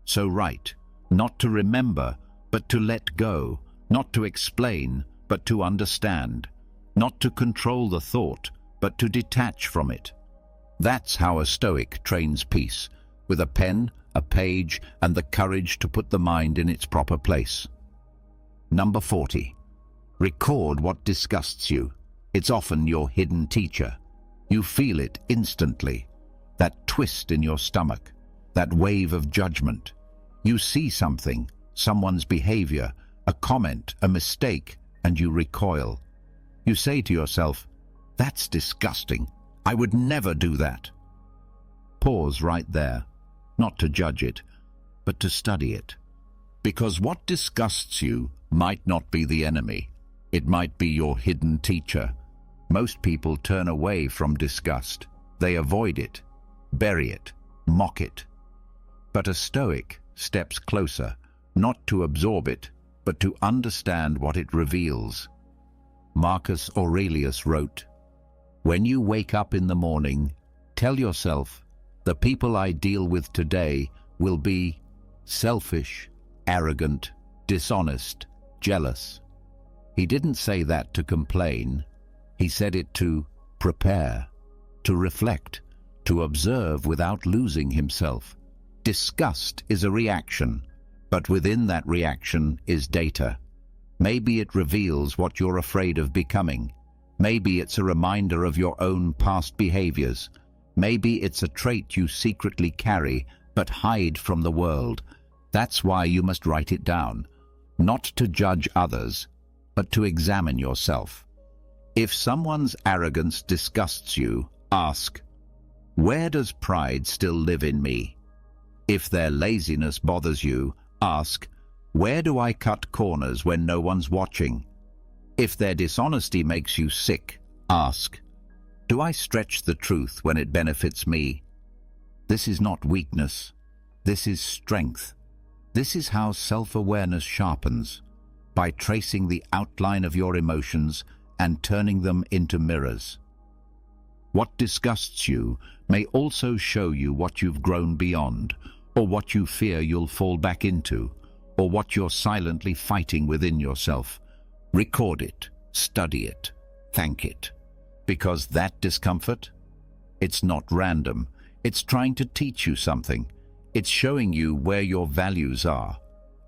So write, not to remember, but to let go, not to explain, but to understand, not to control the thought, but to detach from it. That's how a Stoic trains peace, with a pen, a page, and the courage to put the mind in its proper place. Number 40. Record what disgusts you. It's often your hidden teacher. You feel it instantly, that twist in your stomach, that wave of judgment. You see something, someone's behavior, a comment, a mistake, and you recoil. You say to yourself, "That's disgusting. I would never do that." Pause right there, not to judge it, but to study it. Because what disgusts you might not be the enemy. It might be your hidden teacher. Most people turn away from disgust. They avoid it, bury it, mock it. But a Stoic steps closer, not to absorb it, but to understand what it reveals. Marcus Aurelius wrote, "When you wake up in the morning, tell yourself, the people I deal with today will be selfish, arrogant, dishonest, jealous." He didn't say that to complain. He said it to prepare, to reflect, to observe without losing himself. Disgust is a reaction, but within that reaction is data. Maybe it reveals what you're afraid of becoming. Maybe it's a reminder of your own past behaviors. Maybe it's a trait you secretly carry but hide from the world. That's why you must write it down, not to judge others, but to examine yourself. If someone's arrogance disgusts you, ask, where does pride still live in me? If their laziness bothers you, ask, where do I cut corners when no one's watching? If their dishonesty makes you sick, ask, do I stretch the truth when it benefits me? This is not weakness. This is strength. This is how self-awareness sharpens, by tracing the outline of your emotions and turning them into mirrors. What disgusts you may also show you what you've grown beyond, or what you fear you'll fall back into, or what you're silently fighting within yourself. Record it, study it, thank it. Because that discomfort, it's not random. It's trying to teach you something. It's showing you where your values are.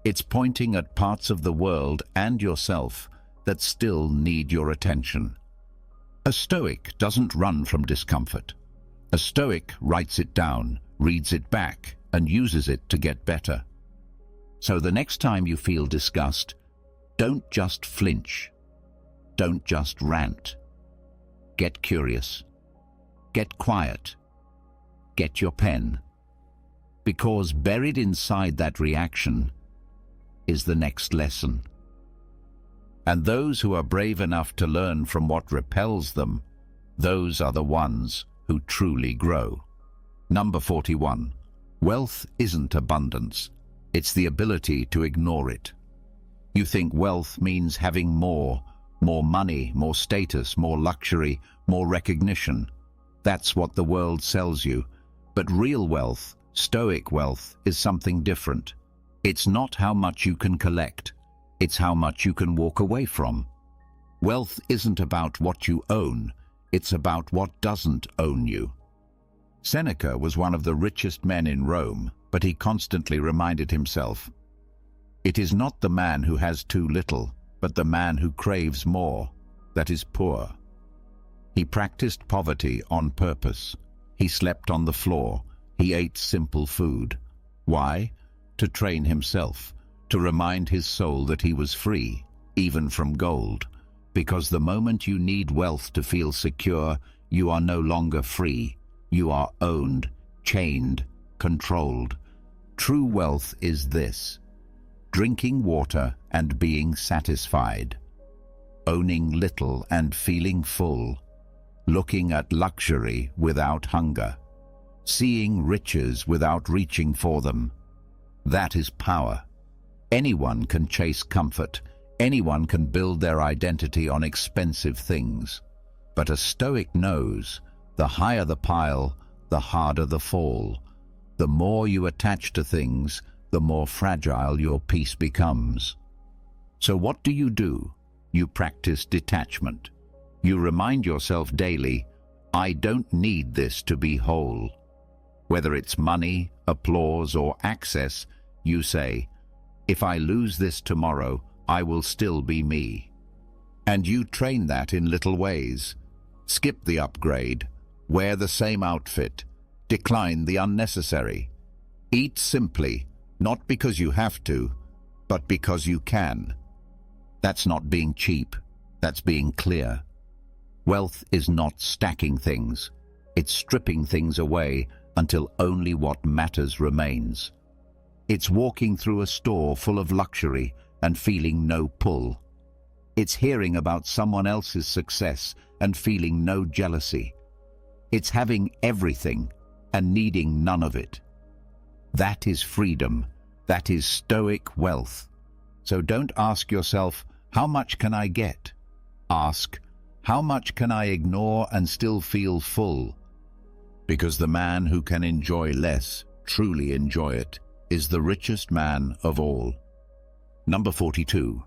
It's pointing at parts of the world and yourself that still need your attention. A Stoic doesn't run from discomfort. A Stoic writes it down, reads it back, and uses it to get better. So the next time you feel disgust, don't just flinch. Don't just rant. Get curious. Get quiet. Get your pen. Because buried inside that reaction is the next lesson. And those who are brave enough to learn from what repels them, those are the ones who truly grow. Number 41. Wealth isn't abundance. It's the ability to ignore it. You think wealth means having more money, more status, more luxury, more recognition. That's what the world sells you. But real wealth, stoic wealth, is something different. It's not how much you can collect. It's how much you can walk away from. Wealth isn't about what you own. It's about what doesn't own you. Seneca was one of the richest men in Rome, but he constantly reminded himself, "It is not the man who has too little, but the man who craves more, that is poor." He practiced poverty on purpose. He slept on the floor. He ate simple food. Why? To train himself, to remind his soul that he was free, even from gold. Because the moment you need wealth to feel secure, you are no longer free. You are owned, chained, controlled. True wealth is this: drinking water and being satisfied, owning little and feeling full, looking at luxury without hunger, seeing riches without reaching for them. That is power. Anyone can chase comfort. Anyone can build their identity on expensive things. But a Stoic knows, the higher the pile, the harder the fall. The more you attach to things, the more fragile your peace becomes. So what do? You practice detachment. You remind yourself daily, I don't need this to be whole. Whether it's money, applause, or access, you say, if I lose this tomorrow, I will still be me. And you train that in little ways. Skip the upgrade, wear the same outfit, decline the unnecessary. Eat simply, not because you have to, but because you can. That's not being cheap, that's being clear. Wealth is not stacking things, it's stripping things away until only what matters remains. It's walking through a store full of luxury and feeling no pull. It's hearing about someone else's success and feeling no jealousy. It's having everything and needing none of it. That is freedom. That is Stoic wealth. So don't ask yourself, how much can I get? Ask, how much can I ignore and still feel full? Because the man who can enjoy less, truly enjoy it, is the richest man of all. Number 42.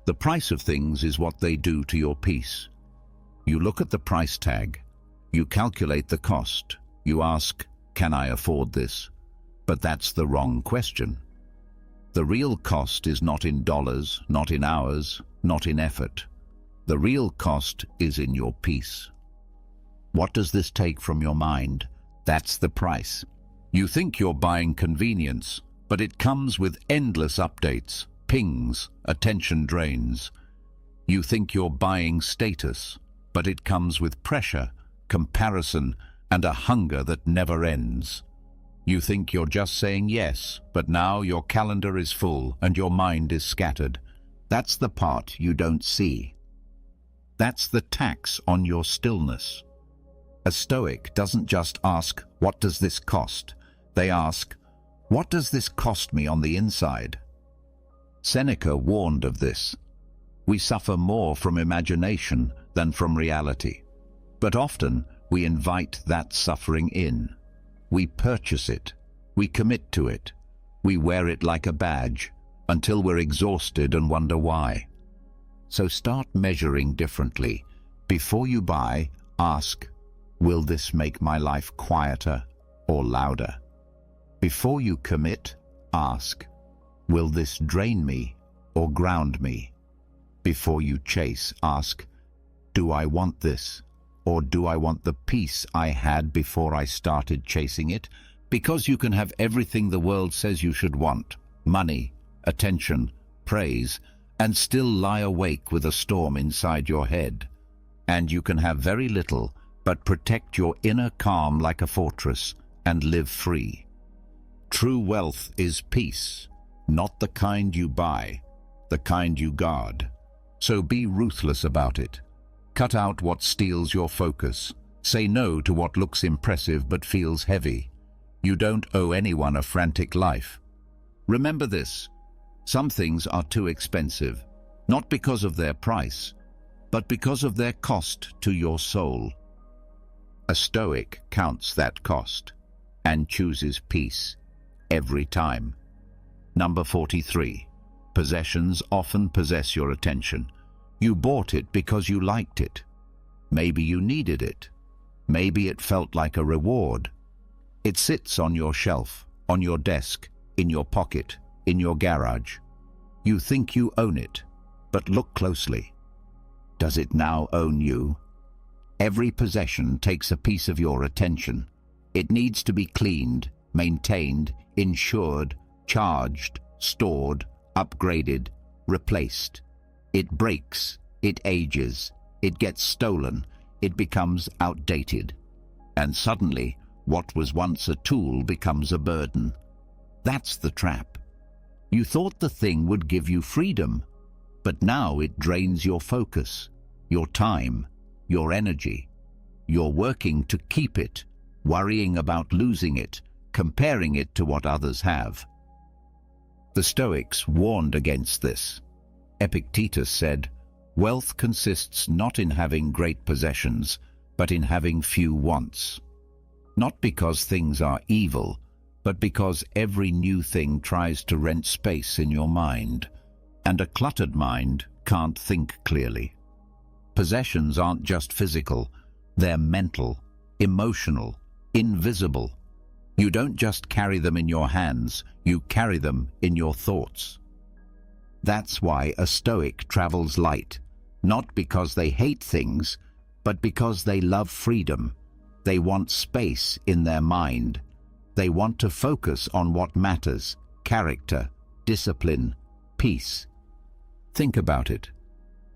The price of things is what they do to your peace. You look at the price tag. You calculate the cost. You ask, can I afford this? But that's the wrong question. The real cost is not in dollars, not in hours, not in effort. The real cost is in your peace. What does this take from your mind? That's the price. You think you're buying convenience, but it comes with endless updates, pings, attention drains. You think you're buying status, but it comes with pressure, comparison, and a hunger that never ends. You think you're just saying yes, but now your calendar is full and your mind is scattered. That's the part you don't see. That's the tax on your stillness. A Stoic doesn't just ask, what does this cost? They ask, what does this cost me on the inside? Seneca warned of this. We suffer more from imagination than from reality. But often we invite that suffering in. We purchase it. We commit to it. We wear it like a badge until we're exhausted and wonder why. So start measuring differently. Before you buy, ask, will this make my life quieter or louder? Before you commit, ask, will this drain me or ground me? Before you chase, ask, do I want this? Or do I want the peace I had before I started chasing it? Because you can have everything the world says you should want, money, attention, praise, and still lie awake with a storm inside your head. And you can have very little, but protect your inner calm like a fortress and live free. True wealth is peace, not the kind you buy, the kind you guard. So be ruthless about it. Cut out what steals your focus. Say no to what looks impressive but feels heavy. You don't owe anyone a frantic life. Remember this, some things are too expensive, not because of their price, but because of their cost to your soul. A Stoic counts that cost and chooses peace every time. Number 43. Possessions often possess your attention. You bought it because you liked it. Maybe you needed it. Maybe it felt like a reward. It sits on your shelf, on your desk, in your pocket, in your garage. You think you own it, but look closely. Does it now own you? Every possession takes a piece of your attention. It needs to be cleaned, maintained, insured, charged, stored, upgraded, replaced. It breaks, it ages, it gets stolen, it becomes outdated. And suddenly, what was once a tool becomes a burden. That's the trap. You thought the thing would give you freedom, but now it drains your focus, your time, your energy. You're working to keep it, worrying about losing it, comparing it to what others have. The Stoics warned against this. Epictetus said, "Wealth consists not in having great possessions, but in having few wants." Not because things are evil, but because every new thing tries to rent space in your mind, and a cluttered mind can't think clearly. Possessions aren't just physical, they're mental, emotional, invisible. You don't just carry them in your hands, you carry them in your thoughts. That's why a Stoic travels light, not because they hate things, but because they love freedom. They want space in their mind. They want to focus on what matters: character, discipline, peace. Think about it.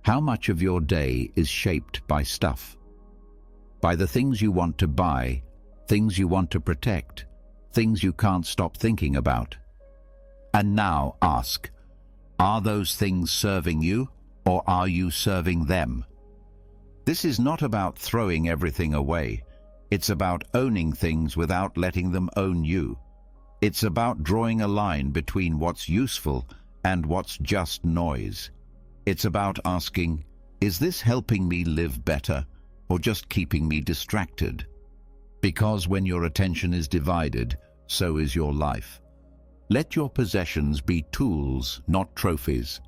How much of your day is shaped by stuff? By the things you want to buy, things you want to protect, things you can't stop thinking about. And now ask, are those things serving you, or are you serving them? This is not about throwing everything away. It's about owning things without letting them own you. It's about drawing a line between what's useful and what's just noise. It's about asking, is this helping me live better, or just keeping me distracted? Because when your attention is divided, so is your life. Let your possessions be tools, not trophies.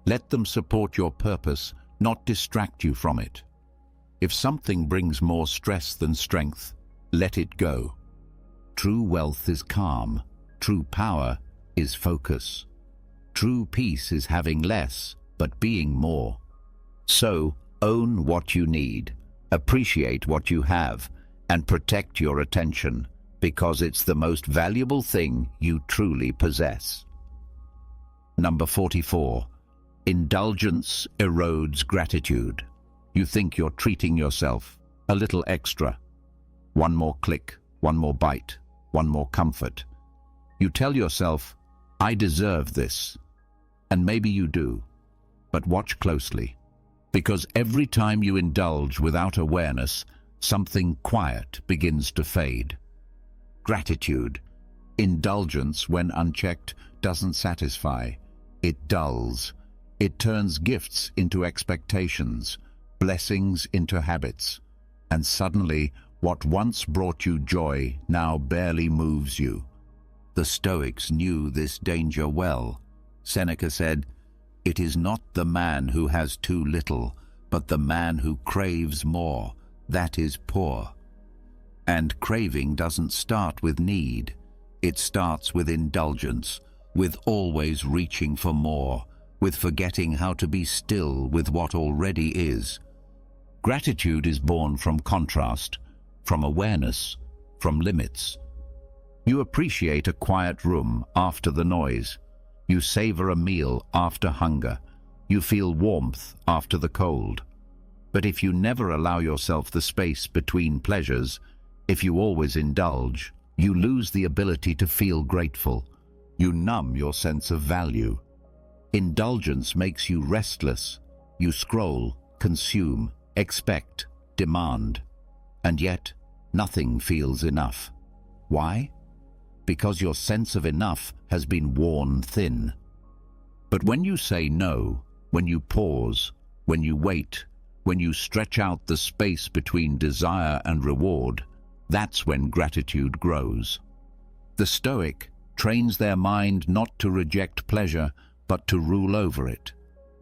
Let them support your purpose, not distract you from it. If something brings more stress than strength, let it go. True wealth is calm. True power is focus. True peace is having less, but being more. So, own what you need, appreciate what you have, and protect your attention, because it's the most valuable thing you truly possess. Number 44. Indulgence erodes gratitude. You think you're treating yourself a little extra. One more click, one more bite, one more comfort. You tell yourself, I deserve this. And maybe you do. But watch closely, because every time you indulge without awareness, something quiet begins to fade. Gratitude. Indulgence, when unchecked, doesn't satisfy. It dulls. It turns gifts into expectations, blessings into habits, and suddenly what once brought you joy now barely moves you. The Stoics knew this danger well. Seneca said, "It is not the man who has too little, but the man who craves more, that is poor." And craving doesn't start with need. It starts with indulgence, with always reaching for more, with forgetting how to be still with what already is. Gratitude is born from contrast, from awareness, from limits. You appreciate a quiet room after the noise. You savor a meal after hunger. You feel warmth after the cold. But if you never allow yourself the space between pleasures, if you always indulge, you lose the ability to feel grateful. You numb your sense of value. Indulgence makes you restless. You scroll, consume, expect, demand. And yet, nothing feels enough. Why? Because your sense of enough has been worn thin. But when you say no, when you pause, when you wait, when you stretch out the space between desire and reward, that's when gratitude grows. The Stoic trains their mind not to reject pleasure, but to rule over it,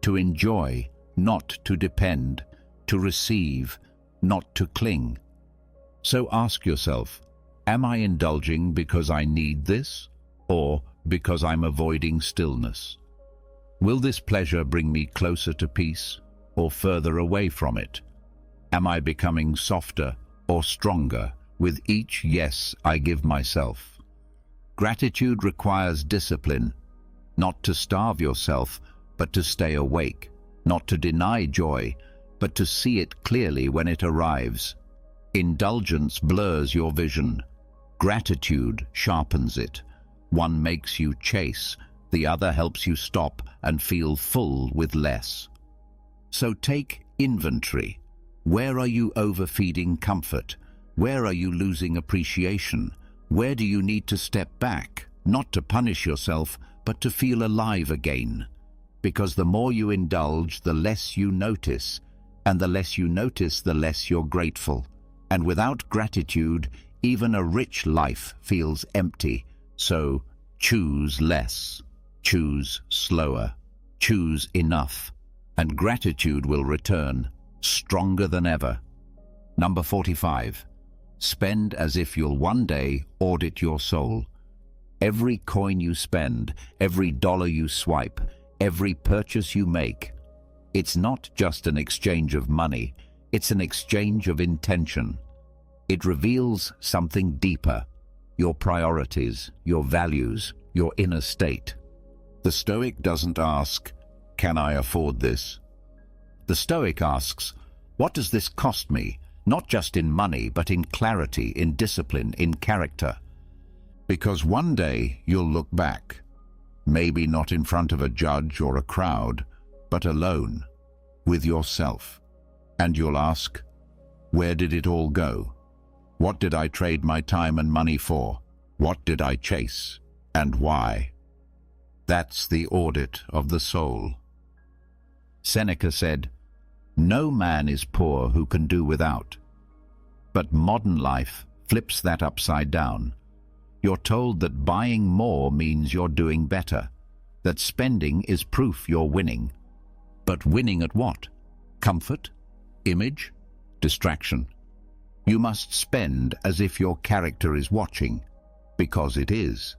to enjoy, not to depend, to receive, not to cling. So ask yourself, am I indulging because I need this, or because I'm avoiding stillness? Will this pleasure bring me closer to peace, or further away from it? Am I becoming softer or stronger with each yes I give myself? Gratitude requires discipline, not to starve yourself, but to stay awake, not to deny joy, but to see it clearly when it arrives. Indulgence blurs your vision. Gratitude sharpens it. One makes you chase, the other helps you stop and feel full with less. So take inventory. Where are you overfeeding comfort? Where are you losing appreciation? Where do you need to step back, not to punish yourself, but to feel alive again? Because the more you indulge, the less you notice, and the less you notice, the less you're grateful. And without gratitude, even a rich life feels empty. So choose less, choose slower, choose enough, and gratitude will return, stronger than ever. Number 45. Spend as if you'll one day audit your soul. Every coin you spend, every dollar you swipe, every purchase you make, it's not just an exchange of money, it's an exchange of intention. It reveals something deeper, your priorities, your values, your inner state. The Stoic doesn't ask, can I afford this? The Stoic asks, what does this cost me? Not just in money, but in clarity, in discipline, in character. Because one day you'll look back, maybe not in front of a judge or a crowd, but alone, with yourself. And you'll ask, where did it all go? What did I trade my time and money for? What did I chase? And why? That's the audit of the soul. Seneca said, no man is poor who can do without. But modern life flips that upside down. You're told that buying more means you're doing better, that spending is proof you're winning. But winning at what? Comfort? Image? Distraction? You must spend as if your character is watching, because it is.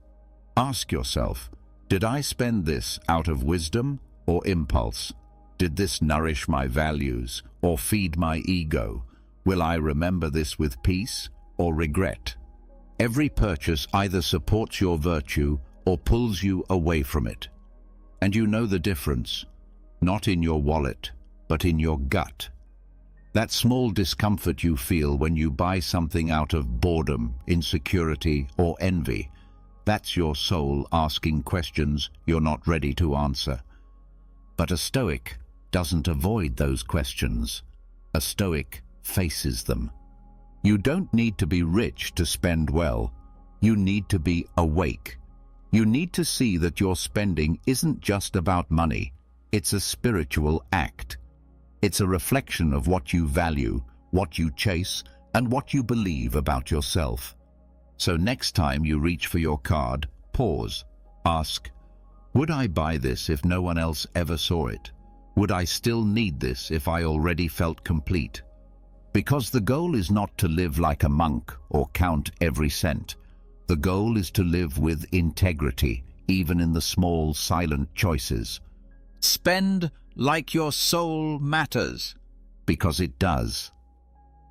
Ask yourself, did I spend this out of wisdom or impulse? Did this nourish my values or feed my ego? Will I remember this with peace or regret? Every purchase either supports your virtue or pulls you away from it. And you know the difference, not in your wallet, but in your gut. That small discomfort you feel when you buy something out of boredom, insecurity, or envy, that's your soul asking questions you're not ready to answer. But a Stoic doesn't avoid those questions. A Stoic faces them. You don't need to be rich to spend well. You need to be awake. You need to see that your spending isn't just about money. It's a spiritual act. It's a reflection of what you value, what you chase, and what you believe about yourself. So next time you reach for your card, pause. Ask, would I buy this if no one else ever saw it? Would I still need this if I already felt complete? Because the goal is not to live like a monk or count every cent. The goal is to live with integrity, even in the small, silent choices. Spend like your soul matters, because it does.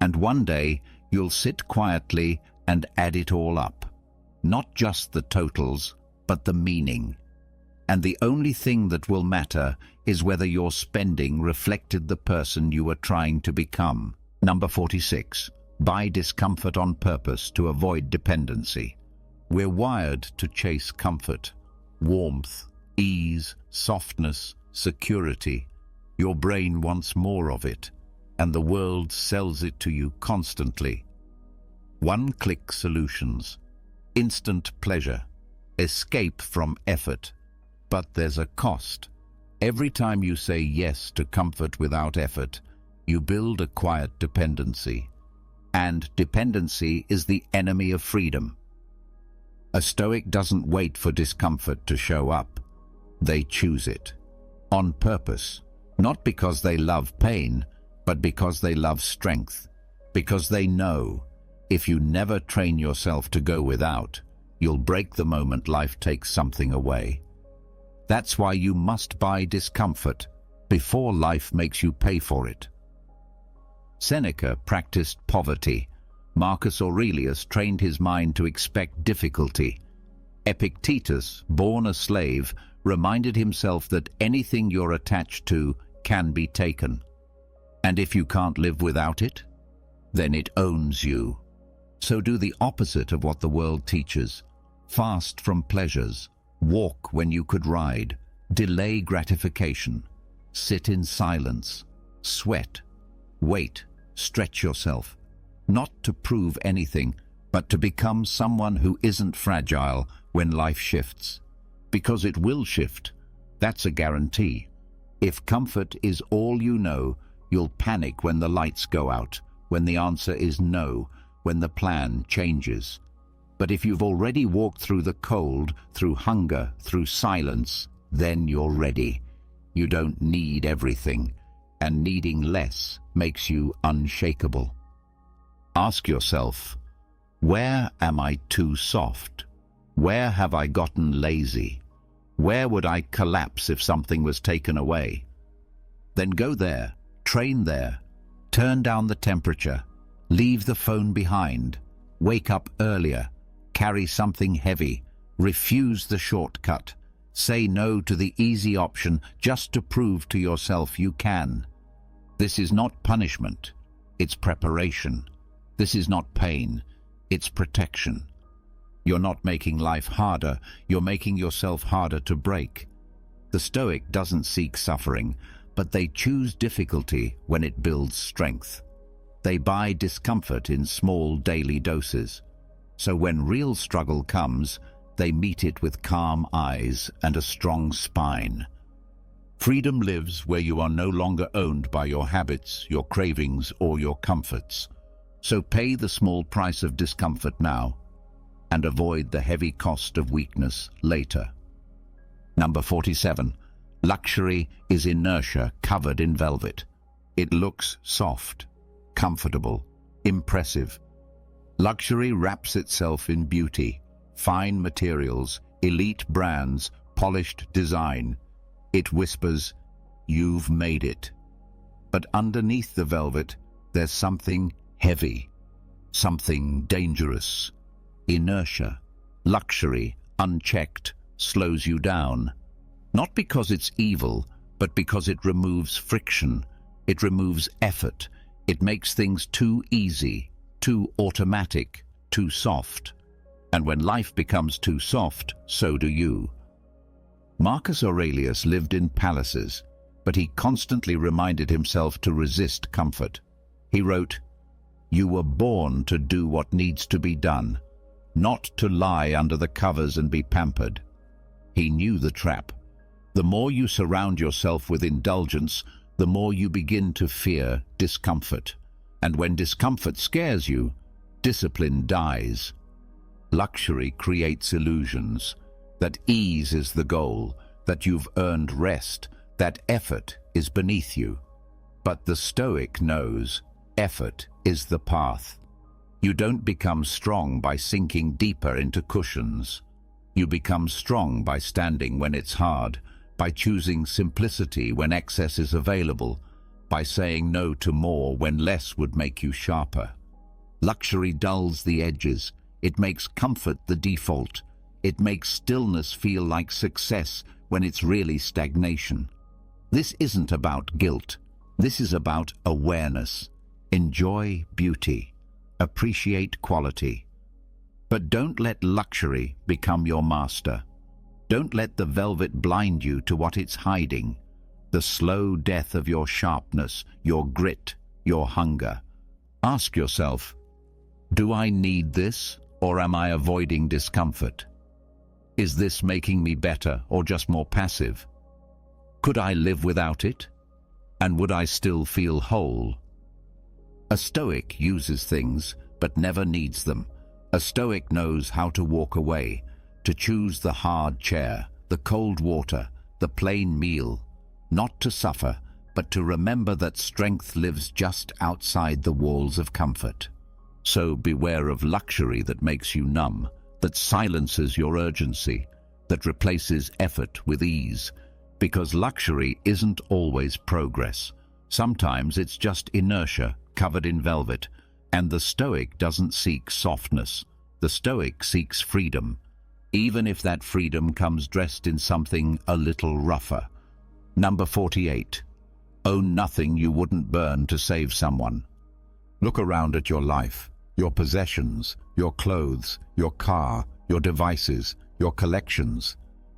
And one day you'll sit quietly and add it all up. Not just the totals, but the meaning. And the only thing that will matter is whether your spending reflected the person you were trying to become. Number 46. Buy discomfort on purpose to avoid dependency. We're wired to chase comfort, warmth, ease, softness, security. Your brain wants more of it, and the world sells it to you constantly. One-click solutions, instant pleasure, escape from effort. But there's a cost. Every time you say yes to comfort without effort, You build a quiet dependency, and dependency is the enemy of freedom. A Stoic doesn't wait for discomfort to show up. They choose it, on purpose, not because they love pain, but because they love strength, because they know if you never train yourself to go without, you'll break the moment life takes something away. That's why you must buy discomfort before life makes you pay for it. Seneca practiced poverty. Marcus Aurelius trained his mind to expect difficulty. Epictetus, born a slave, reminded himself that anything you're attached to can be taken. And if you can't live without it, then it owns you. So do the opposite of what the world teaches. Fast from pleasures. Walk when you could ride. Delay gratification. Sit in silence. Sweat. Wait. Stretch yourself. Not to prove anything, but to become someone who isn't fragile when life shifts. Because it will shift. That's a guarantee. If comfort is all you know, you'll panic when the lights go out, when the answer is no, when the plan changes. But if you've already walked through the cold, through hunger, through silence, then you're ready. You don't need everything, and needing less makes you unshakable. Ask yourself, where am I too soft? Where have I gotten lazy? Where would I collapse if something was taken away? Then go there, train there, turn down the temperature, leave the phone behind, wake up earlier, carry something heavy, refuse the shortcut, say no to the easy option just to prove to yourself you can. This is not punishment, it's preparation. This is not pain, it's protection. You're not making life harder, you're making yourself harder to break. The Stoic doesn't seek suffering, but they choose difficulty when it builds strength. They buy discomfort in small daily doses. So when real struggle comes, they meet it with calm eyes and a strong spine. Freedom lives where you are no longer owned by your habits, your cravings, or your comforts. So pay the small price of discomfort now, and avoid the heavy cost of weakness later. Number 47. Luxury is inertia covered in velvet. It looks soft, comfortable, impressive. Luxury wraps itself in beauty, fine materials, elite brands, polished design. It whispers, "You've made it." But underneath the velvet, there's something heavy, something dangerous. Inertia, luxury, unchecked, slows you down. Not because it's evil, but because it removes friction. It removes effort. It makes things too easy, too automatic, too soft. And when life becomes too soft, so do you. Marcus Aurelius lived in palaces, but he constantly reminded himself to resist comfort. He wrote, "You were born to do what needs to be done, not to lie under the covers and be pampered." He knew the trap. The more you surround yourself with indulgence, the more you begin to fear discomfort. And when discomfort scares you, discipline dies. Luxury creates illusions, that ease is the goal, that you've earned rest, that effort is beneath you. But the Stoic knows effort is the path. You don't become strong by sinking deeper into cushions. You become strong by standing when it's hard, by choosing simplicity when excess is available, by saying no to more when less would make you sharper. Luxury dulls the edges. It makes comfort the default. It makes stillness feel like success when it's really stagnation. This isn't about guilt. This is about awareness. Enjoy beauty. Appreciate quality. But don't let luxury become your master. Don't let the velvet blind you to what it's hiding. The slow death of your sharpness, your grit, your hunger. Ask yourself, do I need this, or am I avoiding discomfort? Is this making me better or just more passive? Could I live without it? And would I still feel whole? A Stoic uses things, but never needs them. A Stoic knows how to walk away, to choose the hard chair, the cold water, the plain meal, not to suffer, but to remember that strength lives just outside the walls of comfort. So beware of luxury that makes you numb, that silences your urgency, that replaces effort with ease, because luxury isn't always progress. Sometimes it's just inertia covered in velvet, and the Stoic doesn't seek softness. The Stoic seeks freedom, even if that freedom comes dressed in something a little rougher. Number 48. Own nothing you wouldn't burn to save someone. Look around at your life, your possessions, your clothes, your car, your devices, your collections,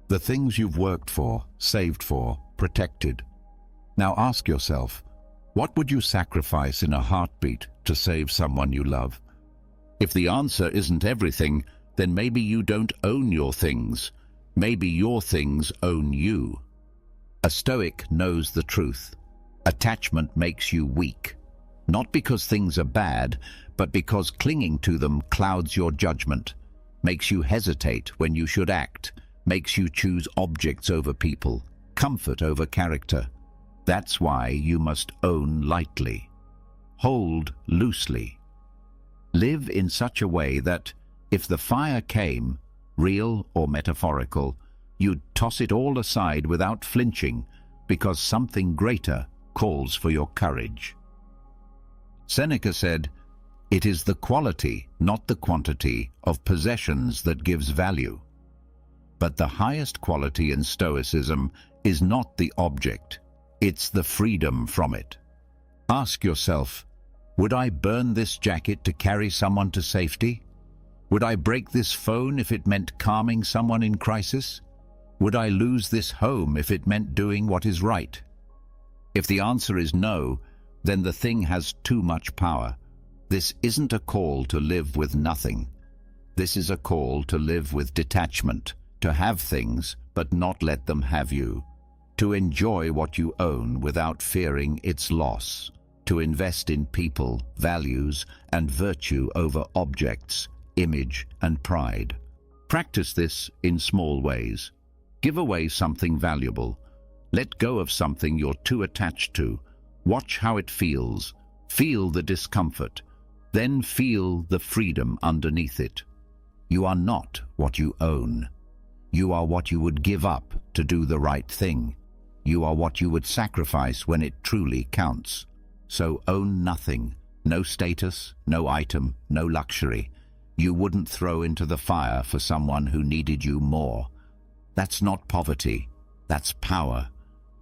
the things you've worked for, saved for, protected. Now ask yourself, what would you sacrifice in a heartbeat to save someone you love? If the answer isn't everything, then maybe you don't own your things. Maybe your things own you. A Stoic knows the truth. Attachment makes you weak. Not because things are bad, but because clinging to them clouds your judgment, makes you hesitate when you should act, makes you choose objects over people, comfort over character. That's why you must own lightly. Hold loosely. Live in such a way that, if the fire came, real or metaphorical, you'd toss it all aside without flinching, because something greater calls for your courage. Seneca said, "It is the quality, not the quantity, of possessions that gives value." But the highest quality in Stoicism is not the object, it's the freedom from it. Ask yourself, would I burn this jacket to carry someone to safety? Would I break this phone if it meant calming someone in crisis? Would I lose this home if it meant doing what is right? If the answer is no, then the thing has too much power. This isn't a call to live with nothing. This is a call to live with detachment, to have things but not let them have you, to enjoy what you own without fearing its loss, to invest in people, values, and virtue over objects, image, and pride. Practice this in small ways. Give away something valuable. Let go of something you're too attached to. Watch how it feels. Feel the discomfort. Then feel the freedom underneath it. You are not what you own. You are what you would give up to do the right thing. You are what you would sacrifice when it truly counts. So own nothing. No status, no item, no luxury. You wouldn't throw into the fire for someone who needed you more. That's not poverty. That's power.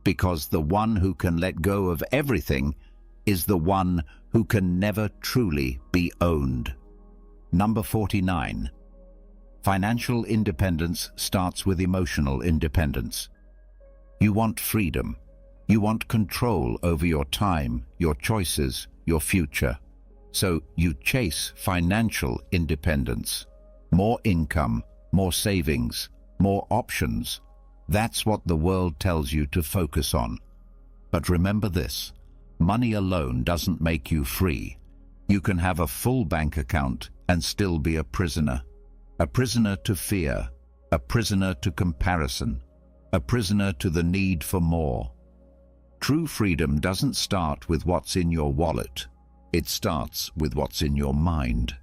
Because the one who can let go of everything is the one who can never truly be owned. Number 49. Financial independence starts with emotional independence. You want freedom. You want control over your time, your choices, your future. So you chase financial independence. More income, more savings, more options. That's what the world tells you to focus on. But remember this, money alone doesn't make you free. You can have a full bank account and still be a prisoner. A prisoner to fear, a prisoner to comparison, a prisoner to the need for more. True freedom doesn't start with what's in your wallet. It starts with what's in your mind.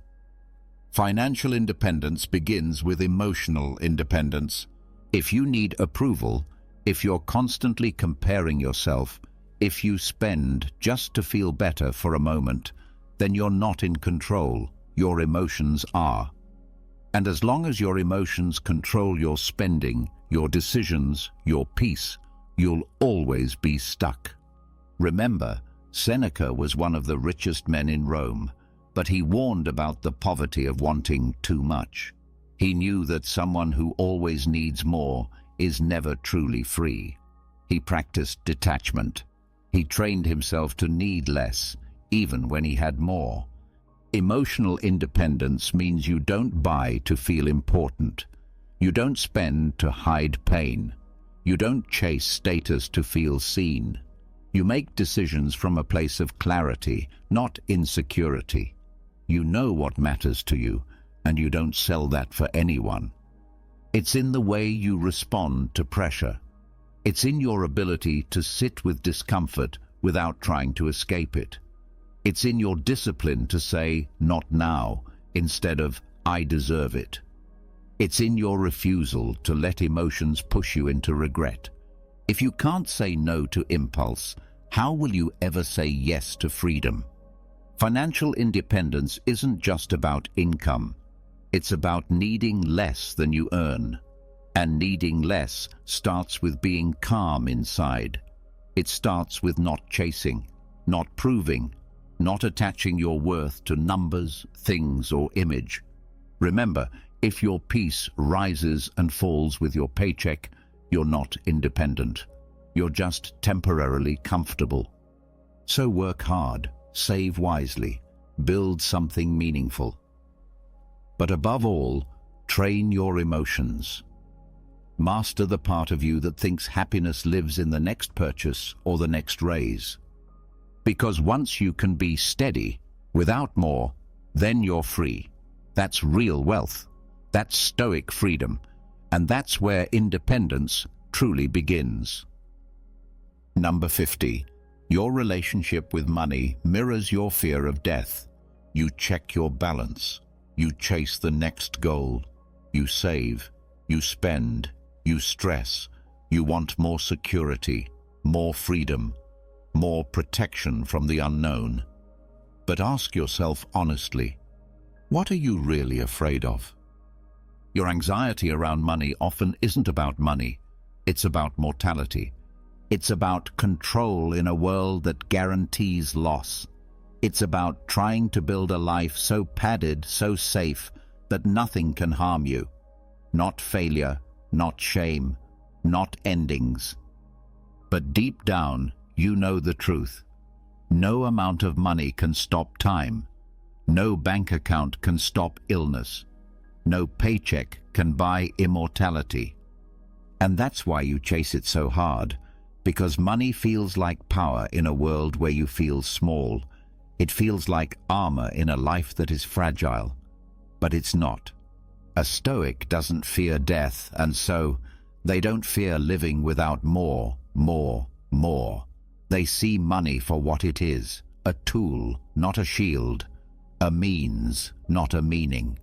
Financial independence begins with emotional independence. If you need approval, if you're constantly comparing yourself, if you spend just to feel better for a moment, then you're not in control. Your emotions are. And as long as your emotions control your spending, your decisions, your peace, you'll always be stuck. Remember, Seneca was one of the richest men in Rome, but he warned about the poverty of wanting too much. He knew that someone who always needs more is never truly free. He practiced detachment. He trained himself to need less, even when he had more. Emotional independence means you don't buy to feel important. You don't spend to hide pain. You don't chase status to feel seen. You make decisions from a place of clarity, not insecurity. You know what matters to you, and you don't sell that for anyone. It's in the way you respond to pressure. It's in your ability to sit with discomfort without trying to escape it. It's in your discipline to say, "Not now," instead of "I deserve it." It's in your refusal to let emotions push you into regret. If you can't say no to impulse, how will you ever say yes to freedom? Financial independence isn't just about income. It's about needing less than you earn. And needing less starts with being calm inside. It starts with not chasing, not proving, not attaching your worth to numbers, things, or image. Remember, if your peace rises and falls with your paycheck, you're not independent. You're just temporarily comfortable. So work hard, save wisely, build something meaningful. But above all, train your emotions. Master the part of you that thinks happiness lives in the next purchase or the next raise. Because once you can be steady, without more, then you're free. That's real wealth. That's stoic freedom. And that's where independence truly begins. Number 50. Your relationship with money mirrors your fear of death. You check your balance. You chase the next goal. You save. You spend. You stress. You want more security, more freedom, more protection from the unknown. But ask yourself honestly, what are you really afraid of? Your anxiety around money often isn't about money. It's about mortality. It's about control in a world that guarantees loss. It's about trying to build a life so padded, so safe, that nothing can harm you. Not failure, not shame, not endings. But deep down, you know the truth. No amount of money can stop time. No bank account can stop illness. No paycheck can buy immortality. And that's why you chase it so hard, because money feels like power in a world where you feel small. It feels like armor in a life that is fragile. But it's not. A Stoic doesn't fear death, and so they don't fear living without more. They see money for what it is, a tool, not a shield, a means, not a meaning.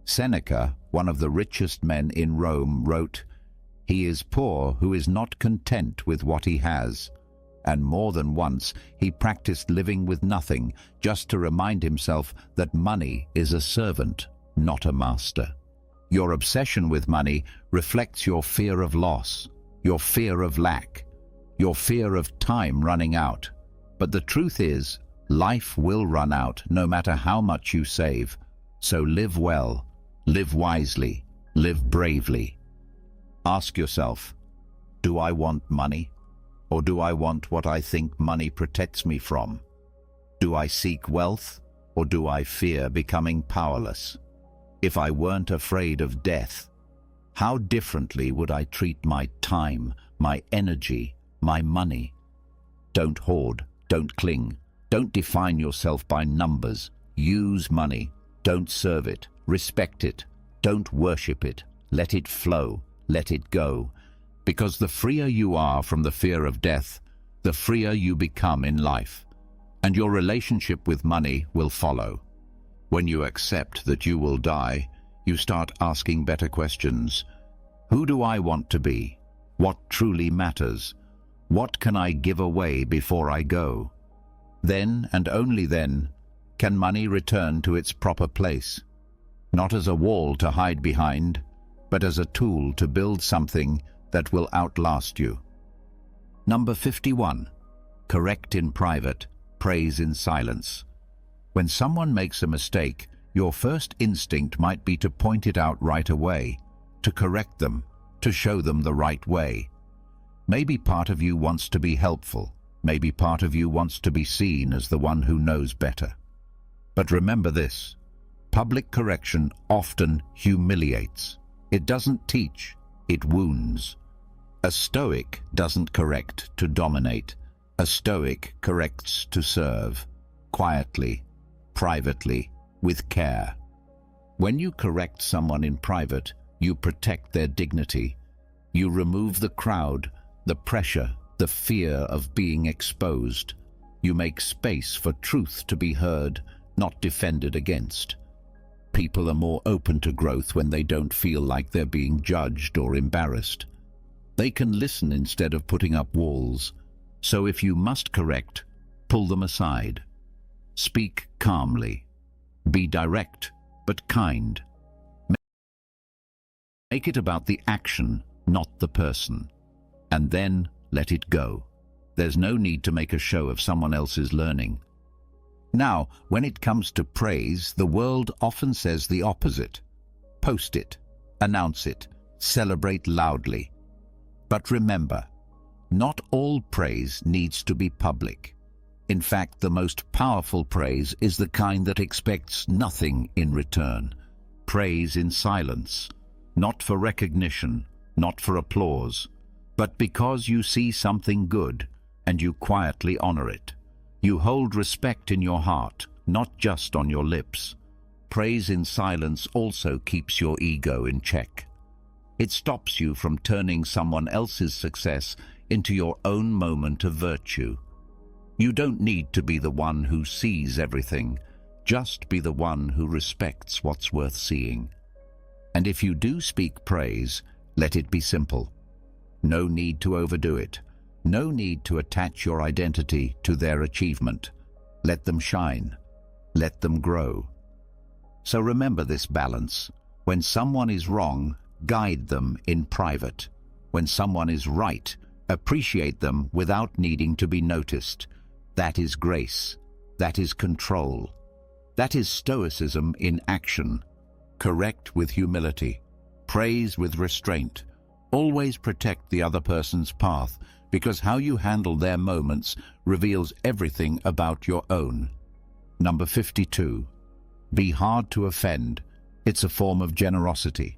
Seneca, one of the richest men in Rome, wrote, "He is poor who is not content with what he has." And more than once, he practiced living with nothing, just to remind himself that money is a servant, not a master. Your obsession with money reflects your fear of loss, your fear of lack, your fear of time running out. But the truth is, life will run out no matter how much you save. So live well, live wisely, live bravely. Ask yourself, do I want money? Or do I want what I think money protects me from? Do I seek wealth, or do I fear becoming powerless? If I weren't afraid of death, how differently would I treat my time, my energy, my money? Don't hoard, don't cling, don't define yourself by numbers. Use money, don't serve it, respect it, don't worship it, let it flow, let it go. Because the freer you are from the fear of death, the freer you become in life, and your relationship with money will follow. When you accept that you will die, you start asking better questions. Who do I want to be? What truly matters? What can I give away before I go? Then, and only then, can money return to its proper place. Not as a wall to hide behind, but as a tool to build something that will outlast you. Number 51. Correct in private, praise in silence. When someone makes a mistake, your first instinct might be to point it out right away, to correct them, to show them the right way. Maybe part of you wants to be helpful. Maybe part of you wants to be seen as the one who knows better. But remember this, public correction often humiliates. It doesn't teach, it wounds. A Stoic doesn't correct to dominate. A Stoic corrects to serve, quietly, privately, with care. When you correct someone in private, you protect their dignity. You remove the crowd, the pressure, the fear of being exposed. You make space for truth to be heard, not defended against. People are more open to growth when they don't feel like they're being judged or embarrassed. They can listen instead of putting up walls. So if you must correct, pull them aside. Speak calmly. Be direct, but kind. Make it about the action, not the person. And then let it go. There's no need to make a show of someone else's learning. Now, when it comes to praise, the world often says the opposite. Post it, announce it, celebrate loudly. But remember, not all praise needs to be public. In fact, the most powerful praise is the kind that expects nothing in return. Praise in silence, not for recognition, not for applause, but because you see something good and you quietly honor it. You hold respect in your heart, not just on your lips. Praise in silence also keeps your ego in check. It stops you from turning someone else's success into your own moment of virtue. You don't need to be the one who sees everything, just be the one who respects what's worth seeing. And if you do speak praise, let it be simple. No need to overdo it. No need to attach your identity to their achievement. Let them shine. Let them grow. So remember this balance. When someone is wrong, guide them in private. When someone is right, appreciate them without needing to be noticed. That is grace. That is control. That is stoicism in action. Correct with humility. Praise with restraint. Always protect the other person's path, because how you handle their moments reveals everything about your own. Number 52. Be hard to offend. It's a form of generosity.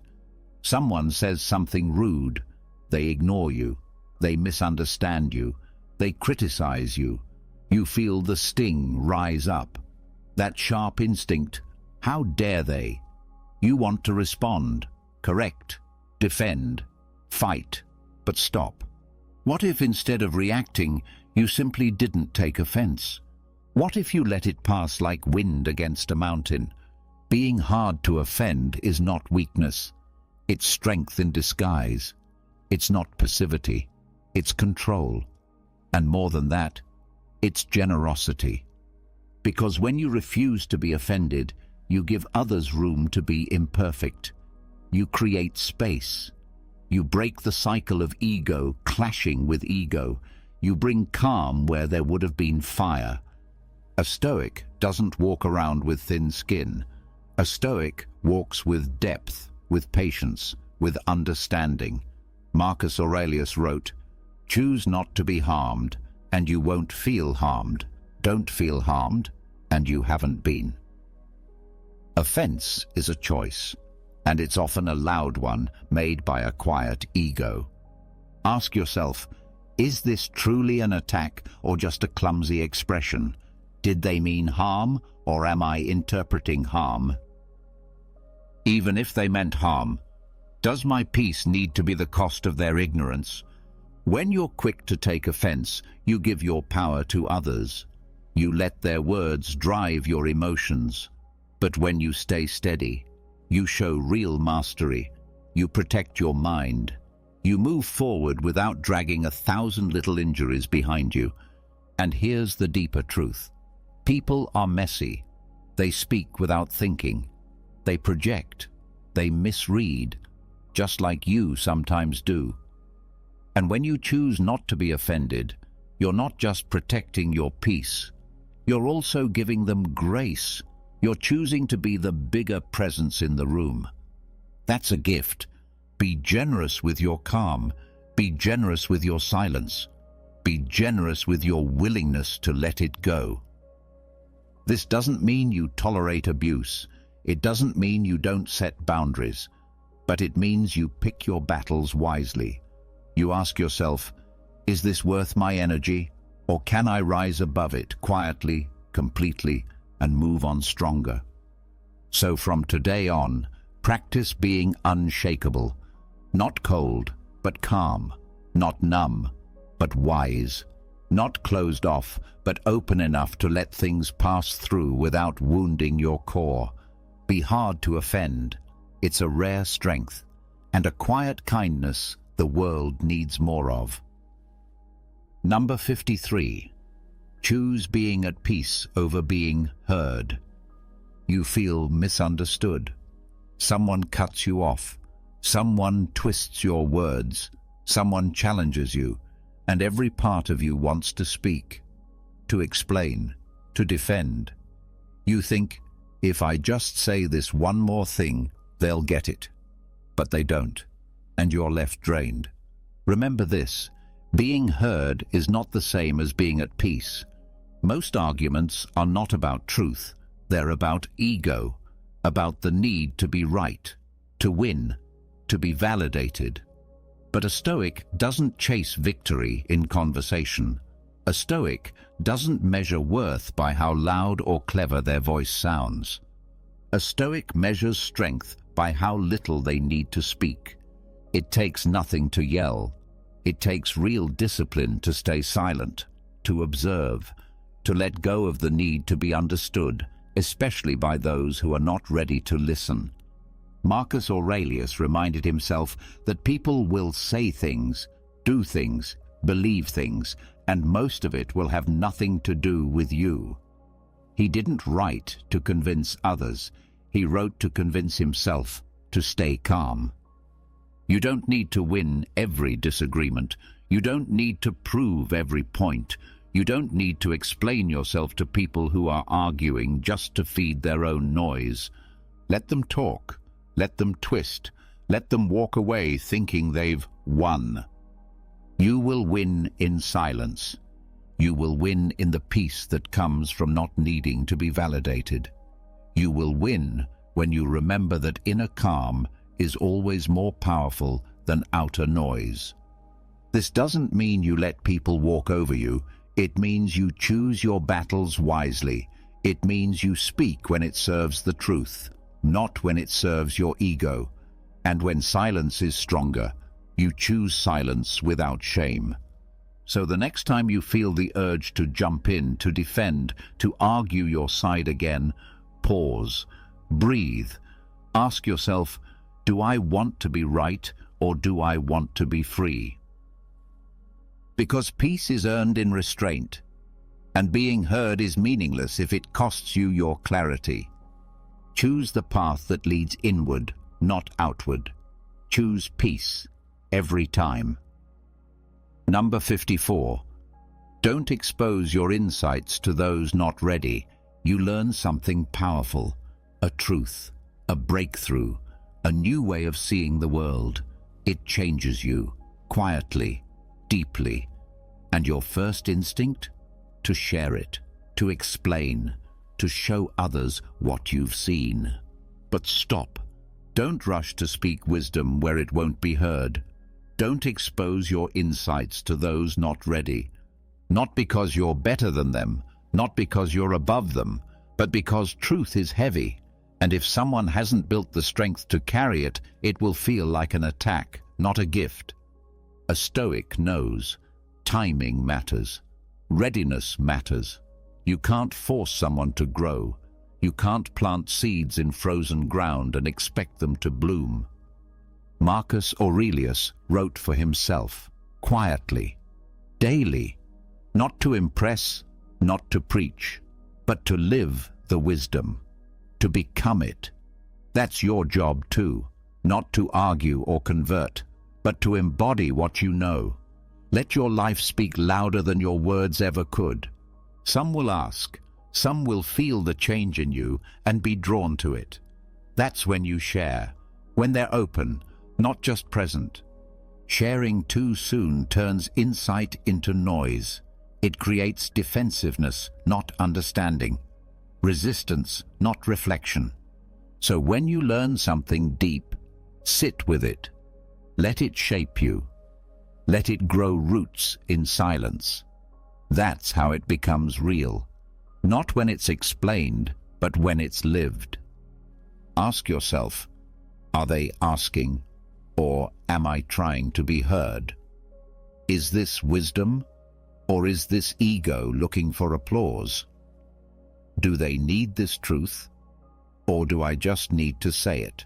Someone says something rude. They ignore you. They misunderstand you. They criticize you. You feel the sting rise up. That sharp instinct, how dare they? You want to respond, correct, defend, fight, but stop. What if instead of reacting, you simply didn't take offense? What if you let it pass like wind against a mountain? Being hard to offend is not weakness. It's strength in disguise. It's not passivity. It's control. And more than that, it's generosity. Because when you refuse to be offended, you give others room to be imperfect. You create space. You break the cycle of ego clashing with ego. You bring calm where there would have been fire. A Stoic doesn't walk around with thin skin. A Stoic walks with depth, with patience, with understanding. Marcus Aurelius wrote, "Choose not to be harmed, and you won't feel harmed. Don't feel harmed, and you haven't been." Offense is a choice, and it's often a loud one made by a quiet ego. Ask yourself, is this truly an attack or just a clumsy expression? Did they mean harm, or am I interpreting harm? Even if they meant harm, does my peace need to be the cost of their ignorance? When you're quick to take offense, you give your power to others. You let their words drive your emotions. But when you stay steady, you show real mastery. You protect your mind. You move forward without dragging 1,000 little injuries behind you. And here's the deeper truth. People are messy. They speak without thinking. They project. They misread, just like you sometimes do. And when you choose not to be offended, you're not just protecting your peace. You're also giving them grace. You're choosing to be the bigger presence in the room. That's a gift. Be generous with your calm. Be generous with your silence. Be generous with your willingness to let it go. This doesn't mean you tolerate abuse. It doesn't mean you don't set boundaries. But it means you pick your battles wisely. You ask yourself, is this worth my energy? Or can I rise above it quietly, completely, and move on stronger? So from today on, practice being unshakable, not cold, but calm, not numb, but wise, not closed off, but open enough to let things pass through without wounding your core. Be hard to offend. It's a rare strength, and a quiet kindness the world needs more of. Number 53. Choose being at peace over being heard. You feel misunderstood. Someone cuts you off. Someone twists your words. Someone challenges you, and every part of you wants to speak, to explain, to defend. You think, if I just say this one more thing, they'll get it. But they don't, and you're left drained. Remember this, being heard is not the same as being at peace. Most arguments are not about truth, they're about ego, about the need to be right, to win, to be validated. But a Stoic doesn't chase victory in conversation. A Stoic doesn't measure worth by how loud or clever their voice sounds. A Stoic measures strength by how little they need to speak. It takes nothing to yell. It takes real discipline to stay silent, to observe, to let go of the need to be understood, especially by those who are not ready to listen. Marcus Aurelius reminded himself that people will say things, do things, believe things, and most of it will have nothing to do with you. He didn't write to convince others. He wrote to convince himself to stay calm. You don't need to win every disagreement. You don't need to prove every point. You don't need to explain yourself to people who are arguing just to feed their own noise. Let them talk. Let them twist. Let them walk away thinking they've won. You will win in silence. You will win in the peace that comes from not needing to be validated. You will win when you remember that inner calm is always more powerful than outer noise. This doesn't mean you let people walk over you. It means you choose your battles wisely. It means you speak when it serves the truth, not when it serves your ego. And when silence is stronger, you choose silence without shame. So the next time you feel the urge to jump in, to defend, to argue your side again, pause, breathe, ask yourself, do I want to be right or do I want to be free? Because peace is earned in restraint, and being heard is meaningless if it costs you your clarity. Choose the path that leads inward, not outward. Choose peace every time. Number 54. Don't expose your insights to those not ready. You learn something powerful, a truth, a breakthrough, a new way of seeing the world. It changes you, quietly, deeply, and your first instinct? To share it, to explain, to show others what you've seen. But stop. Don't rush to speak wisdom where it won't be heard. Don't expose your insights to those not ready. Not because you're better than them, not because you're above them, but because truth is heavy, and if someone hasn't built the strength to carry it, it will feel like an attack, not a gift. A Stoic knows. Timing matters. Readiness matters. You can't force someone to grow. You can't plant seeds in frozen ground and expect them to bloom. Marcus Aurelius wrote for himself, quietly, daily, not to impress, not to preach, but to live the wisdom, to become it. That's your job too, not to argue or convert, but to embody what you know. Let your life speak louder than your words ever could. Some will ask, some will feel the change in you and be drawn to it. That's when you share, when they're open, not just present. Sharing too soon turns insight into noise. It creates defensiveness, not understanding. Resistance, not reflection. So when you learn something deep, sit with it. Let it shape you. Let it grow roots in silence. That's how it becomes real. Not when it's explained, but when it's lived. Ask yourself, are they asking, or am I trying to be heard? Is this wisdom, or is this ego looking for applause? Do they need this truth, or do I just need to say it?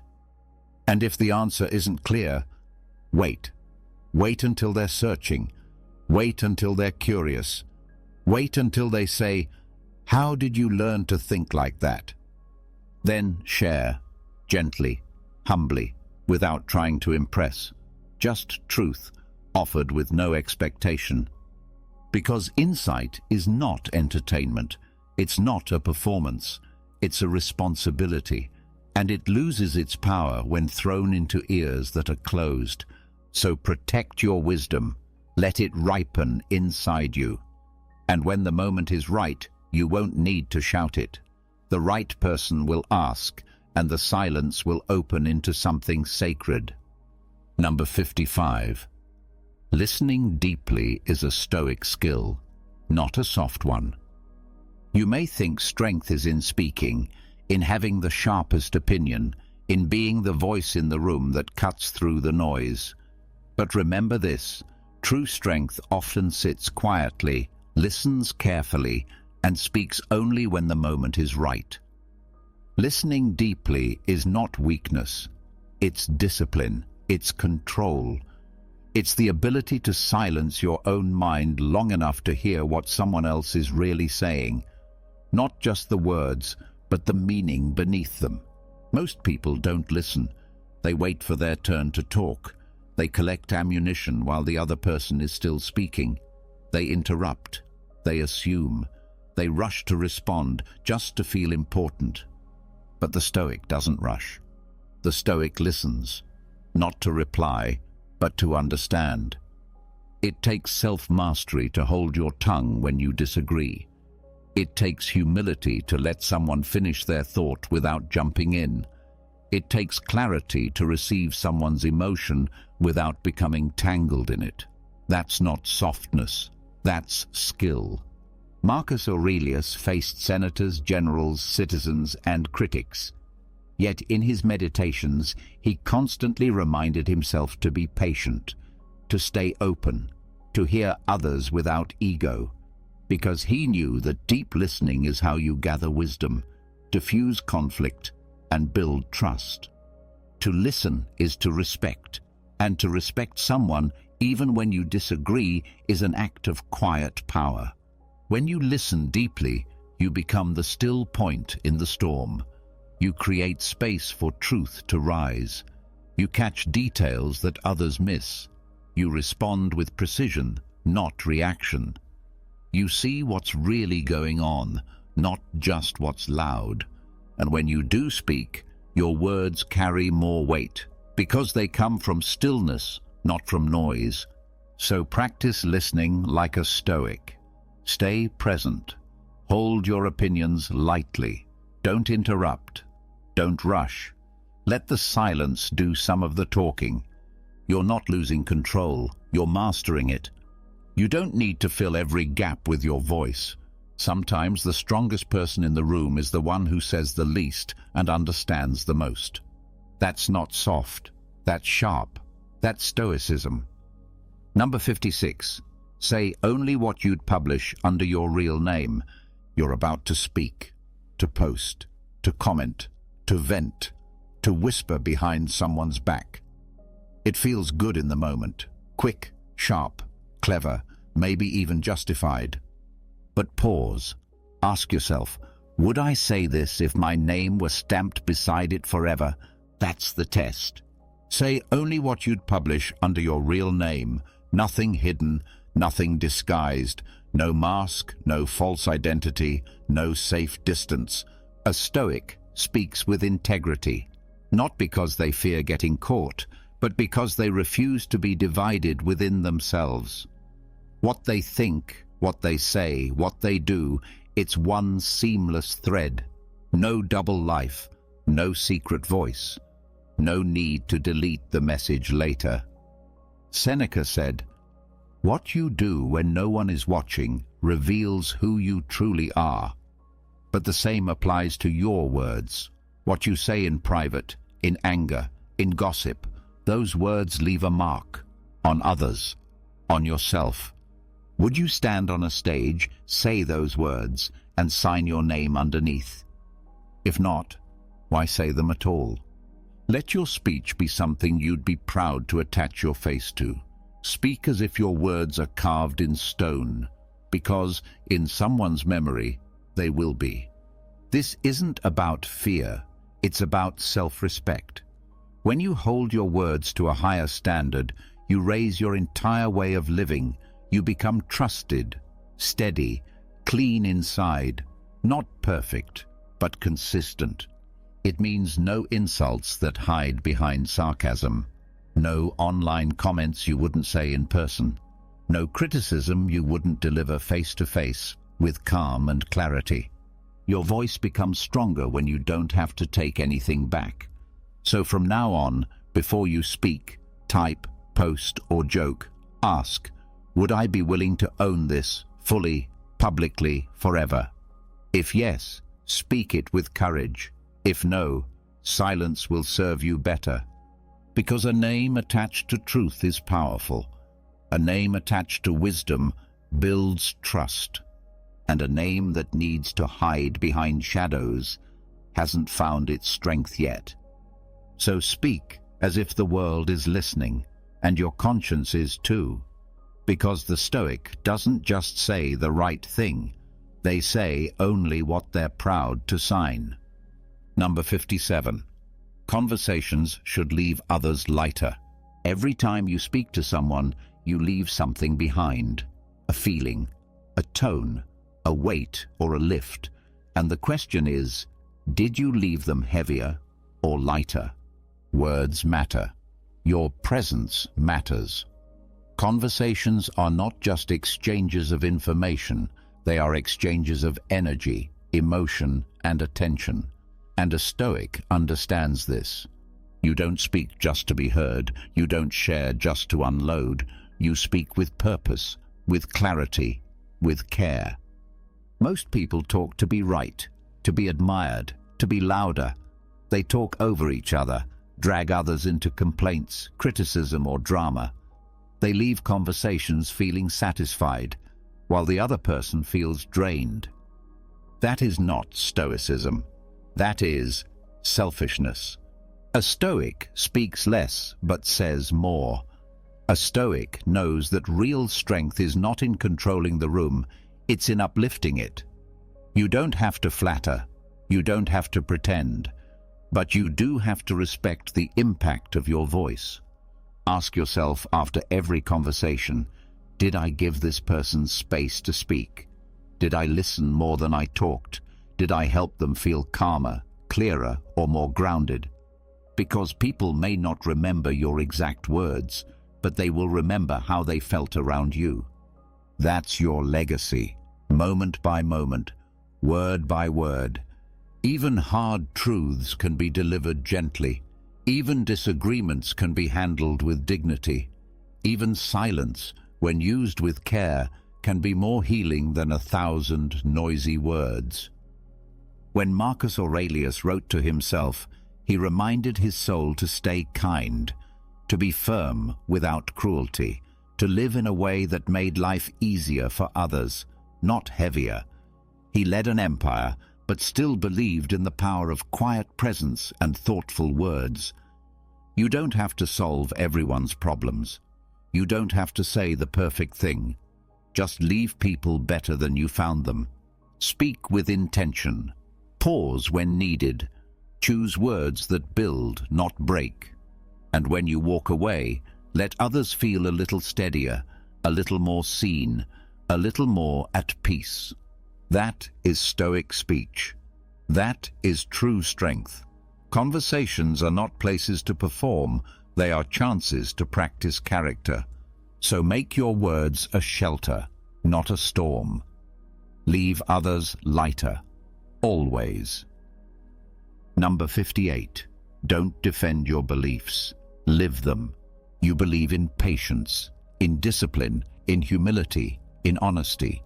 And if the answer isn't clear, wait. Wait until they're searching. Wait until they're curious. Wait until they say, "How did you learn to think like that?" Then share, gently, humbly, without trying to impress. Just truth, offered with no expectation. Because insight is not entertainment. It's not a performance. It's a responsibility. And it loses its power when thrown into ears that are closed. So protect your wisdom. Let it ripen inside you. And when the moment is right, you won't need to shout it. The right person will ask, and the silence will open into something sacred. Number 55. Listening deeply is a stoic skill, not a soft one. You may think strength is in speaking, in having the sharpest opinion, in being the voice in the room that cuts through the noise. But remember this, true strength often sits quietly, listens carefully, and speaks only when the moment is right. Listening deeply is not weakness. It's discipline. It's control. It's the ability to silence your own mind long enough to hear what someone else is really saying. Not just the words, but the meaning beneath them. Most people don't listen. They wait for their turn to talk. They collect ammunition while the other person is still speaking. They interrupt. They assume. They rush to respond just to feel important. But the Stoic doesn't rush. The Stoic listens, not to reply, but to understand. It takes self-mastery to hold your tongue when you disagree. It takes humility to let someone finish their thought without jumping in. It takes clarity to receive someone's emotion without becoming tangled in it. That's not softness. That's skill. Marcus Aurelius faced senators, generals, citizens, and critics. Yet in his meditations, he constantly reminded himself to be patient, to stay open, to hear others without ego, because he knew that deep listening is how you gather wisdom, diffuse conflict, and build trust. To listen is to respect, and to respect someone, even when you disagree, is an act of quiet power. When you listen deeply, you become the still point in the storm. You create space for truth to rise. You catch details that others miss. You respond with precision, not reaction. You see what's really going on, not just what's loud. And when you do speak, your words carry more weight, because they come from stillness, not from noise. So practice listening like a Stoic. Stay present. Hold your opinions lightly. Don't interrupt. Don't rush. Let the silence do some of the talking. You're not losing control. You're mastering it. You don't need to fill every gap with your voice. Sometimes the strongest person in the room is the one who says the least and understands the most. That's not soft. That's sharp. That's stoicism. Number 56. Say only what you'd publish under your real name. You're about to speak, to post, to comment, to vent, to whisper behind someone's back. It feels good in the moment, quick, sharp, clever, maybe even justified. But pause. Ask yourself, would I say this if my name were stamped beside it forever? That's the test. Say only what you'd publish under your real name, nothing hidden, nothing disguised, no mask, no false identity, no safe distance. A Stoic speaks with integrity, not because they fear getting caught, but because they refuse to be divided within themselves. What they think, what they say, what they do, it's one seamless thread. No double life, no secret voice, no need to delete the message later. Seneca said, What you do when no one is watching reveals who you truly are. But the same applies to your words. What you say in private, in anger, in gossip, those words leave a mark on others, on yourself. Would you stand on a stage, say those words, and sign your name underneath? If not, why say them at all? Let your speech be something you'd be proud to attach your face to. Speak as if your words are carved in stone, because in someone's memory, they will be. This isn't about fear, it's about self-respect. When you hold your words to a higher standard, you raise your entire way of living. You become trusted, steady, clean inside, not perfect, but consistent. It means no insults that hide behind sarcasm, no online comments you wouldn't say in person, no criticism you wouldn't deliver face-to-face with calm and clarity. Your voice becomes stronger when you don't have to take anything back. So from now on, before you speak, type, post, or joke, ask, would I be willing to own this fully, publicly, forever? If yes, speak it with courage. If no, silence will serve you better. Because a name attached to truth is powerful. A name attached to wisdom builds trust. And a name that needs to hide behind shadows hasn't found its strength yet. So speak as if the world is listening, and your conscience is too. Because the Stoic doesn't just say the right thing, they say only what they're proud to sign. Number 57. Conversations should leave others lighter. Every time you speak to someone, you leave something behind. A feeling, a tone, a weight or a lift. And the question is, did you leave them heavier or lighter? Words matter. Your presence matters. Conversations are not just exchanges of information, they are exchanges of energy, emotion, and attention. And a Stoic understands this. You don't speak just to be heard, you don't share just to unload, you speak with purpose, with clarity, with care. Most people talk to be right, to be admired, to be louder. They talk over each other, drag others into complaints, criticism, or drama. They leave conversations feeling satisfied, while the other person feels drained. That is not Stoicism. That is selfishness. A Stoic speaks less but says more. A Stoic knows that real strength is not in controlling the room, it's in uplifting it. You don't have to flatter, you don't have to pretend, but you do have to respect the impact of your voice. Ask yourself after every conversation, did I give this person space to speak? Did I listen more than I talked? Did I help them feel calmer, clearer, or more grounded? Because people may not remember your exact words, but they will remember how they felt around you. That's your legacy, moment by moment, word by word. Even hard truths can be delivered gently. Even disagreements can be handled with dignity. Even silence, when used with care, can be more healing than 1,000 noisy words. When Marcus Aurelius wrote to himself, he reminded his soul to stay kind, to be firm without cruelty, to live in a way that made life easier for others, not heavier. He led an empire, but still believed in the power of quiet presence and thoughtful words. You don't have to solve everyone's problems. You don't have to say the perfect thing. Just leave people better than you found them. Speak with intention. Pause when needed. Choose words that build, not break. And when you walk away, let others feel a little steadier, a little more seen, a little more at peace. That is Stoic speech. That is true strength. Conversations are not places to perform, they are chances to practice character. So make your words a shelter, not a storm. Leave others lighter, always. Number 58. Don't defend your beliefs. Live them. You believe in patience, in discipline, in humility, in honesty.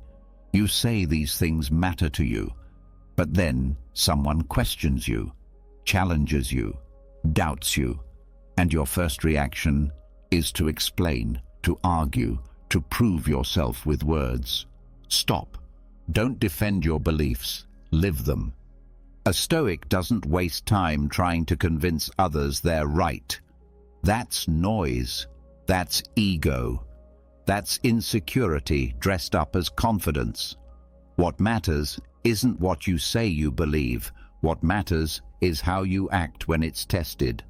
You say these things matter to you, but then someone questions you, challenges you, doubts you, and your first reaction is to explain, to argue, to prove yourself with words. Stop. Don't defend your beliefs, live them. A Stoic doesn't waste time trying to convince others they're right. That's noise. That's ego. That's insecurity dressed up as confidence. What matters isn't what you say you believe. What matters is how you act when it's tested.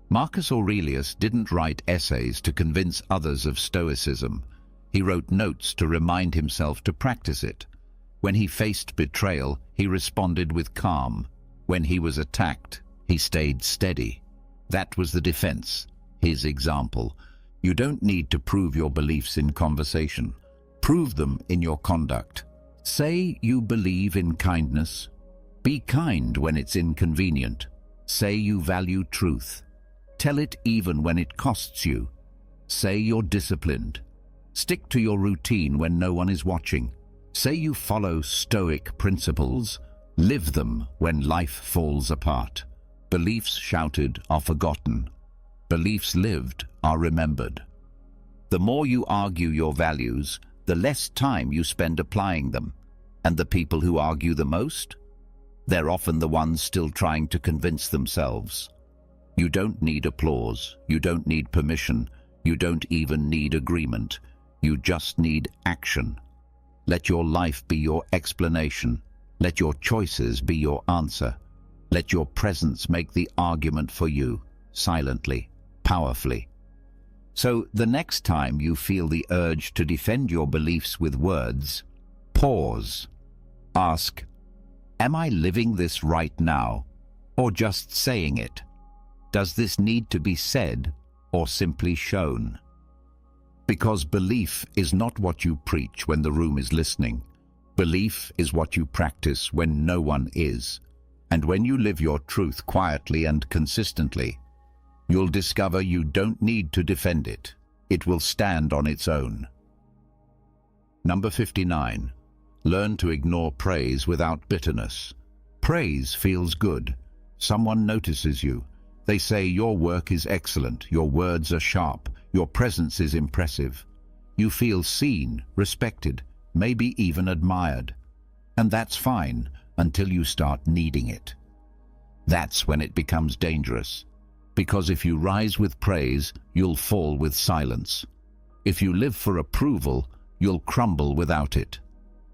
Marcus Aurelius didn't write essays to convince others of Stoicism. He wrote notes to remind himself to practice it. When he faced betrayal, he responded with calm. When he was attacked, he stayed steady. That was the defense, his example. You don't need to prove your beliefs in conversation. Prove them in your conduct. Say you believe in kindness. Be kind when it's inconvenient. Say you value truth. Tell it even when it costs you. Say you're disciplined. Stick to your routine when no one is watching. Say you follow Stoic principles. Live them when life falls apart. Beliefs shouted are forgotten. Beliefs lived are remembered. The more you argue your values, the less time you spend applying them. And the people who argue the most? They're often the ones still trying to convince themselves. You don't need applause. You don't need permission. You don't even need agreement. You just need action. Let your life be your explanation. Let your choices be your answer. Let your presence make the argument for you, silently, powerfully. So the next time you feel the urge to defend your beliefs with words, pause. Ask, am I living this right now, or just saying it? Does this need to be said, or simply shown? Because belief is not what you preach when the room is listening. Belief is what you practice when no one is. And when you live your truth quietly and consistently, you'll discover you don't need to defend it. It will stand on its own. Number 59. Learn to ignore praise without bitterness. Praise feels good. Someone notices you. They say your work is excellent, your words are sharp, your presence is impressive. You feel seen, respected, maybe even admired. And that's fine until you start needing it. That's when it becomes dangerous. Because if you rise with praise, you'll fall with silence. If you live for approval, you'll crumble without it.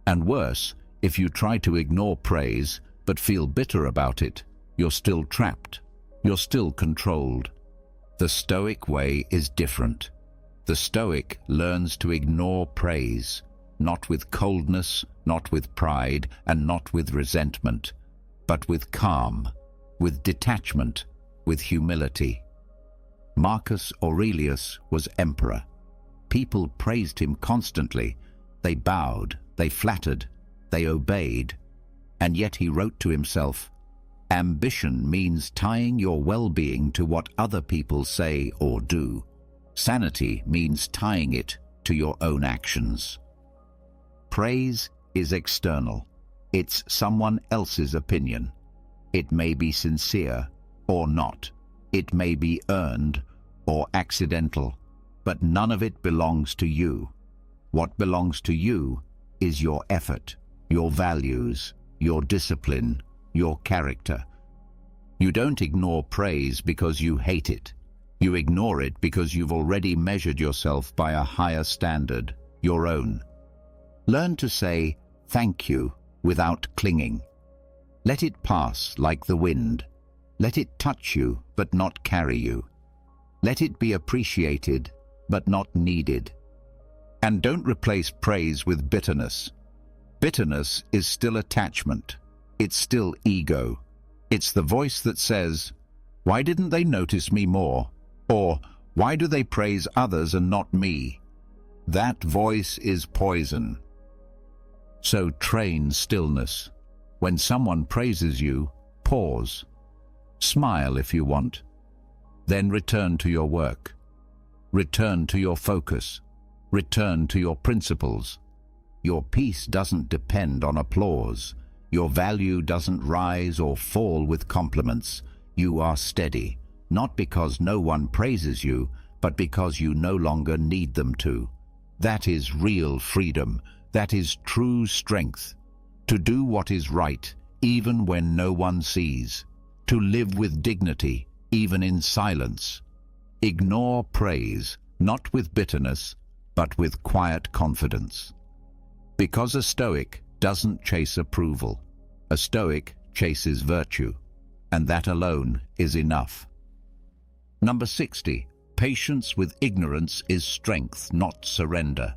And worse, if you try to ignore praise but feel bitter about it, you're still trapped. You're still controlled. The Stoic way is different. The Stoic learns to ignore praise, not with coldness, not with pride, and not with resentment, but with calm, with detachment, with humility. Marcus Aurelius was emperor. People praised him constantly. They bowed, they flattered, they obeyed. And yet he wrote to himself, "Ambition means tying your well-being to what other people say or do. Sanity means tying it to your own actions." Praise is external. It's someone else's opinion. It may be sincere or not. It may be earned or accidental, but none of it belongs to you. What belongs to you is your effort, your values, your discipline, your character. You don't ignore praise because you hate it. You ignore it because you've already measured yourself by a higher standard, your own. Learn to say thank you without clinging. Let it pass like the wind. Let it touch you but not carry you. Let it be appreciated but not needed. And don't replace praise with bitterness. Bitterness is still attachment. It's still ego. It's the voice that says, "Why didn't they notice me more?" Or, "Why do they praise others and not me?" That voice is poison. So train stillness. When someone praises you, pause. Smile if you want. Then return to your work. Return to your focus. Return to your principles. Your peace doesn't depend on applause. Your value doesn't rise or fall with compliments. You are steady, not because no one praises you, but because you no longer need them to. That is real freedom. That is true strength. To do what is right, even when no one sees. To live with dignity, even in silence. Ignore praise, not with bitterness, but with quiet confidence. Because a Stoic doesn't chase approval. A Stoic chases virtue, and that alone is enough. Number 60. Patience with ignorance is strength, not surrender.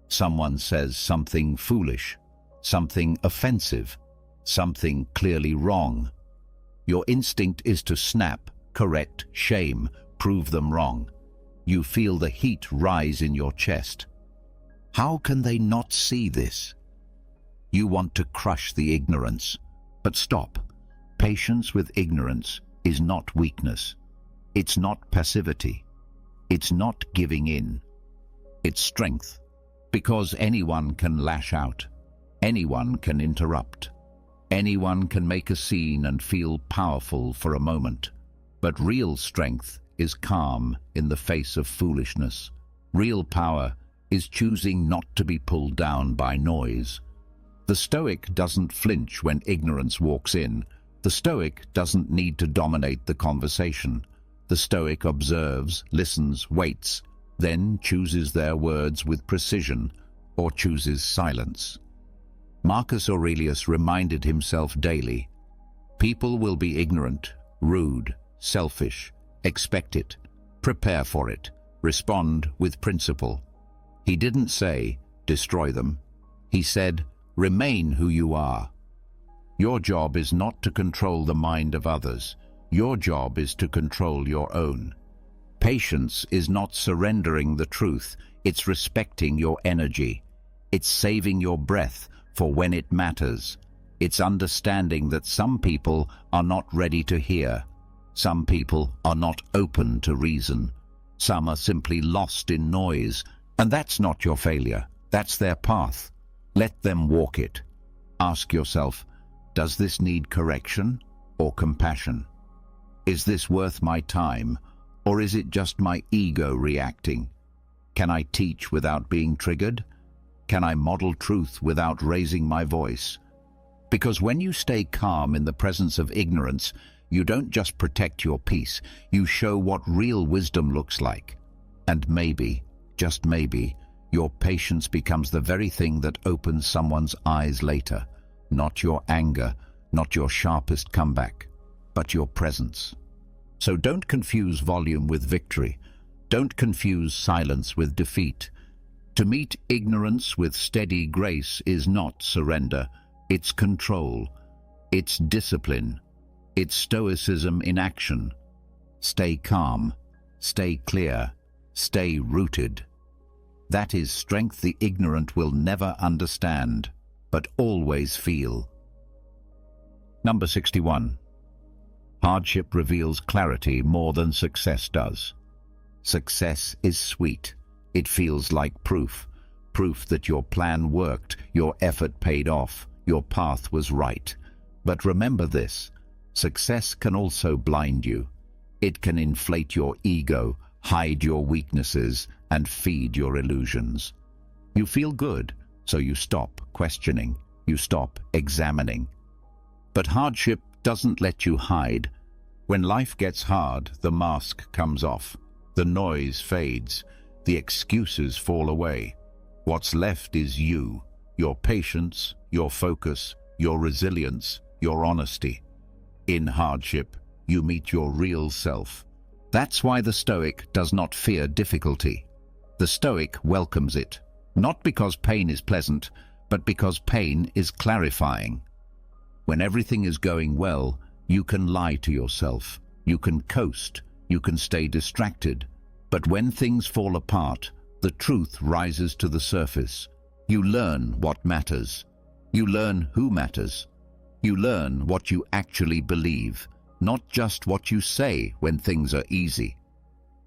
Someone says something foolish, something offensive, something clearly wrong. Your instinct is to snap, correct, shame, prove them wrong. You feel the heat rise in your chest. How can they not see this? You want to crush the ignorance. But stop. Patience with ignorance is not weakness. It's not passivity. It's not giving in. It's strength. Because anyone can lash out. Anyone can interrupt. Anyone can make a scene and feel powerful for a moment. But real strength is calm in the face of foolishness. Real power is choosing not to be pulled down by noise. The Stoic doesn't flinch when ignorance walks in. The Stoic doesn't need to dominate the conversation. The Stoic observes, listens, waits, then chooses their words with precision or chooses silence. Marcus Aurelius reminded himself daily, people will be ignorant, rude, selfish. Expect it. Prepare for it. Respond with principle. He didn't say, destroy them. He said, remain who you are. Your job is not to control the mind of others. Your job is to control your own. Patience is not surrendering the truth. It's respecting your energy. It's saving your breath for when it matters. It's understanding that some people are not ready to hear. Some people are not open to reason. Some are simply lost in noise. And that's not your failure. That's their path. Let them walk it. Ask yourself, does this need correction or compassion? Is this worth my time, or is it just my ego reacting? Can I teach without being triggered? Can I model truth without raising my voice? Because when you stay calm in the presence of ignorance, you don't just protect your peace, you show what real wisdom looks like. And maybe, just maybe, your patience becomes the very thing that opens someone's eyes later. Not your anger, not your sharpest comeback, but your presence. So don't confuse volume with victory. Don't confuse silence with defeat. To meet ignorance with steady grace is not surrender. It's control. It's discipline. It's stoicism in action. Stay calm. Stay clear. Stay rooted. That is strength the ignorant will never understand, but always feel. Number 61. Hardship reveals clarity more than success does. Success is sweet. It feels like proof. Proof that your plan worked, your effort paid off, your path was right. But remember this, success can also blind you. It can inflate your ego, hide your weaknesses, and feed your illusions. You feel good, so you stop questioning, you stop examining. But hardship doesn't let you hide. When life gets hard, the mask comes off, the noise fades, the excuses fall away. What's left is you, your patience, your focus, your resilience, your honesty. In hardship, you meet your real self. That's why the Stoic does not fear difficulty. The Stoic welcomes it, not because pain is pleasant, but because pain is clarifying. When everything is going well, you can lie to yourself, you can coast, you can stay distracted. But when things fall apart, the truth rises to the surface. You learn what matters. You learn who matters. You learn what you actually believe, not just what you say when things are easy.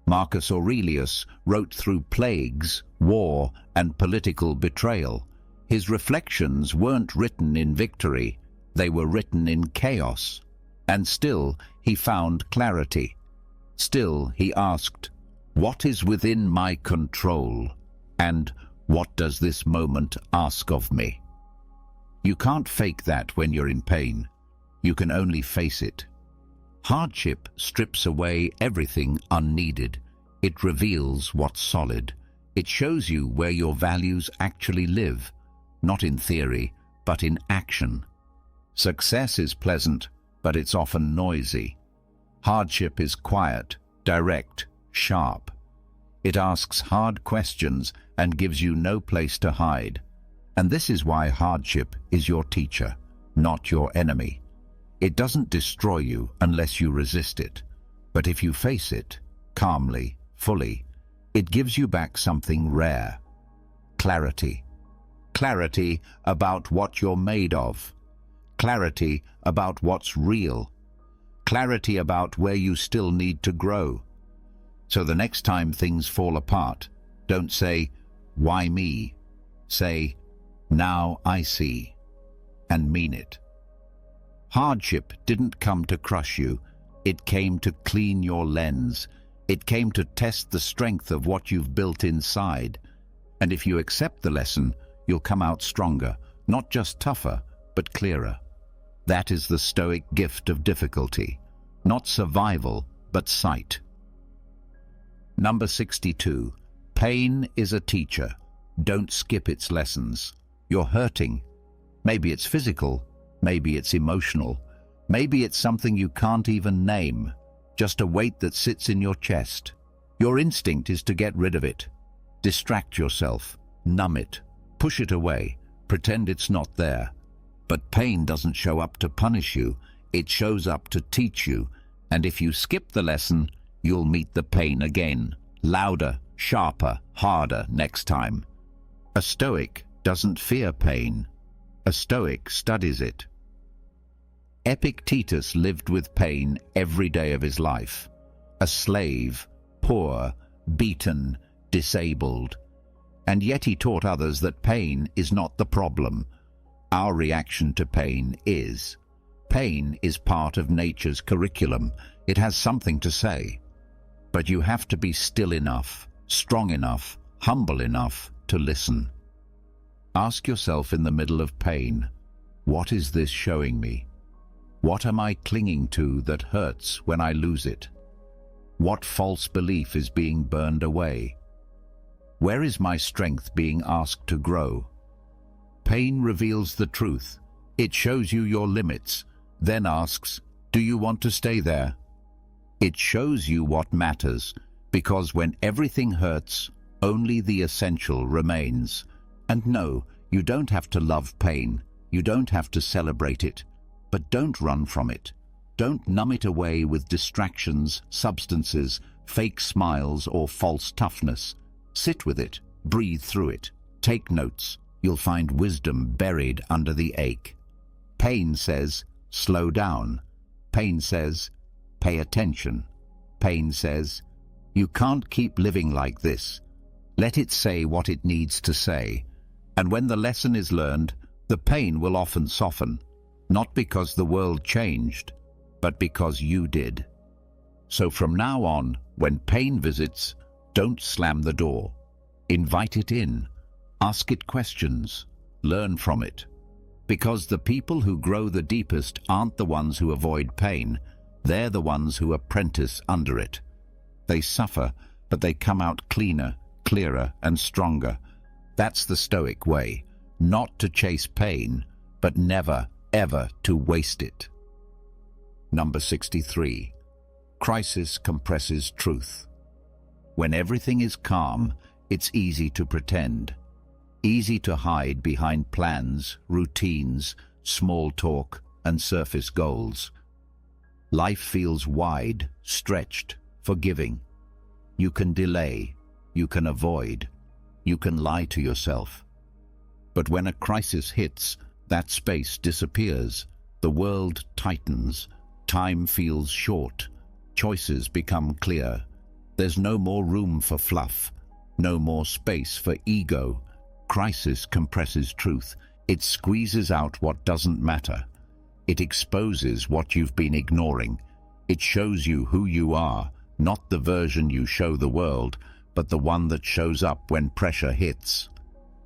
Marcus Aurelius wrote through plagues, war, and political betrayal. His reflections weren't written in victory, they were written in chaos. And still he found clarity. Still he asked, "What is within my control? And what does this moment ask of me?" You can't fake that when you're in pain. You can only face it. Hardship strips away everything unneeded. It reveals what's solid. It shows you where your values actually live, not in theory, but in action. Success is pleasant, but it's often noisy. Hardship is quiet, direct, sharp. It asks hard questions and gives you no place to hide. And this is why hardship is your teacher, not your enemy. It doesn't destroy you unless you resist it. But if you face it, calmly, fully, it gives you back something rare. Clarity. Clarity about what you're made of. Clarity about what's real. Clarity about where you still need to grow. So the next time things fall apart, don't say, "Why me?" Say, "Now I see," and mean it. Hardship didn't come to crush you. It came to clean your lens. It came to test the strength of what you've built inside. And if you accept the lesson, you'll come out stronger, not just tougher, but clearer. That is the Stoic gift of difficulty. Not survival, but sight. Number 62. Pain is a teacher. Don't skip its lessons. You're hurting. Maybe it's physical. Maybe it's emotional. Maybe it's something you can't even name. Just a weight that sits in your chest. Your instinct is to get rid of it. Distract yourself. Numb it. Push it away. Pretend it's not there. But pain doesn't show up to punish you. It shows up to teach you. And if you skip the lesson, you'll meet the pain again. Louder, sharper, harder next time. A Stoic doesn't fear pain. A Stoic studies it. Epictetus lived with pain every day of his life. A slave, poor, beaten, disabled. And yet he taught others that pain is not the problem. Our reaction to pain is. Pain is part of nature's curriculum. It has something to say. But you have to be still enough, strong enough, humble enough to listen. Ask yourself in the middle of pain, what is this showing me? What am I clinging to that hurts when I lose it? What false belief is being burned away? Where is my strength being asked to grow? Pain reveals the truth. It shows you your limits, then asks, do you want to stay there? It shows you what matters, because when everything hurts, only the essential remains. And no, you don't have to love pain. You don't have to celebrate it. But don't run from it. Don't numb it away with distractions, substances, fake smiles, or false toughness. Sit with it. Breathe through it. Take notes. You'll find wisdom buried under the ache. Pain says, slow down. Pain says, pay attention. Pain says, you can't keep living like this. Let it say what it needs to say. And when the lesson is learned, the pain will often soften. Not because the world changed, but because you did. So from now on, when pain visits, don't slam the door. Invite it in. Ask it questions. Learn from it. Because the people who grow the deepest aren't the ones who avoid pain. They're the ones who apprentice under it. They suffer, but they come out cleaner, clearer, and stronger. That's the Stoic way. Not to chase pain, but never, ever to waste it. Number 63. Crisis compresses truth. When everything is calm, it's easy to pretend. Easy to hide behind plans, routines, small talk, and surface goals. Life feels wide, stretched, forgiving. You can delay, you can avoid, you can lie to yourself. But when a crisis hits, that space disappears. The world tightens. Time feels short. Choices become clear. There's no more room for fluff, no more space for ego. Crisis compresses truth. It squeezes out what doesn't matter. It exposes what you've been ignoring. It shows you who you are, not the version you show the world, but the one that shows up when pressure hits.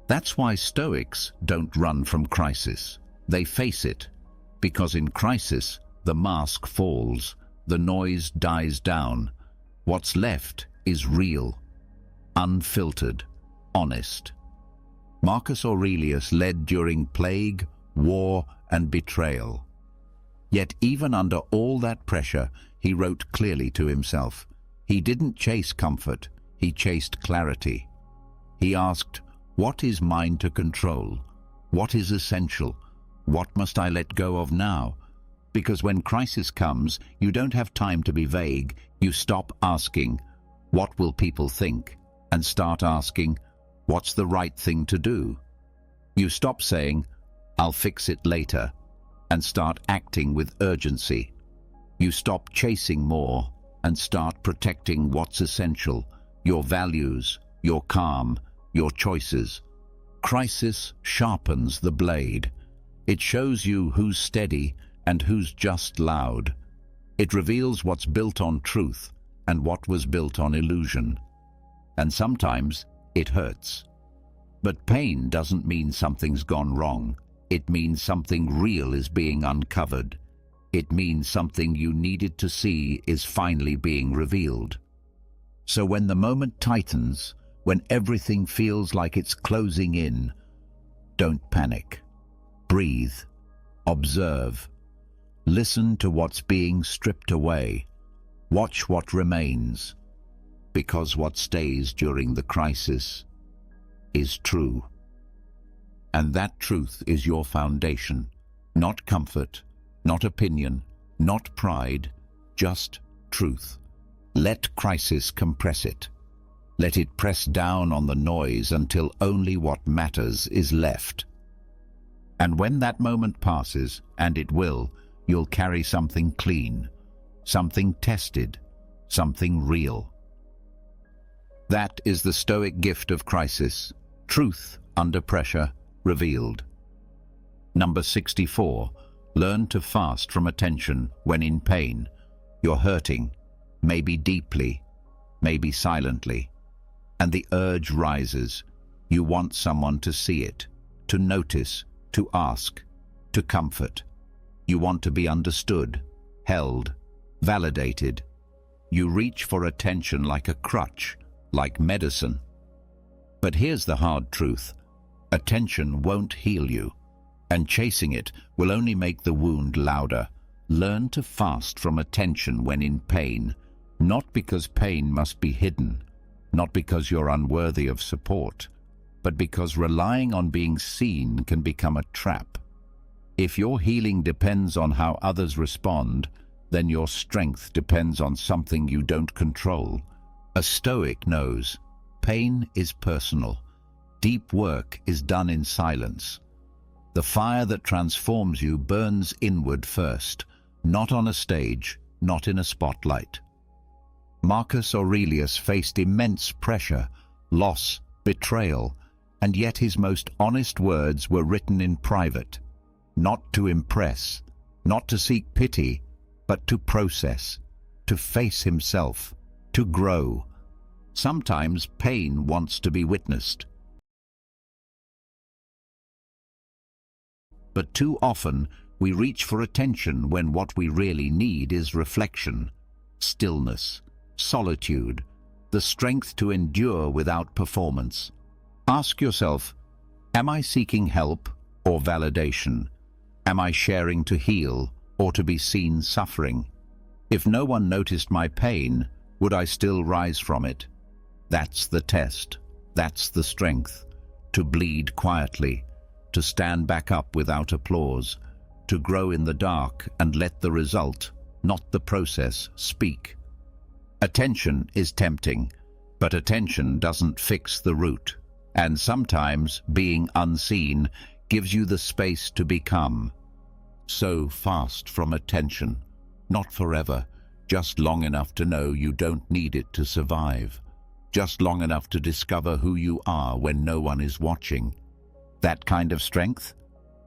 That's why Stoics don't run from crisis. They face it, because in crisis, the mask falls, the noise dies down. What's left is real, unfiltered, honest. Marcus Aurelius led during plague, war, and betrayal. Yet even under all that pressure, he wrote clearly to himself. He didn't chase comfort, he chased clarity. He asked, what is mine to control? What is essential? What must I let go of now? Because when crisis comes, you don't have time to be vague. You stop asking, what will people think? And start asking, what's the right thing to do? You stop saying, I'll fix it later, and start acting with urgency. You stop chasing more and start protecting what's essential, your values, your calm, your choices. Crisis sharpens the blade. It shows you who's steady and who's just loud. It reveals what's built on truth and what was built on illusion. And sometimes it hurts. But pain doesn't mean something's gone wrong. It means something real is being uncovered. It means something you needed to see is finally being revealed. So when the moment tightens, when everything feels like it's closing in, don't panic. Breathe. Observe. Listen to what's being stripped away. Watch what remains. Because what stays during the crisis is true. And that truth is your foundation. Not comfort, not opinion, not pride, just truth. Let crisis compress it. Let it press down on the noise until only what matters is left. And when that moment passes, and it will, you'll carry something clean, something tested, something real. That is the Stoic gift of crisis, truth under pressure revealed. Number 64. Learn to fast from attention when in pain. You're hurting, maybe deeply, maybe silently, and the urge rises. You want someone to see it, to notice, to ask, to comfort. You want to be understood, held, validated. You reach for attention like a crutch, like medicine. But here's the hard truth. Attention won't heal you, and chasing it will only make the wound louder. Learn to fast from attention when in pain, not because pain must be hidden, not because you're unworthy of support, but because relying on being seen can become a trap. If your healing depends on how others respond, then your strength depends on something you don't control. A Stoic knows pain is personal. Deep work is done in silence. The fire that transforms you burns inward first, not on a stage, not in a spotlight. Marcus Aurelius faced immense pressure, loss, betrayal, and yet his most honest words were written in private, not to impress, not to seek pity, but to process, to face himself, to grow. Sometimes pain wants to be witnessed. But too often we reach for attention when what we really need is reflection, stillness, solitude, the strength to endure without performance. Ask yourself, am I seeking help or validation? Am I sharing to heal or to be seen suffering? If no one noticed my pain, would I still rise from it? That's the test. That's the strength. To bleed quietly, to stand back up without applause, to grow in the dark and let the result, not the process, speak. Attention is tempting, but attention doesn't fix the root. And sometimes being unseen gives you the space to become. So fast from attention, not forever, just long enough to know you don't need it to survive, just long enough to discover who you are when no one is watching. That kind of strength?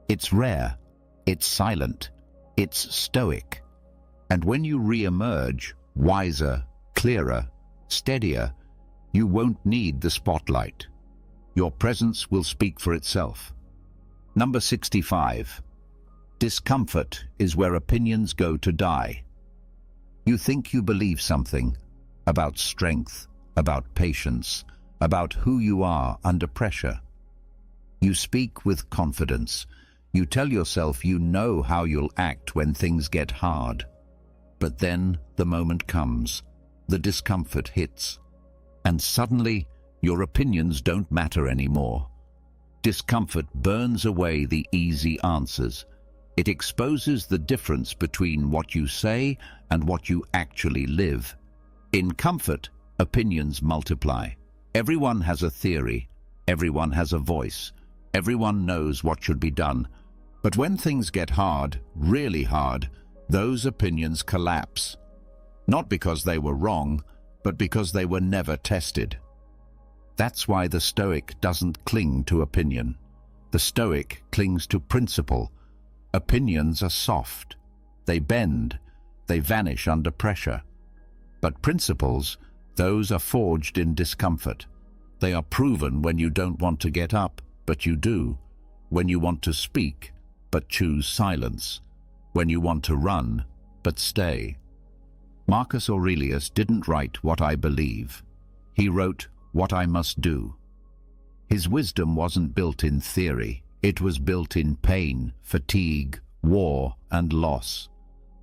It's rare, it's silent, it's stoic. And when you re-emerge, wiser, clearer, steadier, you won't need the spotlight. Your presence will speak for itself. Number 65. Discomfort is where opinions go to die. You think you believe something about strength, about patience, about who you are under pressure. You speak with confidence. You tell yourself you know how you'll act when things get hard. But then the moment comes, the discomfort hits, and suddenly your opinions don't matter anymore. Discomfort burns away the easy answers. It exposes the difference between what you say and what you actually live. In comfort, opinions multiply. Everyone has a theory. Everyone has a voice. Everyone knows what should be done. But when things get hard, really hard, those opinions collapse. Not because they were wrong, but because they were never tested. That's why the Stoic doesn't cling to opinion. The Stoic clings to principle. Opinions are soft. They bend. They vanish under pressure. But principles, those are forged in discomfort. They are proven when you don't want to get up, but you do. When you want to speak, but choose silence. When you want to run, but stay. Marcus Aurelius didn't write what I believe. He wrote what I must do. His wisdom wasn't built in theory. It was built in pain, fatigue, war, and loss.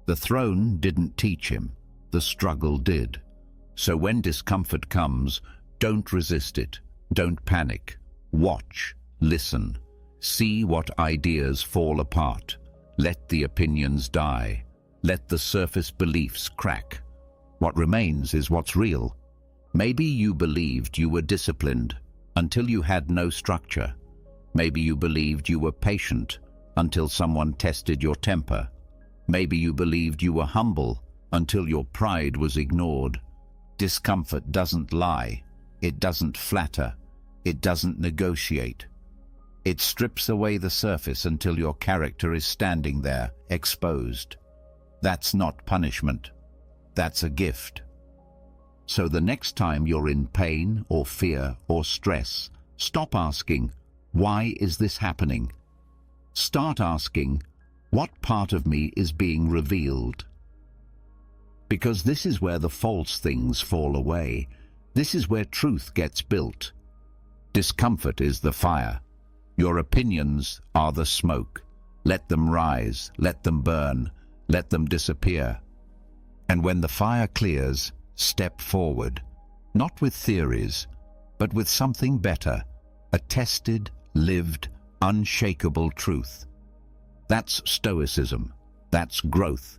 The throne didn't teach him. The struggle did. So when discomfort comes, don't resist it. Don't panic. Watch. Listen. See what ideas fall apart. Let the opinions die. Let the surface beliefs crack. What remains is what's real. Maybe you believed you were disciplined until you had no structure. Maybe you believed you were patient until someone tested your temper. Maybe you believed you were humble until your pride was ignored. Discomfort doesn't lie. It doesn't flatter. It doesn't negotiate. It strips away the surface until your character is standing there, exposed. That's not punishment. That's a gift. So the next time you're in pain or fear or stress, stop asking, why is this happening? Start asking, what part of me is being revealed? Because this is where the false things fall away. This is where truth gets built. Discomfort is the fire. Your opinions are the smoke. Let them rise, let them burn, let them disappear. And when the fire clears, step forward, not with theories, but with something better, a tested, lived, unshakable truth. That's stoicism, that's growth,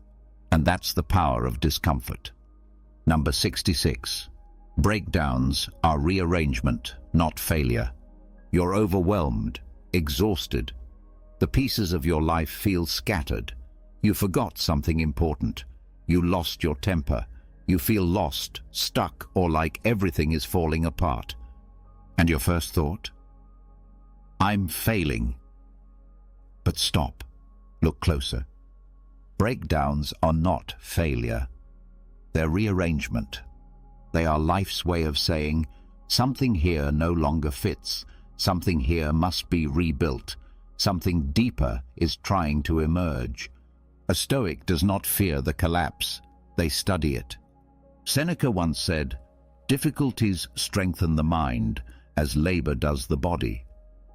and that's the power of discomfort. Number 66. Breakdowns are rearrangement, not failure. You're overwhelmed, exhausted. The pieces of your life feel scattered. You forgot something important. You lost your temper. You feel lost, stuck, or like everything is falling apart. And your first thought? I'm failing. But stop. Look closer. Breakdowns are not failure. They're rearrangement. They are life's way of saying, something here no longer fits. Something here must be rebuilt. Something deeper is trying to emerge. A Stoic does not fear the collapse. They study it. Seneca once said, difficulties strengthen the mind as labor does the body.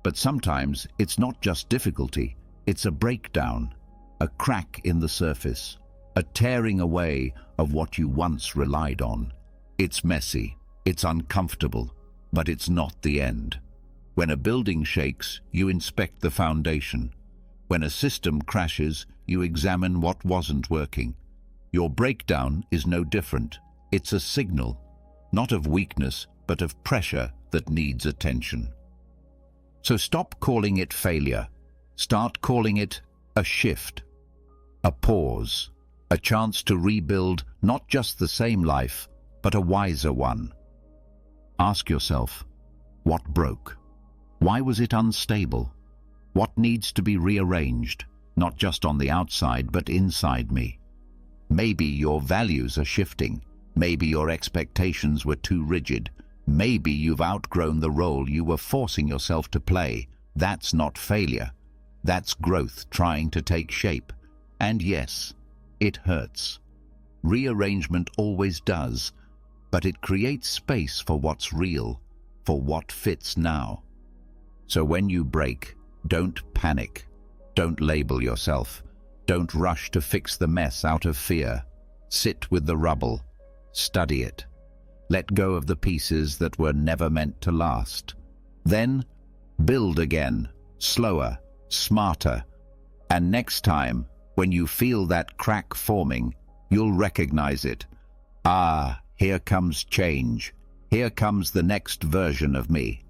But sometimes it's not just difficulty, it's a breakdown, a crack in the surface, a tearing away of what you once relied on. It's messy, it's uncomfortable, but it's not the end. When a building shakes, you inspect the foundation. When a system crashes, you examine what wasn't working. Your breakdown is no different. It's a signal, not of weakness, but of pressure that needs attention. So stop calling it failure. Start calling it a shift, a pause, A chance to rebuild not just the same life, but a wiser one. Ask yourself, what broke? Why was it unstable? What needs to be rearranged, not just on the outside, but inside me? Maybe your values are shifting. Maybe your expectations were too rigid. Maybe you've outgrown the role you were forcing yourself to play. That's not failure. That's growth trying to take shape. And yes, it hurts. Rearrangement always does, but it creates space for what's real, for what fits now. So when you break, don't panic. Don't label yourself. Don't rush to fix the mess out of fear. Sit with the rubble. Study it. Let go of the pieces that were never meant to last. Then, build again, slower, smarter. And next time, when you feel that crack forming, you'll recognize it. Ah, here comes change. Here comes the next version of me.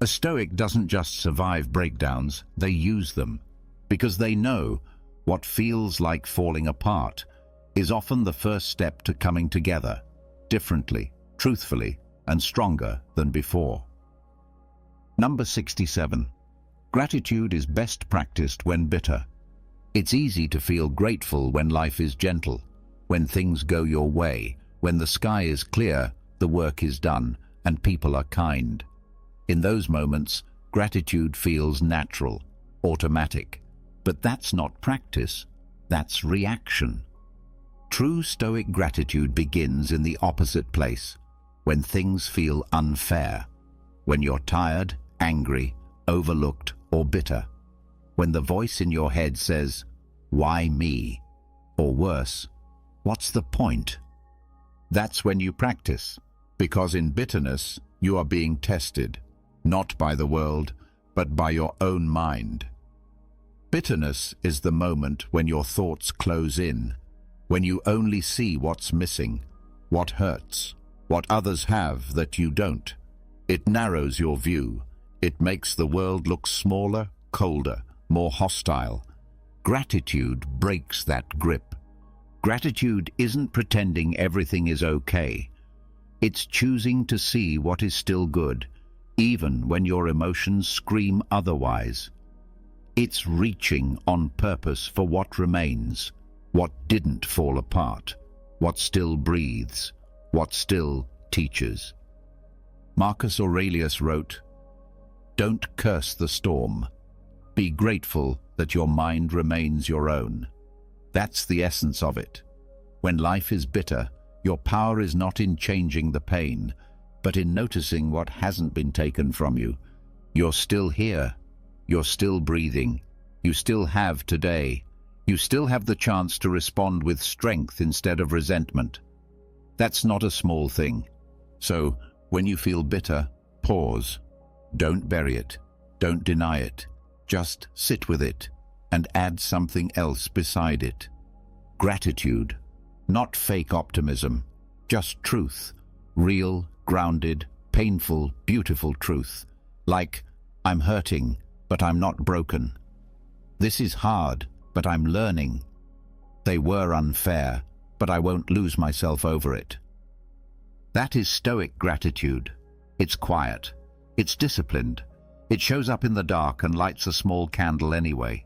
A Stoic doesn't just survive breakdowns, they use them. Because they know what feels like falling apart is often the first step to coming together, differently, truthfully, and stronger than before. Number 67. Gratitude is best practiced when bitter. It's easy to feel grateful when life is gentle, when things go your way, when the sky is clear, the work is done, and people are kind. In those moments, gratitude feels natural, automatic. But that's not practice, that's reaction. True Stoic gratitude begins in the opposite place, when things feel unfair, when you're tired, angry, overlooked, or bitter, when the voice in your head says, "Why me?" Or worse, "What's the point?" That's when you practice, because in bitterness you are being tested, not by the world, but by your own mind. Bitterness is the moment when your thoughts close in, when you only see what's missing, what hurts, what others have that you don't. It narrows your view. It makes the world look smaller, colder, more hostile. Gratitude breaks that grip. Gratitude isn't pretending everything is okay. It's choosing to see what is still good, even when your emotions scream otherwise. It's reaching on purpose for what remains, what didn't fall apart, what still breathes, what still teaches. Marcus Aurelius wrote, "Don't curse the storm. Be grateful that your mind remains your own." That's the essence of it. When life is bitter, your power is not in changing the pain, but in noticing what hasn't been taken from you. You're still here. You're still breathing. You still have today. You still have the chance to respond with strength instead of resentment. That's not a small thing. So, when you feel bitter, pause. Don't bury it. Don't deny it. Just sit with it and add something else beside it. Gratitude, not fake optimism, just truth. Real, grounded, painful, beautiful truth. Like, I'm hurting, but I'm not broken. This is hard, but I'm learning. They were unfair, but I won't lose myself over it. That is Stoic gratitude. It's quiet. It's disciplined. It shows up in the dark and lights a small candle anyway.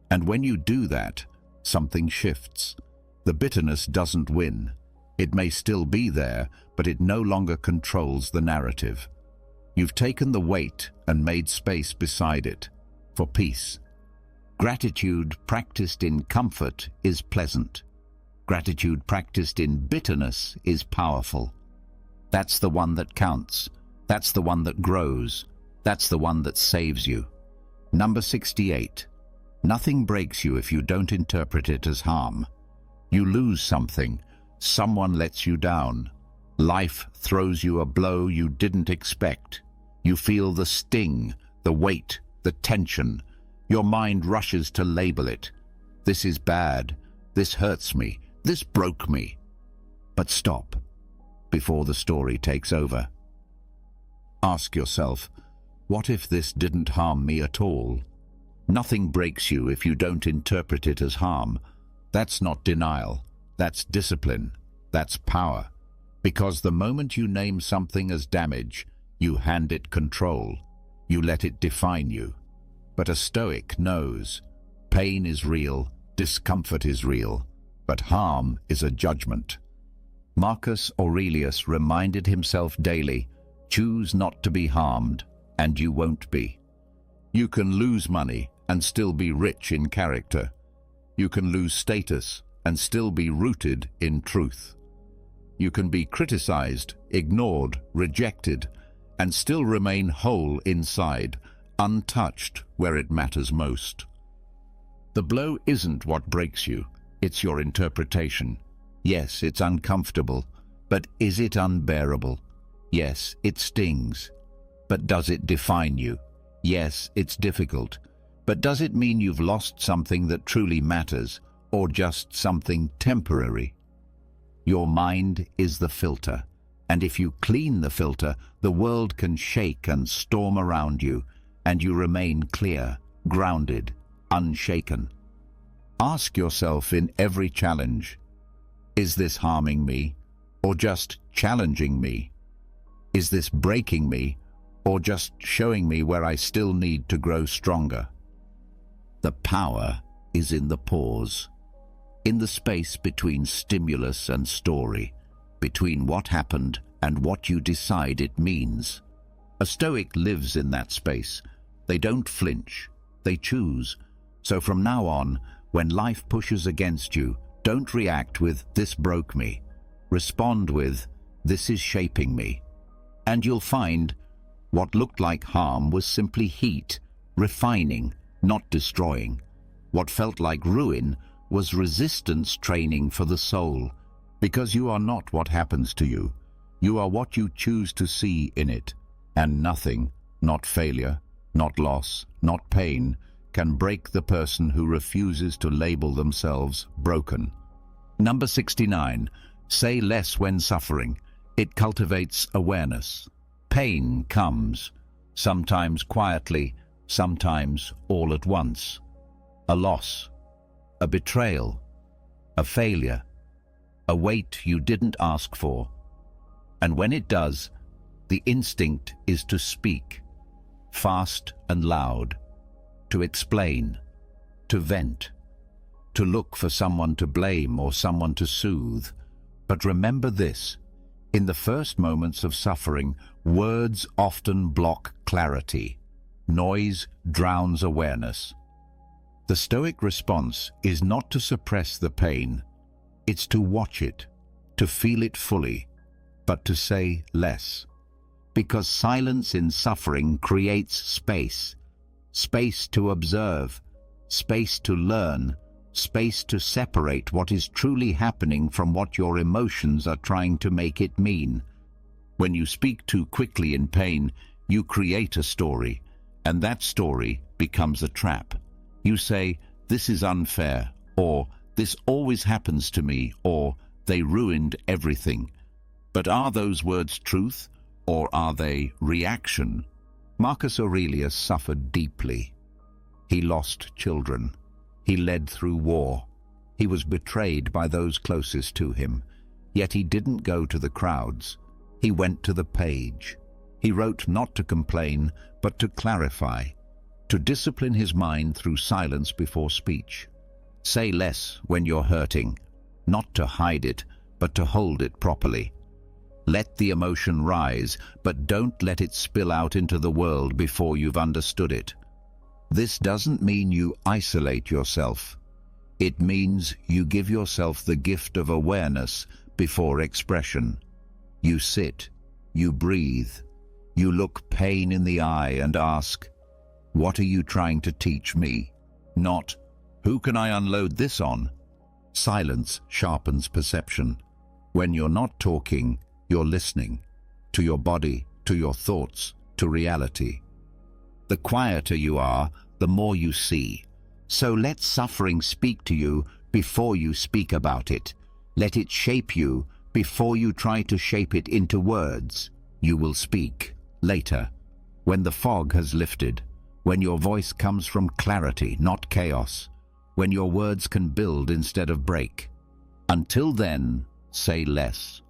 And when you do that, something shifts. The bitterness doesn't win. It may still be there, but it no longer controls the narrative. You've taken the weight and made space beside it, for peace. Gratitude practiced in comfort is pleasant. Gratitude practiced in bitterness is powerful. That's the one that counts. That's the one that grows. That's the one that saves you. Number 68. Nothing breaks you if you don't interpret it as harm. You lose something. Someone lets you down. Life throws you a blow you didn't expect. You feel the sting, the weight, the tension. Your mind rushes to label it. This is bad. This hurts me. This broke me. But stop, before the story takes over. Ask yourself, what if this didn't harm me at all? Nothing breaks you if you don't interpret it as harm. That's not denial. That's discipline. That's power. Because the moment you name something as damage, you hand it control. You let it define you. But a Stoic knows pain is real, discomfort is real, but harm is a judgment. Marcus Aurelius reminded himself daily, choose not to be harmed, and you won't be. You can lose money and still be rich in character. You can lose status and still be rooted in truth. You can be criticized, ignored, rejected, and still remain whole inside, untouched where it matters most. The blow isn't what breaks you, it's your interpretation. Yes, it's uncomfortable, but is it unbearable? Yes, it stings. But does it define you? Yes, it's difficult. But does it mean you've lost something that truly matters, or just something temporary? Your mind is the filter, and if you clean the filter, the world can shake and storm around you, and you remain clear, grounded, unshaken. Ask yourself in every challenge, is this harming me, or just challenging me? Is this breaking me, or just showing me where I still need to grow stronger? The power is in the pause, in the space between stimulus and story, between what happened and what you decide it means. A Stoic lives in that space. They don't flinch, they choose. So from now on, when life pushes against you, don't react with, this broke me. Respond with, this is shaping me. And you'll find what looked like harm was simply heat, refining, not destroying. What felt like ruin was resistance training for the soul. Because you are not what happens to you. You are what you choose to see in it. And nothing, not failure, not loss, not pain, can break the person who refuses to label themselves broken. Number 69. Say less when suffering. It cultivates awareness. Pain comes, sometimes quietly, sometimes all at once. A loss, a betrayal, a failure, a weight you didn't ask for. And when it does, the instinct is to speak, fast and loud, to explain, to vent, to look for someone to blame or someone to soothe. But remember this, in the first moments of suffering, words often block clarity. Noise drowns awareness. The Stoic response is not to suppress the pain, it's to watch it, to feel it fully, but to say less. Because silence in suffering creates space. Space to observe, space to learn, space to separate what is truly happening from what your emotions are trying to make it mean. When you speak too quickly in pain, you create a story, and that story becomes a trap. You say, this is unfair, or this always happens to me, or they ruined everything. But are those words truth, or are they reaction? Marcus Aurelius suffered deeply. He lost children. He led through war. He was betrayed by those closest to him. Yet he didn't go to the crowds. He went to the page. He wrote not to complain, but to clarify, to discipline his mind through silence before speech. Say less when you're hurting, not to hide it, but to hold it properly. Let the emotion rise, but don't let it spill out into the world before you've understood it. This doesn't mean you isolate yourself. It means you give yourself the gift of awareness before expression. You sit, you breathe, you look pain in the eye and ask, what are you trying to teach me? Not, who can I unload this on? Silence sharpens perception. When you're not talking, you're listening to your body, to your thoughts, to reality. The quieter you are, the more you see. So let suffering speak to you before you speak about it. Let it shape you before you try to shape it into words. You will speak later, when the fog has lifted, when your voice comes from clarity, not chaos, when your words can build instead of break. Until then, say less.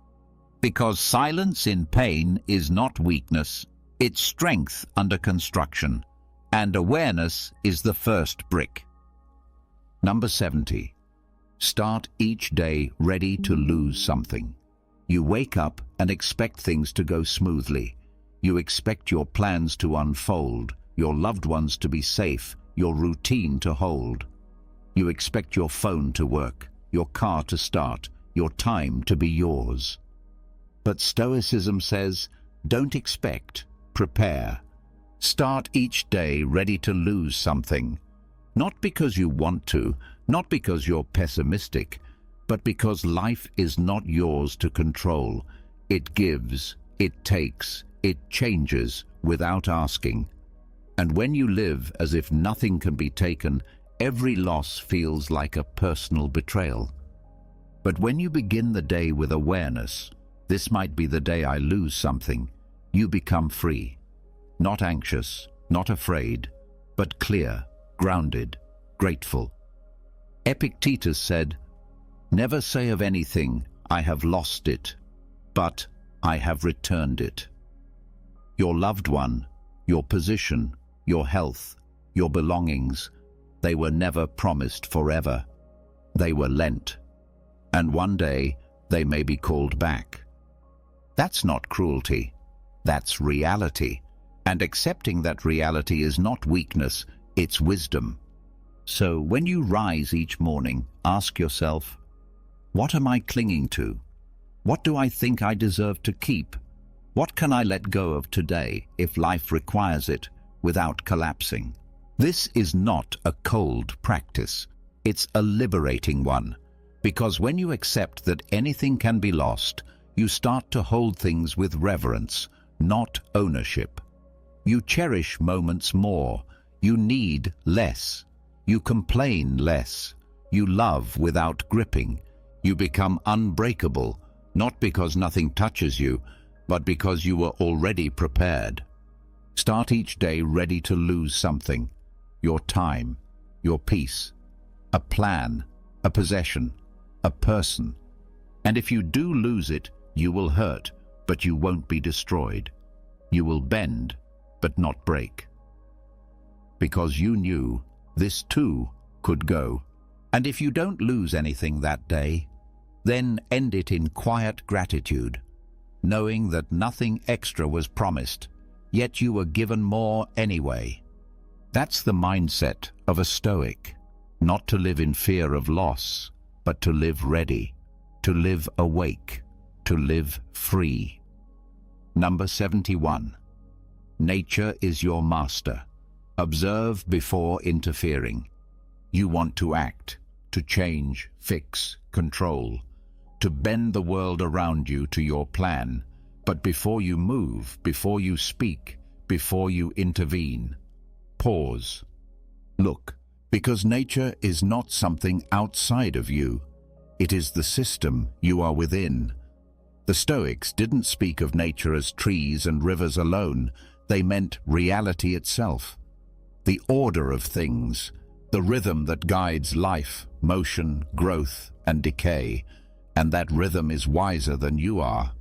Because silence in pain is not weakness, it's strength under construction, and awareness is the first brick. Number 70. Start each day ready to lose something. You wake up and expect things to go smoothly. You expect your plans to unfold, your loved ones to be safe, your routine to hold. You expect your phone to work, your car to start, your time to be yours. But Stoicism says, don't expect, prepare. Start each day ready to lose something. Not because you want to, not because you're pessimistic, but because life is not yours to control. It gives, it takes, it changes without asking. And when you live as if nothing can be taken, every loss feels like a personal betrayal. But when you begin the day with awareness, this might be the day I lose something, you become free. Not anxious, not afraid, but clear, grounded, grateful. Epictetus said, "Never say of anything, I have lost it, but I have returned it." Your loved one, your position, your health, your belongings, they were never promised forever. They were lent, and one day they may be called back. That's not cruelty, that's reality. And accepting that reality is not weakness, it's wisdom. So when you rise each morning, ask yourself, what am I clinging to? What do I think I deserve to keep? What can I let go of today, if life requires it, without collapsing? This is not a cold practice. It's a liberating one. Because when you accept that anything can be lost, you start to hold things with reverence, not ownership. You cherish moments more. You need less. You complain less. You love without gripping. You become unbreakable, not because nothing touches you, but because you were already prepared. Start each day ready to lose something. Your time, your peace, a plan, a possession, a person. And if you do lose it, you will hurt, but you won't be destroyed. You will bend, but not break. Because you knew this too could go. And if you don't lose anything that day, then end it in quiet gratitude, knowing that nothing extra was promised, yet you were given more anyway. That's the mindset of a Stoic, not to live in fear of loss, but to live ready, to live awake, to live free. Number 71. Nature is your master. Observe before interfering. You want to act, to change, fix, control, to bend the world around you to your plan. But before you move, before you speak, before you intervene, pause. Look, because nature is not something outside of you. It is the system you are within. The Stoics didn't speak of nature as trees and rivers alone. They meant reality itself. The order of things, the rhythm that guides life, motion, growth, and decay. And that rhythm is wiser than you are.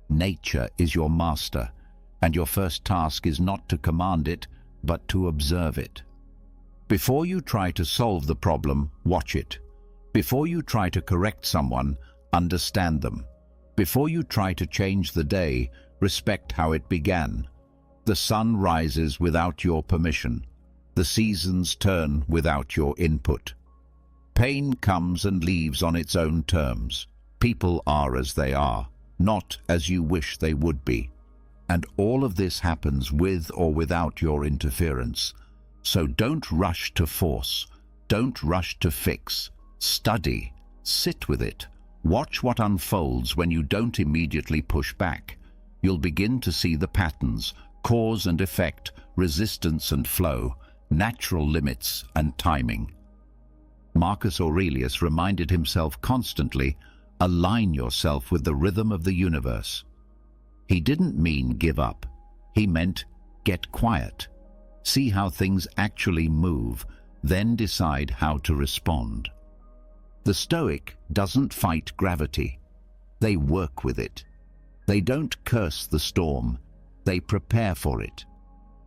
Nature is your master, and your first task is not to command it, but to observe it. Before you try to solve the problem, watch it. Before you try to correct someone, understand them. Before you try to change the day, respect how it began. The sun rises without your permission. The seasons turn without your input. Pain comes and leaves on its own terms. People are as they are, not as you wish they would be. And all of this happens with or without your interference. So don't rush to force. Don't rush to fix. Study. Sit with it. Watch what unfolds when you don't immediately push back. You'll begin to see the patterns, cause and effect, resistance and flow, natural limits and timing. Marcus Aurelius reminded himself constantly, align yourself with the rhythm of the universe. He didn't mean give up. He meant get quiet. See how things actually move, then decide how to respond. The Stoic doesn't fight gravity. They work with it. They don't curse the storm. They prepare for it.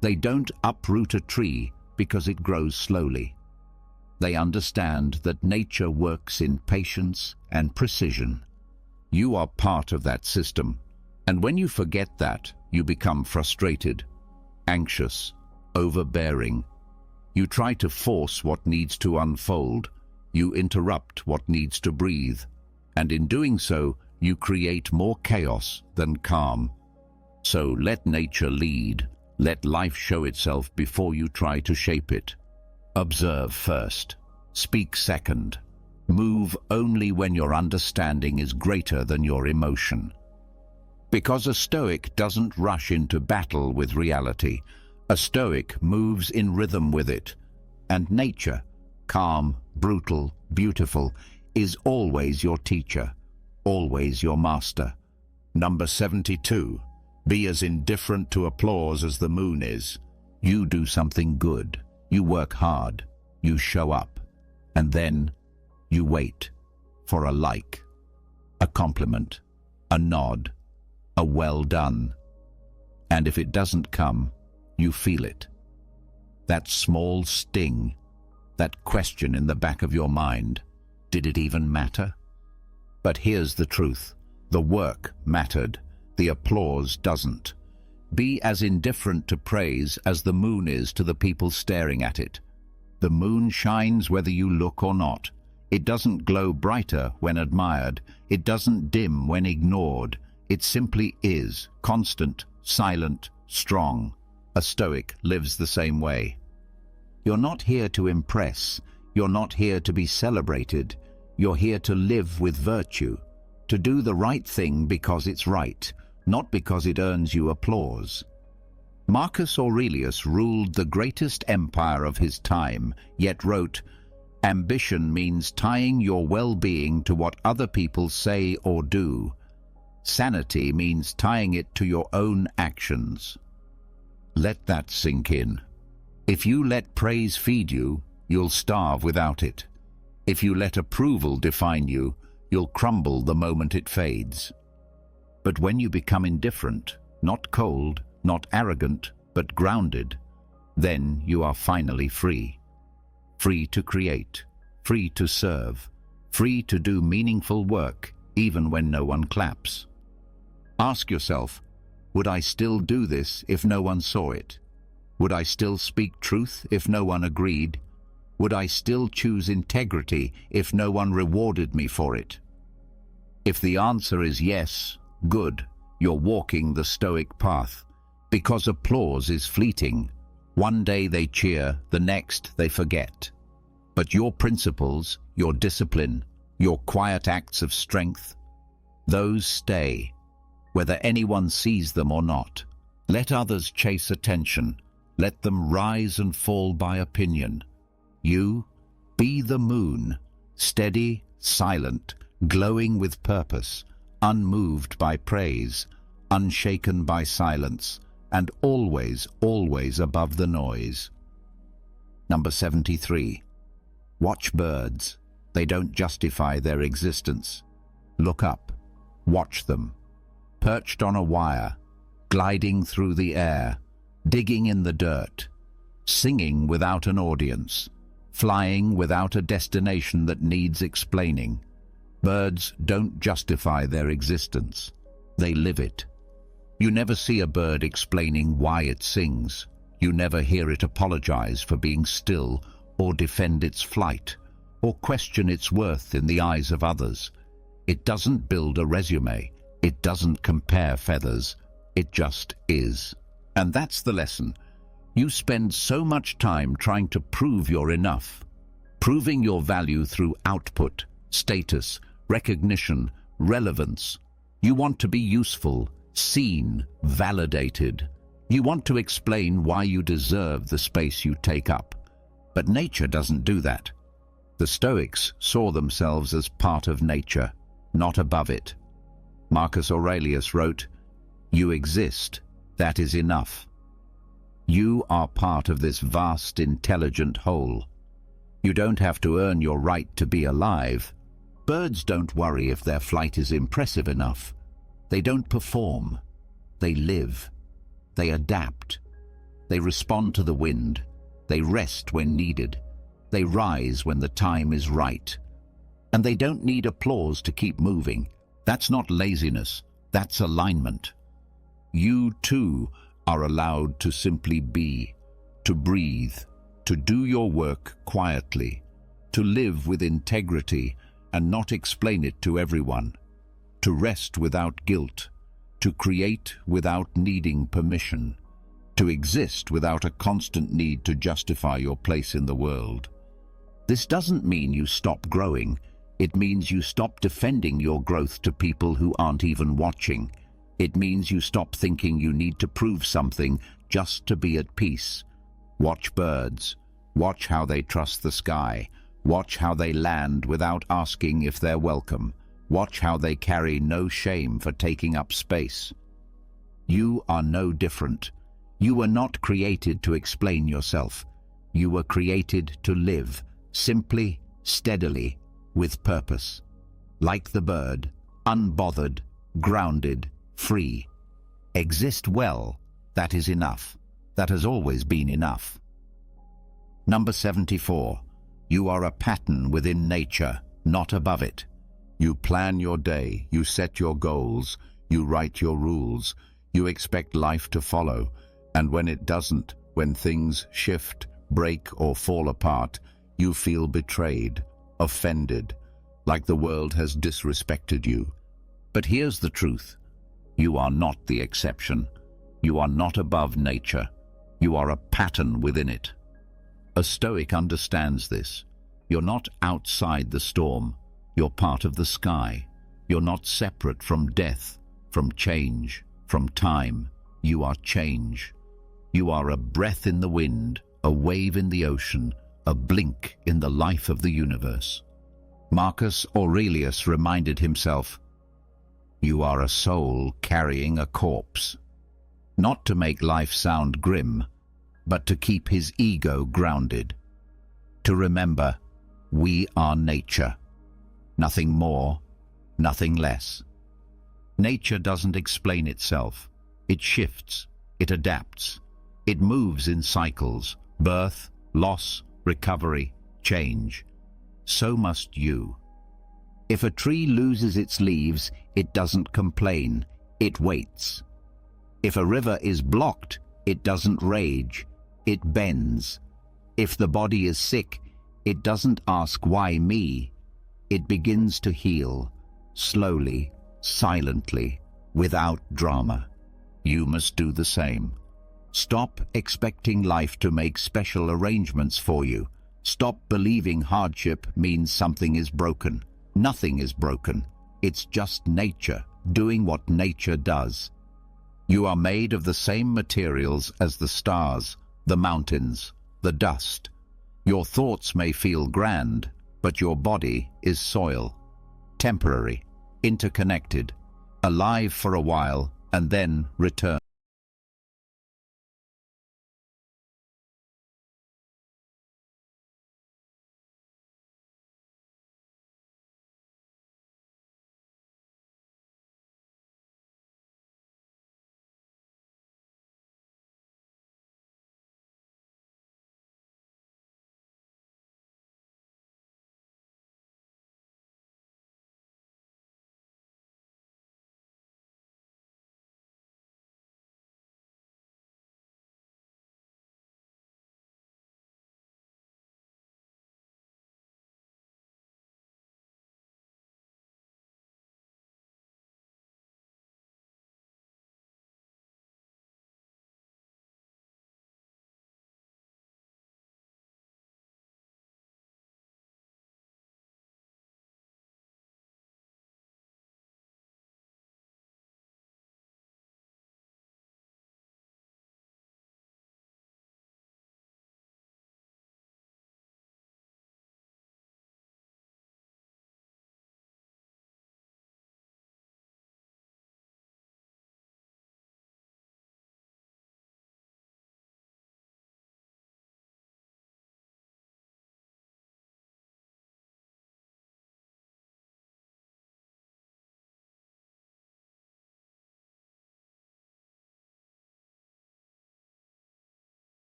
They don't uproot a tree because it grows slowly. They understand that nature works in patience and precision. You are part of that system, and when you forget that, you become frustrated, anxious, overbearing. You try to force what needs to unfold. You interrupt what needs to breathe, and in doing so, you create more chaos than calm. So let nature lead. Let life show itself before you try to shape it. Observe first. Speak second. Move only when your understanding is greater than your emotion. Because a Stoic doesn't rush into battle with reality. A Stoic moves in rhythm with it. And nature, calm, brutal, beautiful, is always your teacher, always your master. Number 72. Be as indifferent to applause as the moon is. You do something good. You work hard. You show up. And then you wait for a like, a compliment, a nod, a well done. And if it doesn't come, you feel it. That small sting, that question in the back of your mind, did it even matter? But here's the truth. The work mattered. The applause doesn't. Be as indifferent to praise as the moon is to the people staring at it. The moon shines whether you look or not. It doesn't glow brighter when admired. It doesn't dim when ignored. It simply is, constant, silent, strong. A Stoic lives the same way. You're not here to impress. You're not here to be celebrated. You're here to live with virtue, to do the right thing because it's right, not because it earns you applause. Marcus Aurelius ruled the greatest empire of his time, yet wrote, "Ambition means tying your well-being to what other people say or do. Sanity means tying it to your own actions." Let that sink in. If you let praise feed you, you'll starve without it. If you let approval define you, you'll crumble the moment it fades. But when you become indifferent, not cold, not arrogant, but grounded, then you are finally free. Free to create, free to serve, free to do meaningful work, even when no one claps. Ask yourself, would I still do this if no one saw it? Would I still speak truth if no one agreed? Would I still choose integrity if no one rewarded me for it? If the answer is yes, good, you're walking the Stoic path. Because applause is fleeting. One day they cheer, the next they forget. But your principles, your discipline, your quiet acts of strength, those stay, whether anyone sees them or not. Let others chase attention. Let them rise and fall by opinion. You, be the moon, steady, silent, glowing with purpose, unmoved by praise, unshaken by silence, and always, always above the noise. Number 73. Watch birds. They don't justify their existence. Look up. Watch them. Perched on a wire, gliding through the air, digging in the dirt, singing without an audience, flying without a destination that needs explaining. Birds don't justify their existence. They live it. You never see a bird explaining why it sings. You never hear it apologize for being still or defend its flight or question its worth in the eyes of others. It doesn't build a resume. It doesn't compare feathers. It just is. And that's the lesson. You spend so much time trying to prove you're enough, proving your value through output, status, recognition, relevance. You want to be useful, seen, validated. You want to explain why you deserve the space you take up. But nature doesn't do that. The Stoics saw themselves as part of nature, not above it. Marcus Aurelius wrote, "You exist, that is enough." You are part of this vast, intelligent whole. You don't have to earn your right to be alive. Birds don't worry if their flight is impressive enough. They don't perform. They live. They adapt. They respond to the wind. They rest when needed. They rise when the time is right. And they don't need applause to keep moving. That's not laziness. That's alignment. You, too, are allowed to simply be, to breathe, to do your work quietly, to live with integrity and not explain it to everyone, to rest without guilt, to create without needing permission, to exist without a constant need to justify your place in the world. This doesn't mean you stop growing. It means you stop defending your growth to people who aren't even watching. It means you stop thinking you need to prove something just to be at peace. Watch birds. Watch how they trust the sky. Watch how they land without asking if they're welcome. Watch how they carry no shame for taking up space. You are no different. You were not created to explain yourself. You were created to live, simply, steadily, with purpose. Like the bird, unbothered, grounded, free. Exist well, that is enough. That has always been enough. Number 74. You are a pattern within nature, not above it. You plan your day, you set your goals, you write your rules, you expect life to follow, and when it doesn't, when things shift, break or fall apart, you feel betrayed, offended, like the world has disrespected you. But here's the truth. You are not the exception. You are not above nature. You are a pattern within it. A Stoic understands this. You're not outside the storm. You're part of the sky. You're not separate from death, from change, from time. You are change. You are a breath in the wind, a wave in the ocean, a blink in the life of the universe. Marcus Aurelius reminded himself, "You are a soul carrying a corpse." Not to make life sound grim, but to keep his ego grounded. To remember, we are nature. Nothing more, nothing less. Nature doesn't explain itself. It shifts, it adapts. It moves in cycles, birth, loss, recovery, change. So must you. If a tree loses its leaves, it doesn't complain, it waits. If a river is blocked, it doesn't rage, it bends. If the body is sick, it doesn't ask why me. It begins to heal, slowly, silently, without drama. You must do the same. Stop expecting life to make special arrangements for you. Stop believing hardship means something is broken. Nothing is broken. It's just nature doing what nature does. You are made of the same materials as the stars, the mountains, the dust. Your thoughts may feel grand, but your body is soil. Temporary, interconnected, alive for a while, and then return.